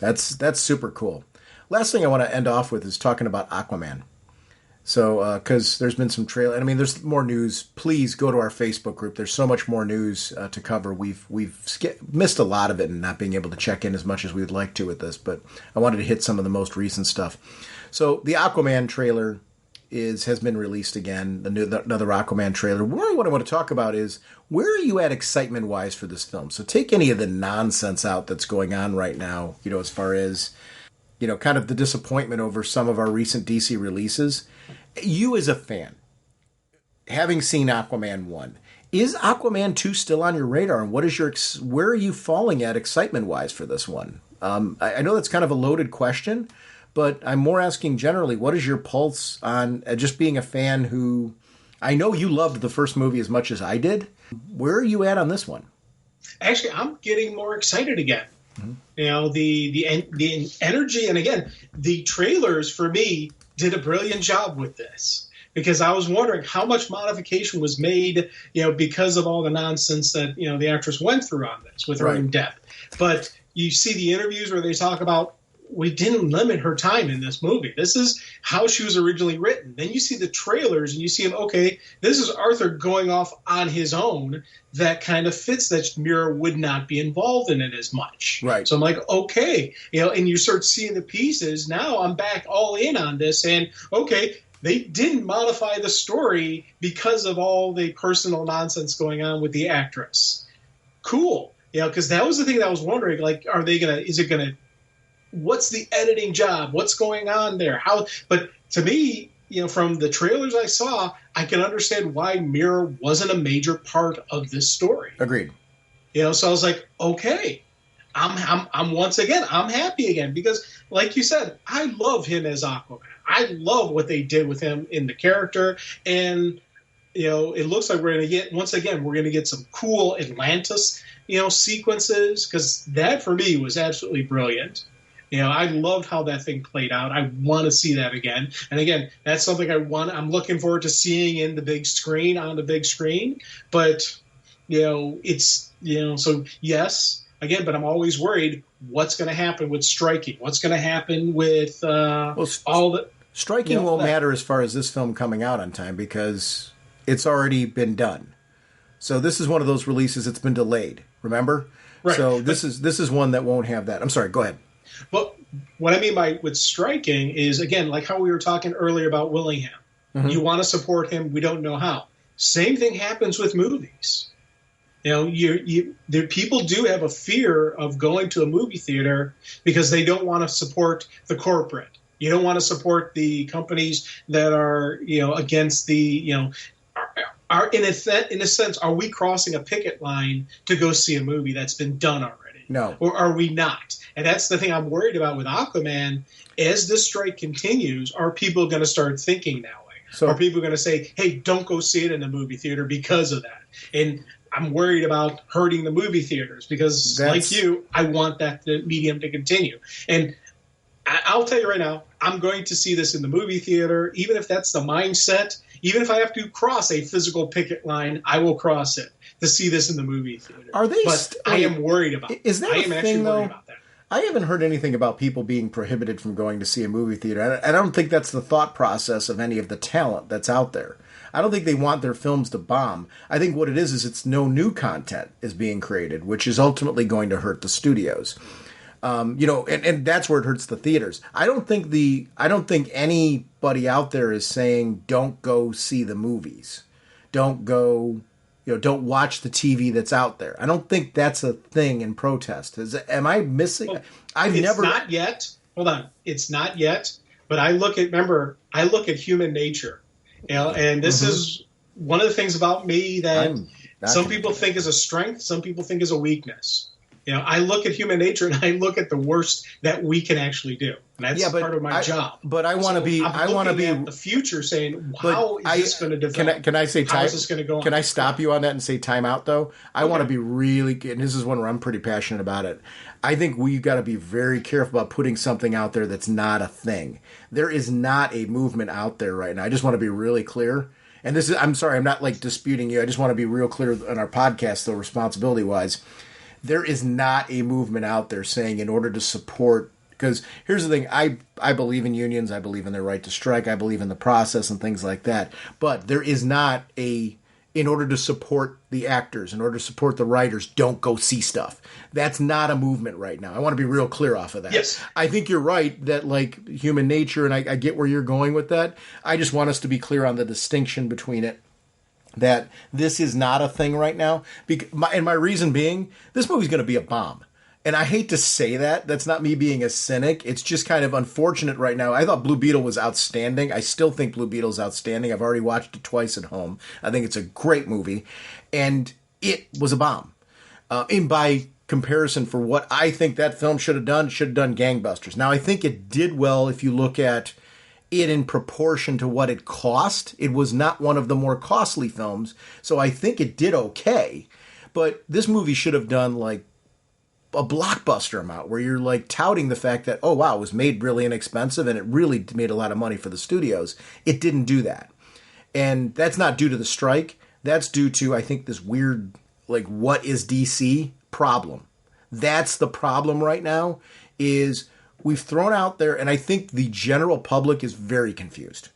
That's super cool. Last thing I want to end off with is talking about Aquaman. So, because there's been some trailer, there's more news. Please go to our Facebook group. There's so much more news to cover. We've missed a lot of it and not being able to check in as much as we would like to with this, but I wanted to hit some of the most recent stuff. So, the Aquaman trailer has been released again. Another Aquaman trailer. What I want to talk about is where are you at excitement-wise for this film? So, take any of the nonsense out that's going on right now. As far as kind of the disappointment over some of our recent DC releases. You as a fan, having seen Aquaman 1, is Aquaman 2 still on your radar? And where are you falling at excitement-wise for this one? I know that's kind of a loaded question, but I'm more asking generally, what is your pulse on just being a fan who, I know you loved the first movie as much as I did. Where are you at on this one? Actually, I'm getting more excited again. Mm-hmm. The energy, and again, the trailers for me did a brilliant job with this, because I was wondering how much modification was made, because of all the nonsense that, the actress went through on this with her own death. But you see the interviews where they talk about, we didn't limit her time in this movie. This is how she was originally written. Then you see the trailers and you see him, okay, this is Arthur going off on his own. That kind of fits that Mira would not be involved in it as much. Right. So I'm like, okay, and you start seeing the pieces. Now I'm back all in on this, and okay, they didn't modify the story because of all the personal nonsense going on with the actress. Cool. Because that was the thing that I was wondering, like, what's the editing job? What's going on there? But to me, from the trailers I saw, I can understand why Mira wasn't a major part of this story. Agreed. So I was like, okay, I'm once again, I'm happy again, because like you said, I love him as Aquaman. I love what they did with him in the character. And, it looks like we're going to get some cool Atlantis, sequences, because that for me was absolutely brilliant. I loved how that thing played out. I want to see that again. And again, that's something I'm looking forward to seeing on the big screen. But, it's, so yes, again, but I'm always worried what's going to happen with striking. What's going to happen with all the... Striking won't matter as far as this film coming out on time, because it's already been done. So this is one of those releases that's been delayed, remember? Right. So this is one that won't have that. I'm sorry, go ahead. But what I mean by with striking is, again, like how we were talking earlier about Willingham. Mm-hmm. You want to support him. We don't know how. Same thing happens with movies. People do have a fear of going to a movie theater because they don't want to support the corporate. You don't want to support the companies that are, against the, are in a sense, are we crossing a picket line to go see a movie that's been done already? No. Or are we not? And that's the thing I'm worried about with Aquaman. As this strike continues, are people going to start thinking that way? So, are people going to say, hey, don't go see it in the movie theater because of that? And I'm worried about hurting the movie theaters because, like you, I want that medium to continue. And I'll tell you right now, I'm going to see this in the movie theater, even if that's the mindset. Even if I have to cross a physical picket line, I will cross it to see this in the movie theater. Are they? But I am worried about. Is that I am actually worried about that. I haven't heard anything about people being prohibited from going to see a movie theater. And I don't think that's the thought process of any of the talent that's out there. I don't think they want their films to bomb. I think what it is it's no new content is being created, which is ultimately going to hurt the studios. And that's where it hurts the theaters. I don't think anybody out there is saying don't go see the movies. Don't go, don't watch the TV that's out there. I don't think that's a thing in protest. Am I missing? Well, it's not yet. Hold on. It's not yet. But I look at human nature. And this is one of the things about me that some people think is a strength, some people think is a weakness. I look at human nature and I look at the worst that we can actually do. And that's part of my job. But I want to be at the future saying, how is this going to develop? Can I say time? How is this going to go on? Can I stop you on that and say time out though? I want to be really, and this is one where I'm pretty passionate about it. I think we've got to be very careful about putting something out there that's not a thing. There is not a movement out there right now. I just want to be really clear. And this is, I'm sorry, I'm not disputing you. I just want to be real clear on our podcast though, responsibility wise. There is not a movement out there saying in order to support, because here's the thing, I believe in unions, I believe in their right to strike, I believe in the process and things like that, but there is not in order to support the actors, in order to support the writers, don't go see stuff. That's not a movement right now. I want to be real clear off of that. Yes. I think you're right that human nature, and I get where you're going with that. I just want us to be clear on the distinction between it. That this is not a thing right now. And my reason being, this movie's going to be a bomb. And I hate to say that. That's not me being a cynic. It's just kind of unfortunate right now. I thought Blue Beetle was outstanding. I still think Blue Beetle's outstanding. I've already watched it twice at home. I think it's a great movie. And it was a bomb. And by comparison for what I think that film should have done gangbusters. Now, I think it did well if you look at it in proportion to what it cost. It was not one of the more costly films, so I think it did okay. But this movie should have done a blockbuster amount where you're touting the fact that, oh wow, it was made really inexpensive and it really made a lot of money for the studios. It didn't do that. And that's not due to the strike. That's due to, I think, this weird, what is DC problem. That's the problem right now is we've thrown out there, and I think the general public is very confused.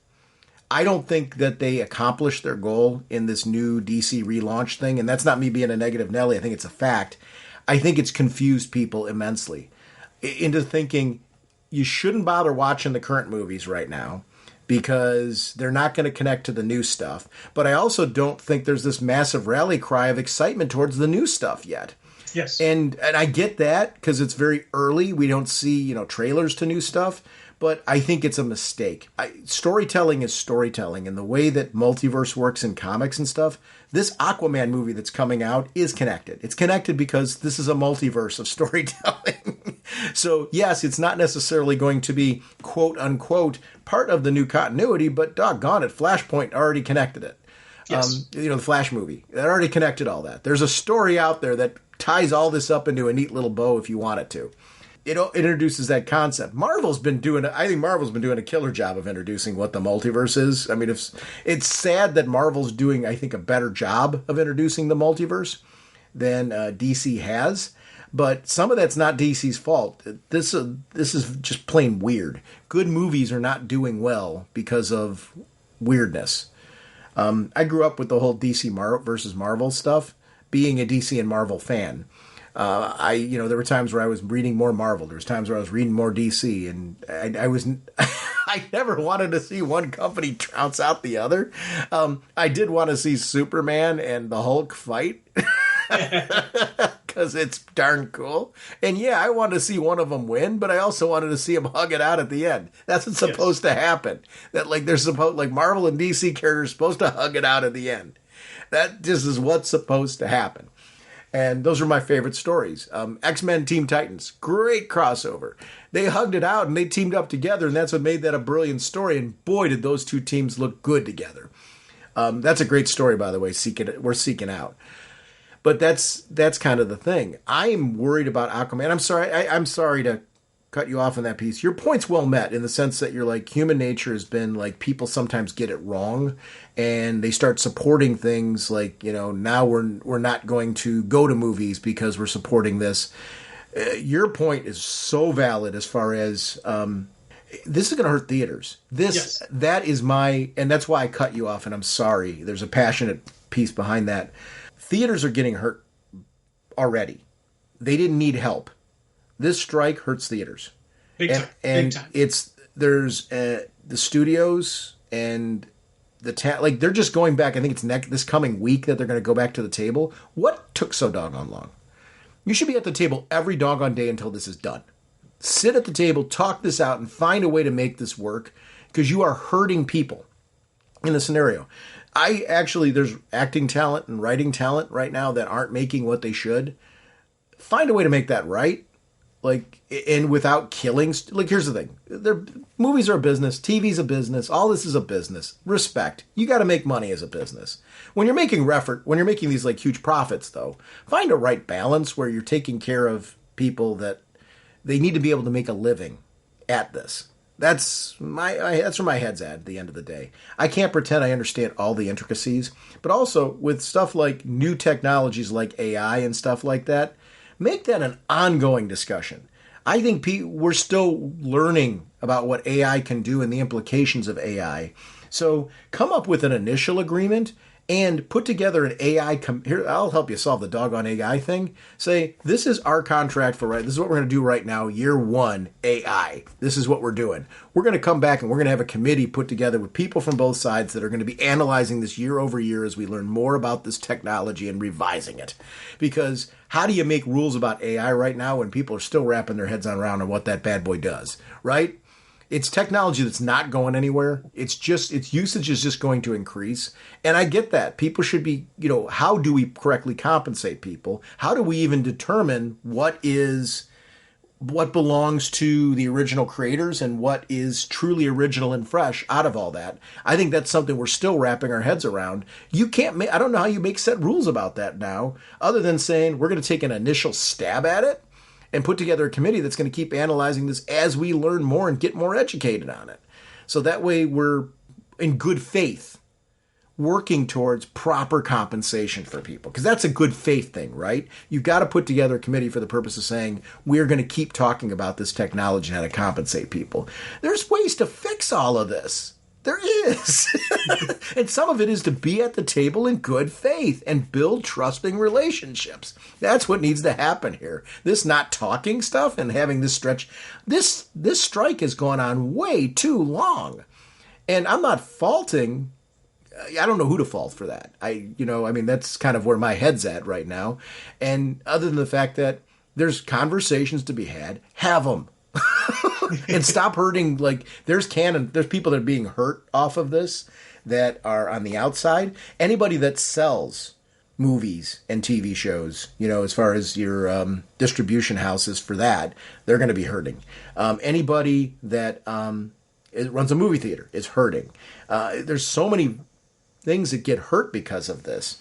I don't think that they accomplished their goal in this new DC relaunch thing, and that's not me being a negative Nelly. I think it's a fact. I think it's confused people immensely into thinking you shouldn't bother watching the current movies right now because they're not going to connect to the new stuff. But I also don't think there's this massive rally cry of excitement towards the new stuff yet. Yes. And I get that because it's very early. We don't see, trailers to new stuff. But I think it's a mistake. Storytelling is storytelling. And the way that multiverse works in comics and stuff, this Aquaman movie that's coming out is connected. It's connected because this is a multiverse of storytelling. So, yes, it's not necessarily going to be, quote unquote, part of the new continuity, but doggone it, Flashpoint already connected it. Yes. The Flash movie, that already connected all that. There's a story out there that ties all this up into a neat little bow if you want it to. It introduces that concept. Marvel's been doing a killer job of introducing what the multiverse is. I mean, it's sad that Marvel's doing, I think, a better job of introducing the multiverse than DC has. But some of that's not DC's fault. This is just plain weird. Good movies are not doing well because of weirdness. I grew up with the whole DC versus Marvel stuff, being a DC and Marvel fan. There were times where I was reading more Marvel. There was times where I was reading more DC, and I never wanted to see one company trounce out the other. I did want to see Superman and the Hulk fight. because it's darn cool. And yeah, I wanted to see one of them win, but I also wanted to see them hug it out at the end. That's what's supposed to happen. That like they're supposed, like Marvel and DC characters supposed to hug it out at the end. That just is what's supposed to happen. And those are my favorite stories. X-Men Teen Titans, great crossover. They hugged it out and they teamed up together, and that's what made that a brilliant story. And boy, did those two teams look good together. That's a great story, by the way. We're seeking out. But that's kind of the thing. I'm worried about Aquaman. I'm sorry to cut you off on that piece. Your point's well met in the sense that you're like, human nature has been like, people sometimes get it wrong and they start supporting things like, now we're not going to go to movies because we're supporting this. Your point is so valid as far as this is going to hurt theaters. That is and that's why I cut you off, and I'm sorry. There's a passionate piece behind that. Theaters are getting hurt already. They didn't need help. This strike hurts theaters. Big time. There's the studios and they're just going back. I think it's this coming week that they're going to go back to the table. What took so doggone long? You should be at the table every doggone day until this is done. Sit at the table, talk this out, and find a way to make this work, because you are hurting people in the scenario. There's acting talent and writing talent right now that aren't making what they should. Find a way to make that right. And without killing. Here's the thing. Movies are a business. TV's a business. All this is a business. Respect. You got to make money as a business. When you're making these huge profits, though, find a right balance where you're taking care of people that they need to be able to make a living at this. That's where my head's at the end of the day. I can't pretend I understand all the intricacies, but also with stuff like new technologies like AI and stuff like that, make that an ongoing discussion. I think we're still learning about what AI can do and the implications of AI. So come up with an initial agreement and put together an AI. Here, I'll help you solve the doggone AI thing. Say, this is our contract this is what we're going to do right now, year one, AI. This is what we're doing. We're going to come back and we're going to have a committee put together with people from both sides that are going to be analyzing this year over year as we learn more about this technology and revising it. Because how do you make rules about AI right now when people are still wrapping their heads around what that bad boy does, right? It's technology that's not going anywhere. Its usage is just going to increase. And I get that. People should be, how do we correctly compensate people? How do we even determine what belongs to the original creators and what is truly original and fresh out of all that? I think that's something we're still wrapping our heads around. I don't know how you make set rules about that now, other than saying we're going to take an initial stab at it and put together a committee that's going to keep analyzing this as we learn more and get more educated on it. So that way we're in good faith working towards proper compensation for people. Because that's a good faith thing, right? You've got to put together a committee for the purpose of saying, we're going to keep talking about this technology and how to compensate people. There's ways to fix all of this. There is. And some of it is to be at the table in good faith and build trusting relationships. That's what needs to happen here. This not talking stuff and having this stretch. This strike has gone on way too long. And I'm not faulting. I don't know who to fault for that. That's kind of where my head's at right now. And other than the fact that there's conversations to be had, have them. And stop hurting. There's people that are being hurt off of this that are on the outside. Anybody that sells movies and TV shows, as far as your distribution houses for that, they're going to be hurting. Anybody that runs a movie theater is hurting. There's so many things that get hurt because of this.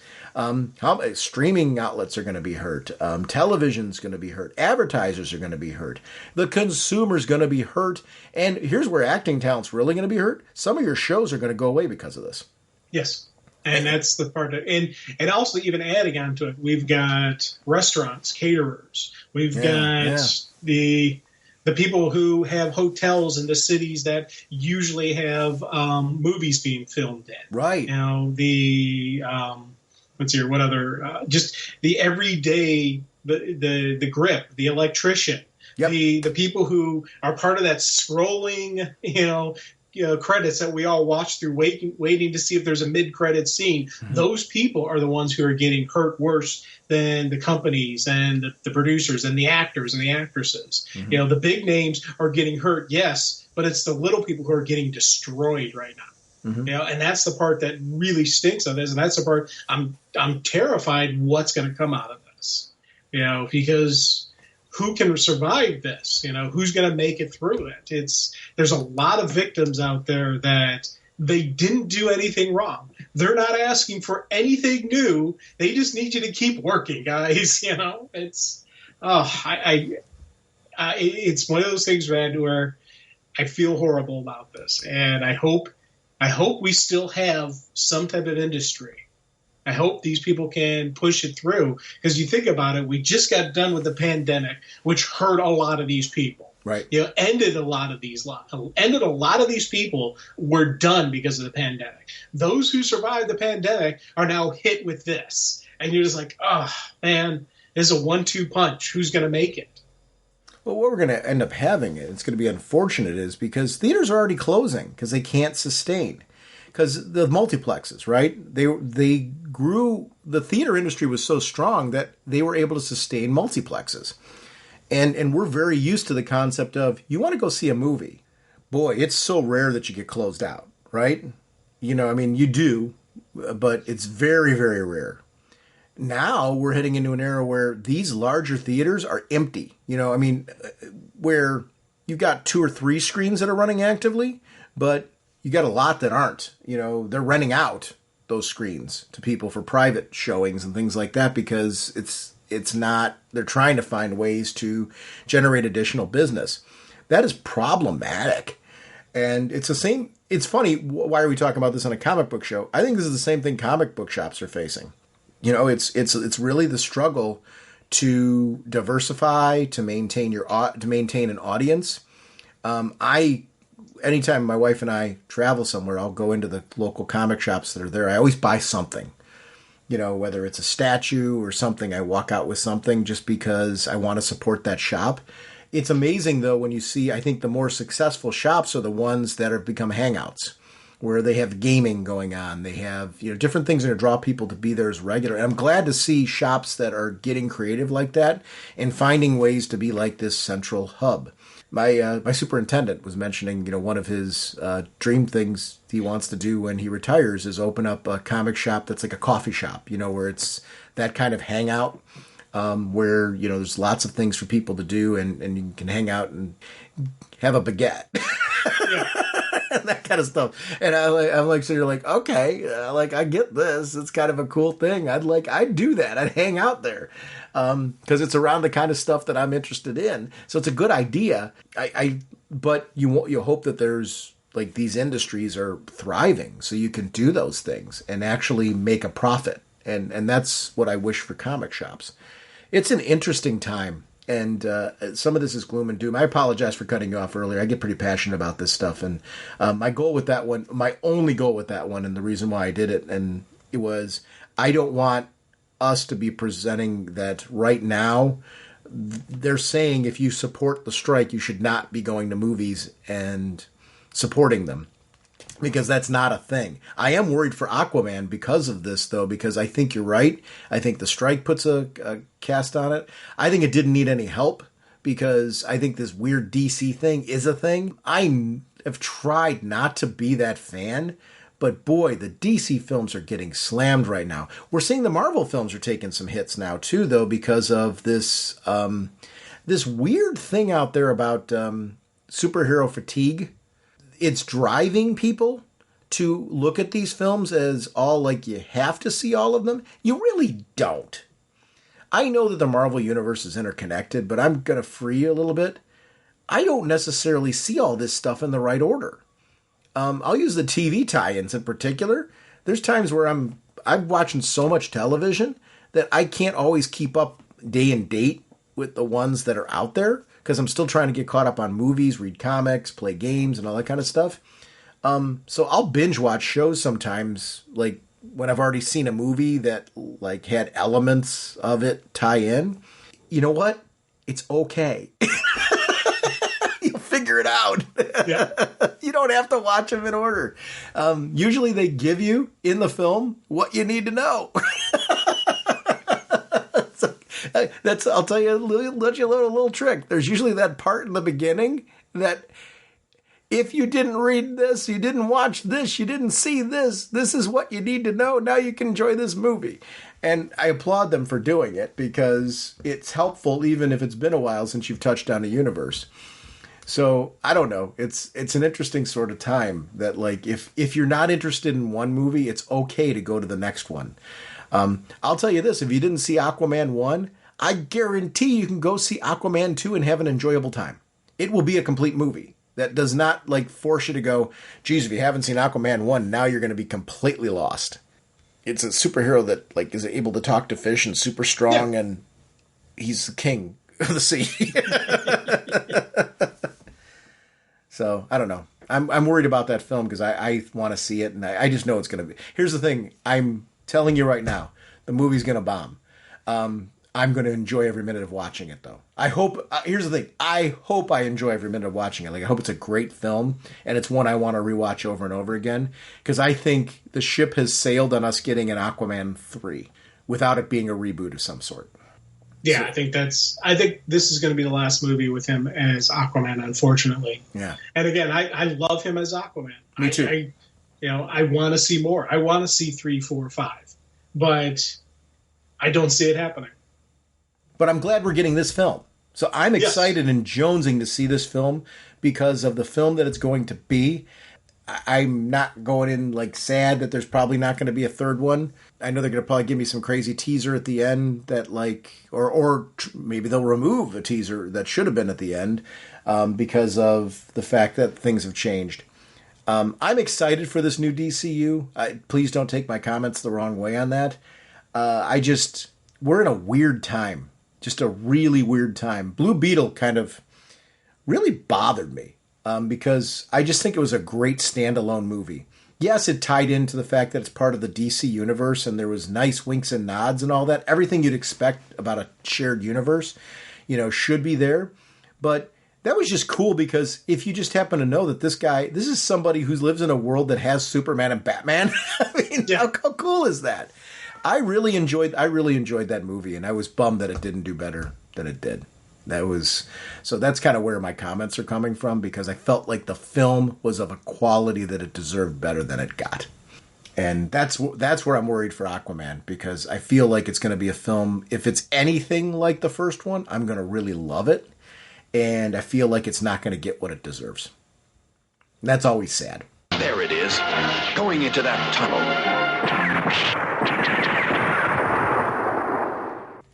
Streaming outlets are going to be hurt. Television's going to be hurt. Advertisers are going to be hurt. The consumer's going to be hurt. And here's where acting talent's really going to be hurt. Some of your shows are going to go away because of this. Yes. And that's the part and also even adding on to it, we've got restaurants, caterers. We've got the people who have hotels in the cities that usually have movies being filmed in. Right. What other? Just the everyday, the grip, the electrician, the people who are part of that scrolling, credits that we all watch through, waiting to see if there's a mid-credit scene. Mm-hmm. Those people are the ones who are getting hurt worse than the companies and the producers and the actors and the actresses. Mm-hmm. The big names are getting hurt, yes, but it's the little people who are getting destroyed right now. Mm-hmm. And that's the part that really stinks of this, and that's the part I'm terrified what's going to come out of this. Because who can survive this? Who's going to make it through it? There's a lot of victims out there that they didn't do anything wrong. They're not asking for anything new. They just need you to keep working, guys. It's it's one of those things, man, where I feel horrible about this, and I hope we still have some type of industry. I hope these people can push it through, because you think about it, we just got done with the pandemic, which hurt a lot of these people. Right. Ended a lot of these people were done because of the pandemic. Those who survived the pandemic are now hit with this, and you're just like, oh man, this is a 1-2 punch. Who's going to make it? Well, what we're going to end up having, it's going to be unfortunate, is because theaters are already closing because they can't sustain. Because the multiplexes, right? They grew. The theater industry was so strong that they were able to sustain multiplexes, and we're very used to the concept of, you want to go see a movie, boy, it's so rare that you get closed out, right? You do, but it's very, very rare. Now we're heading into an era where these larger theaters are empty. Where you've got 2 or 3 screens that are running actively, but you got a lot that aren't. They're renting out those screens to people for private showings and things like that, because it's not, they're trying to find ways to generate additional business. That is problematic. And it's the same. It's funny. Why are we talking about this on a comic book show? I think this is the same thing comic book shops are facing. It's really the struggle to diversify, to maintain an audience. Anytime my wife and I travel somewhere, I'll go into the local comic shops that are there. I always buy something, whether it's a statue or something. I walk out with something just because I want to support that shop. It's amazing, though, when you see, I think the more successful shops are the ones that have become hangouts, where they have gaming going on. They have, different things that draw people to be there as regular. And I'm glad to see shops that are getting creative like that and finding ways to be like this central hub. My superintendent was mentioning, one of his dream things he wants to do when he retires is open up a comic shop that's like a coffee shop, where it's that kind of hangout, where, there's lots of things for people to do, and you can hang out and have a baguette. And that kind of stuff. And I'm like, so you're like, okay, I get this. It's kind of a cool thing. I'd do that. I'd hang out there. Because it's around the kind of stuff that I'm interested in. So it's a good idea. But you hope that there's, these industries are thriving so you can do those things and actually make a profit. And that's what I wish for comic shops. It's an interesting time. And some of this is gloom and doom. I apologize for cutting you off earlier. I get pretty passionate about this stuff. And my only goal with that one, and the reason why I did it, and it was, I don't want us to be presenting that right now. They're saying if you support the strike, you should not be going to movies and supporting them, because that's not a thing. I am worried for Aquaman because of this, though, because I think you're right. I think the strike puts a cast on it. I think it didn't need any help, because I think this weird DC thing is a thing. I have tried not to be that fan, but boy, the DC films are getting slammed right now. We're seeing the Marvel films are taking some hits now too, though, because of this this weird thing out there about superhero fatigue. It's driving people to look at these films as all you have to see all of them. You really don't. I know that the Marvel universe is interconnected, but I'm going to free you a little bit. I don't necessarily see all this stuff in the right order. I'll use the TV tie-ins in particular. There's times where I'm watching so much television that I can't always keep up day and date with the ones that are out there, because I'm still trying to get caught up on movies, read comics, play games, and all that kind of stuff. So I'll binge watch shows sometimes, when I've already seen a movie that had elements of it tie in. You know what? It's okay. You'll figure figure it out. Yeah. You don't have to watch them in order. Usually they give you in the film what you need to know. I'll tell you a little trick. There's usually that part in the beginning that if you didn't read this, you didn't watch this, you didn't see this, this is what you need to know. Now you can enjoy this movie. And I applaud them for doing it because it's helpful even if it's been a while since you've touched on a universe. So I don't know. It's an interesting sort of time that, like, if you're not interested in one movie, it's okay to go to the next one. I'll tell you this, if you didn't see Aquaman 1, I guarantee you can go see Aquaman 2 and have an enjoyable time. It will be a complete movie. That does not, like, force you to go, geez, if you haven't seen Aquaman 1, now you're going to be completely lost. It's a superhero that, like, is able to talk to fish and super strong, and he's the king of the sea. So, I don't know. I'm worried about that film because I want to see it, and I just know it's going to be. Here's the thing. I'm telling you right now, the movie's going to bomb. I'm going to enjoy every minute of watching it, though. I hope, here's the thing, I hope I enjoy every minute of watching it. Like, I hope it's a great film, and it's one I want to rewatch over and over again, because I think the ship has sailed on us getting an Aquaman 3, without it being a reboot of some sort. Yeah, I think this is going to be the last movie with him as Aquaman, unfortunately. Yeah. And again, I love him as Aquaman. Me too. I want to see more. I want to see 3, 4, 5. But I don't see it happening. But I'm glad we're getting this film. So I'm excited and jonesing to see this film because of the film that it's going to be. I'm not going in, like, sad that there's probably not going to be a third one. I know they're going to probably give me some crazy teaser at the end that, like, or maybe they'll remove a teaser that should have been at the end because of the fact that things have changed. I'm excited for this new DCU. Please don't take my comments the wrong way on that. We're in a weird time. Just a really weird time. Blue Beetle kind of really bothered me because I just think it was a great standalone movie. Yes, it tied into the fact that it's part of the DC universe and there was nice winks and nods and all that. Everything you'd expect about a shared universe, should be there. But that was just cool because if you just happen to know that this is somebody who lives in a world that has Superman and Batman. I mean, how cool is that? I really enjoyed that movie, and I was bummed that it didn't do better than it did. So that's kind of where my comments are coming from, because I felt like the film was of a quality that it deserved better than it got. And that's where I'm worried for Aquaman, because I feel like it's going to be a film, if it's anything like the first one, I'm going to really love it. And I feel like it's not going to get what it deserves. And that's always sad. There it is, going into that tunnel.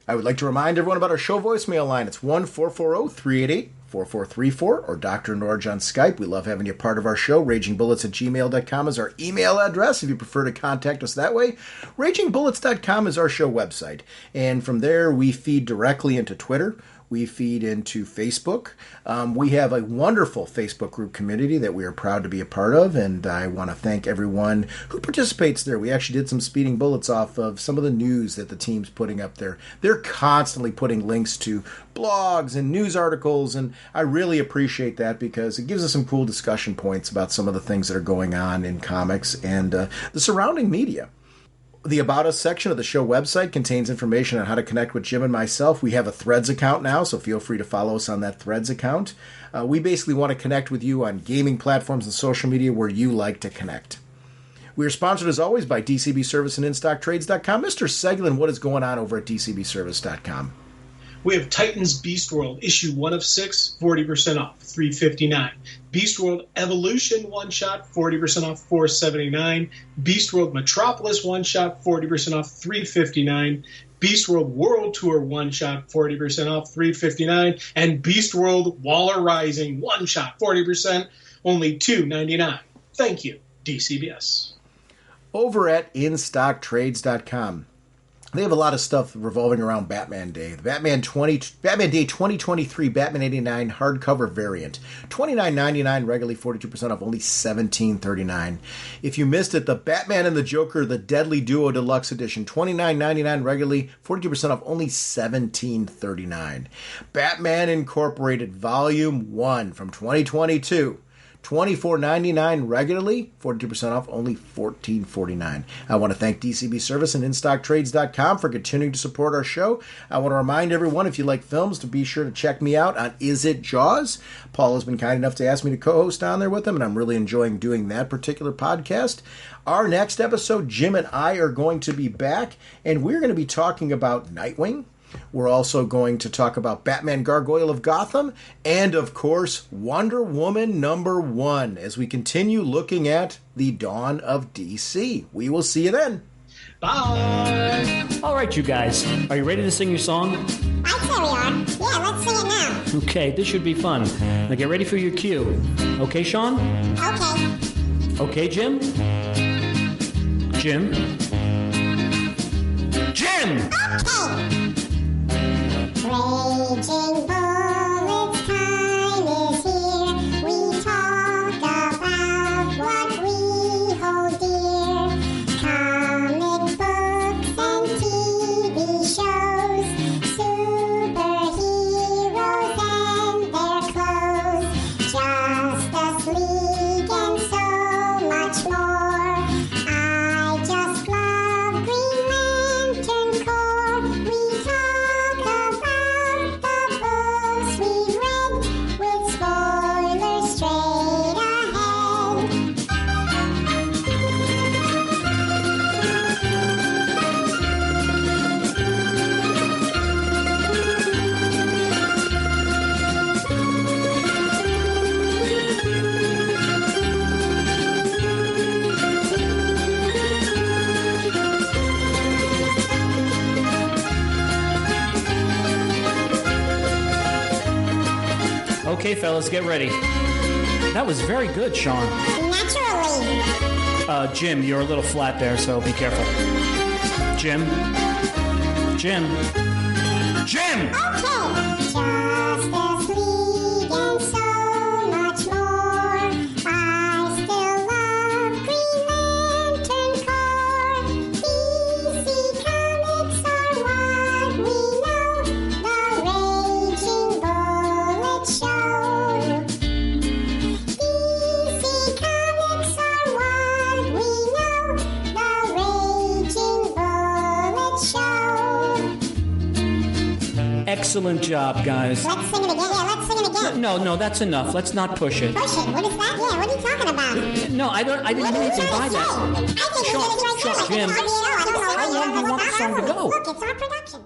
I would like to remind everyone about our show voicemail line. It's 1-440-388-4434 or Dr. Norge on Skype. We love having you part of our show. RagingBullets@gmail.com is our email address if you prefer to contact us that way. RagingBullets.com is our show website. And from there, we feed directly into Twitter. We feed into Facebook. We have a wonderful Facebook group community that we are proud to be a part of, and I want to thank everyone who participates there. We actually did some speeding bullets off of some of the news that the team's putting up there. They're constantly putting links to blogs and news articles, and I really appreciate that because it gives us some cool discussion points about some of the things that are going on in comics and the surrounding media. The About Us section of the show website contains information on how to connect with Jim and myself. We have a Threads account now, so feel free to follow us on that Threads account. We basically want to connect with you on gaming platforms and social media where you like to connect. We are sponsored, as always, by DCB Service and InStockTrades.com. Mr. Seglin, what is going on over at DCBService.com? We have Titans Beast World, issue 1 of 6, 40% off, $3.59. Beast World Evolution one-shot, 40% off, $4.79. Beast World Metropolis one-shot, 40% off, $3.59. Beast World World Tour one-shot, 40% off, $3.59. And Beast World Waller Rising one-shot, 40%, only $2.99. Thank you, DCBS. Over at InStockTrades.com. They have a lot of stuff revolving around Batman Day. The Batman Day 2023 Batman 89 hardcover variant. $29.99, regularly 42% off, only $17.39. If you missed it, the Batman and the Joker, the Deadly Duo Deluxe Edition. $29.99, regularly 42% off, only $17.39. Batman Incorporated Volume 1 from 2022. $24.99 regularly, 42% off, only $14.49. I want to thank DCB Service and InStockTrades.com for continuing to support our show. I want to remind everyone, if you like films, to be sure to check me out on Is It Jaws? Paul has been kind enough to ask me to co-host on there with him, and I'm really enjoying doing that particular podcast. Our next episode, Jim and I are going to be back, and we're going to be talking about Nightwing. We're also going to talk about Batman Gargoyle of Gotham and, of course, Wonder Woman #1 as we continue looking at the dawn of DC. We will see you then. Bye! All right, you guys. Are you ready to sing your song? I'd say we are. Yeah, let's sing it now. Okay, this should be fun. Now get ready for your cue. Okay, Sean? Okay. Okay, Jim? Jim? Jim! Okay. Raging Bullets time is here. We talk about what we hold dear. Comic books and TV shows. Superheroes and their clothes. Justice League and so much more. I just love Green Lantern Corps. We talk about the books we've read with spoilers straight ahead. Okay, fellas, get ready. That was very good, Sean. Naturally. Jim, you're a little flat there, so be careful. Jim? Jim? Jim! Okay. Justice League and so much more. I still love Green Lantern Corps. DC Comics are what we know. The Raging Bullet Show. DC Comics are what we know. The Raging Bullet Show. Excellent job, guys. Let's sing it again. Yeah, let's sing it again. No, that's enough. Let's not push it. Push it. What is that? Yeah, what are you talking about? No, I didn't What mean are you anything trying by to say? that. I think Sean, you're getting right Jim, Jim, how long do you want the song to go? Look, Look, it's our production.